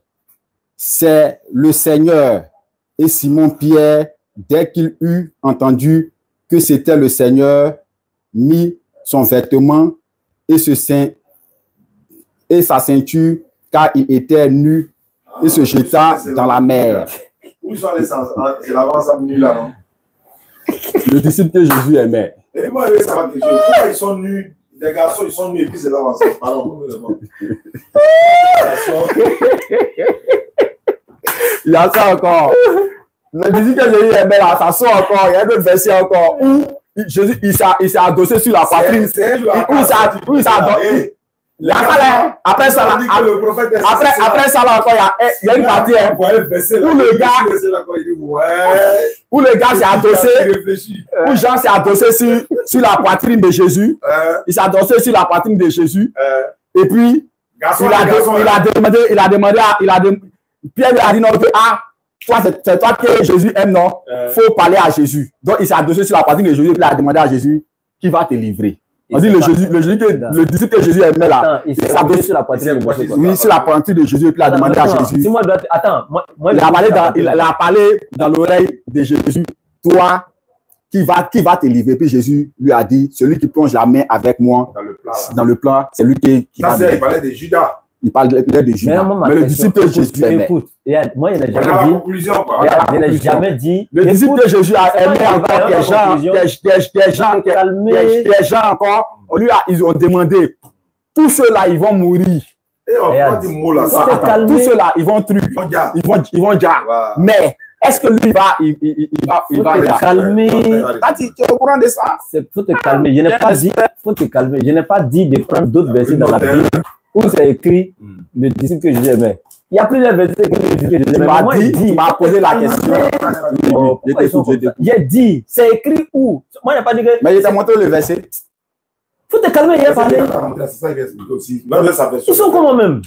c'est le Seigneur. Et Simon-Pierre, dès qu'il eut entendu que c'était le Seigneur, mit son vêtement et sa ceinture, car il était nu, et se jeta dans la mer. Où sont les sens? C'est l'avance à venir là, non? Le disciple que Jésus aimait. Et moi, je veux savoir quelque chose. Pourquoi ils sont nus? Des garçons, ils sont nus et puis c'est l'avance. Pardon. Il y a ça encore. Le disciple que Jésus aimait là, ça sort encore. Il y a une autre version encore où Jésus, il s'est adossé sur la poitrine. Où il s'est adossé. Après ça, là encore, il y a une partie où le gars s'est adossé, où Jean s'est adossé sur la poitrine de Jésus. Il s'est adossé sur la poitrine de Jésus. Et puis, il a demandé, Pierre lui a dit non, c'est toi que Jésus aime, non? Il faut parler à Jésus. Donc, il s'est adossé sur la poitrine de Jésus et il a demandé à Jésus qui va te livrer. On dit le disciple que Jésus aimait là. Il s'est appuyé sur la poitrine de Jésus. Oui, sur la poitrine de Jésus et puis il a demandé à Jésus. Si moi, attends, il a parlé dans l'oreille de Jésus. Toi, qui va te livrer? Puis Jésus lui a dit, celui qui plonge la main avec moi dans le plat, c'est lui qui va. Il parlait de Judas. Il parlait de Judas. Mais le disciple que Jésus aimait. Écoute, moi, il n'a jamais dit. Le disciple que Jésus a aimé encore des gens encore. Ils ont demandé, tous ceux-là, ils vont mourir. Tous ceux-là, ils vont tuer. Ils vont dire. Mais est-ce que lui il va te calmer? Tu es au courant de ça? Faut te calmer. Je n'ai pas dit. Faut te calmer. Je n'ai pas dit de prendre d'autres versets dans la Bible où c'est écrit le disciple que Jésus aimait. Il y a plusieurs versets que Jésus aimait. Tu m'as posé la question. J'ai dit, c'est écrit où? Moi, je n'ai pas dit que. Mais je t'ai montré le verset. Faut te calmer, il a parlé. Ils sont comment même?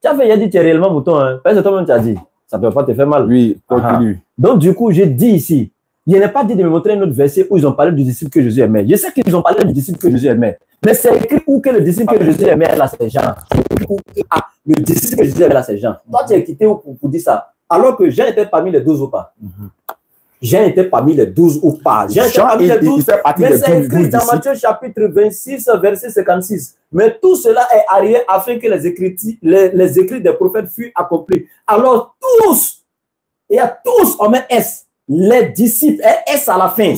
Tu as fait, il a dit, tu es réellement mouton. Hein. Parce que toi-même, tu as dit. Ça ne peut pas te faire mal. Oui, continue. Donc, du coup, j'ai dit ici, il n'est pas dit de me montrer un autre verset où ils ont parlé du disciple que Jésus aimait. Je sais qu'ils ont parlé du disciple que Jésus aimait. Mais c'est écrit où que le disciple que Jésus aimait, là, c'est Jean. Le disciple que Jésus aimait, là, c'est Jean. Toi, tu es quitté pour dire ça. Alors que Jean était parmi les 12 ou pas. Jean était parmi les 12 ou pas. Jean était parmi les 12. Mais c'est écrit dans Matthieu chapitre 26, verset 56. Mais tout cela est arrivé afin que les écrits des prophètes furent accomplis. Alors tous, il y a tous, on met S, les disciples, S à la fin.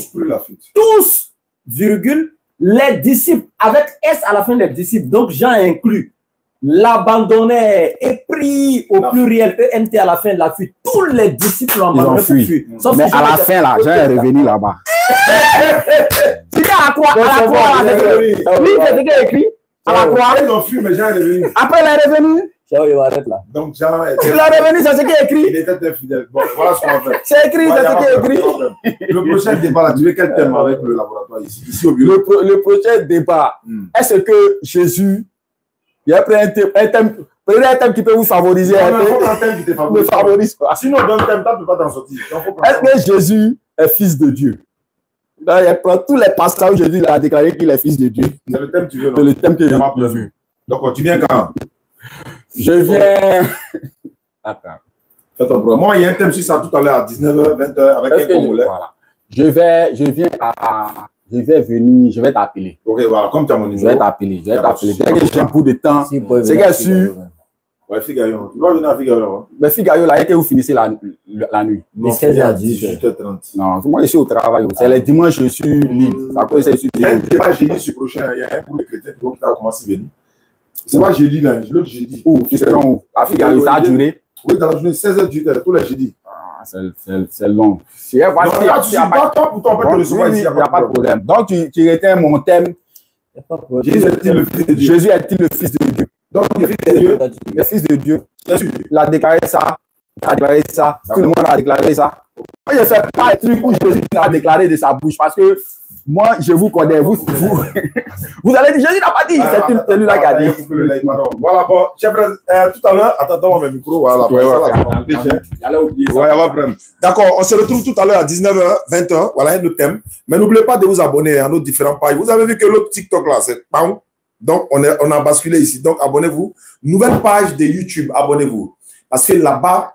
Tous, virgule, les disciples, avec S à la fin des disciples. Donc Jean inclut. L'abandonnait et pris au pluriel, ENT à la fin de la fuite. Tous les disciples l'ont abandonné. Mais à la fin, là, Jean est revenu là-bas. Tu dis à quoi? À la croix. Oui, c'est ce qu'il a écrit. À la croix. Ils ont fui, mais Jean est revenu. Après, il est revenu. Il va arrêter là. Donc, Jean est revenu, c'est ce qu'il a écrit. Il était infidèle. Bon, voilà ce qu'on va faire. C'est écrit, c'est ce qu'il a écrit. Le prochain débat, là, tu veux quel thème avec le laboratoire ici au bureau? Le prochain débat, est-ce que Jésus. Il y a un thème qui peut vous favoriser. Un thème qui te favorise pas. Sinon, dans le thème, tu ne peux pas t'en sortir. Est-ce que Jésus est fils de Dieu? Là, il y a tous les passages où Jésus a déclaré qu'il est fils de Dieu. C'est le thème que tu veux, non? C'est le thème que j'ai vu. Donc, tu viens quand? Je viens. Attends. Fais ton programme. Moi, il y a un thème sur ça tout à l'heure à 19h, 20h avec un Congolais. Voilà. Je vais venir, je vais t'appeler. Ok, voilà, comme tu as mon numéro. Je vais t'appeler. Dès que j'ai un bout de temps, c'est qu'elle sûr. Ouais, Figaro. Tu vas venir à Figaro. Mais Figaro, là, que vous finissez la nuit. De 16h à 18h30. Non, moi, je suis au travail. C'est les dimanches, je suis libre. Après, c'est il y a un débat jeudi sur prochain. Il y a un groupe de chrétiens qui a commencé à venir. C'est pas jeudi, là. L'autre jeudi. Où? C'est long. À Figaro, ça a duré. Oui, dans la journée, 16h, 18h, tous les jeudis. C'est long. Il n'y a pas de problème. Donc, tu retiens mon thème. Jésus est-il le fils de Dieu? Donc, le fils de Dieu. Il a déclaré ça. Tout le monde a déclaré ça. Moi, je ne fais pas un truc où Jésus a déclaré de sa bouche parce que moi, je vous connais. Vous allez dire, Jésus n'a pas dit. C'est celui-là qui a dit. Voilà, bon, chef, tout à l'heure, attends, mon micro, voilà. D'accord, on se retrouve tout à l'heure à 19h, 20h. Voilà un autre thème. Mais n'oubliez pas de vous abonner à nos différentes pages. Vous avez vu que l'autre TikTok là, c'est PAM. Donc, on a basculé ici. Donc, abonnez-vous. Nouvelle page de YouTube, abonnez-vous. Parce que là-bas,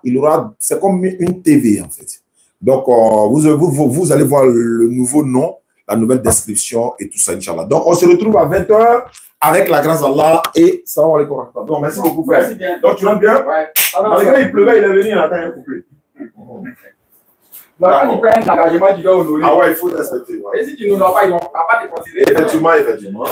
c'est comme une TV, en fait. Donc, vous allez voir le nouveau nom, la nouvelle description et tout ça, Inch'Allah. Donc, on se retrouve à 20h avec la grâce d'Allah et salam alaikum. Donc, merci beaucoup, frère. Merci bien. Donc, tu rentres bien? Ouais. Malgré il pleuvait, il est venu, il a atteint un couplet. Quand tu prends un engagement, tu dois honorer. Ah ouais, il faut respecter. Et si tu ne l'as pas, ils ne vont pas te considérer. Effectivement.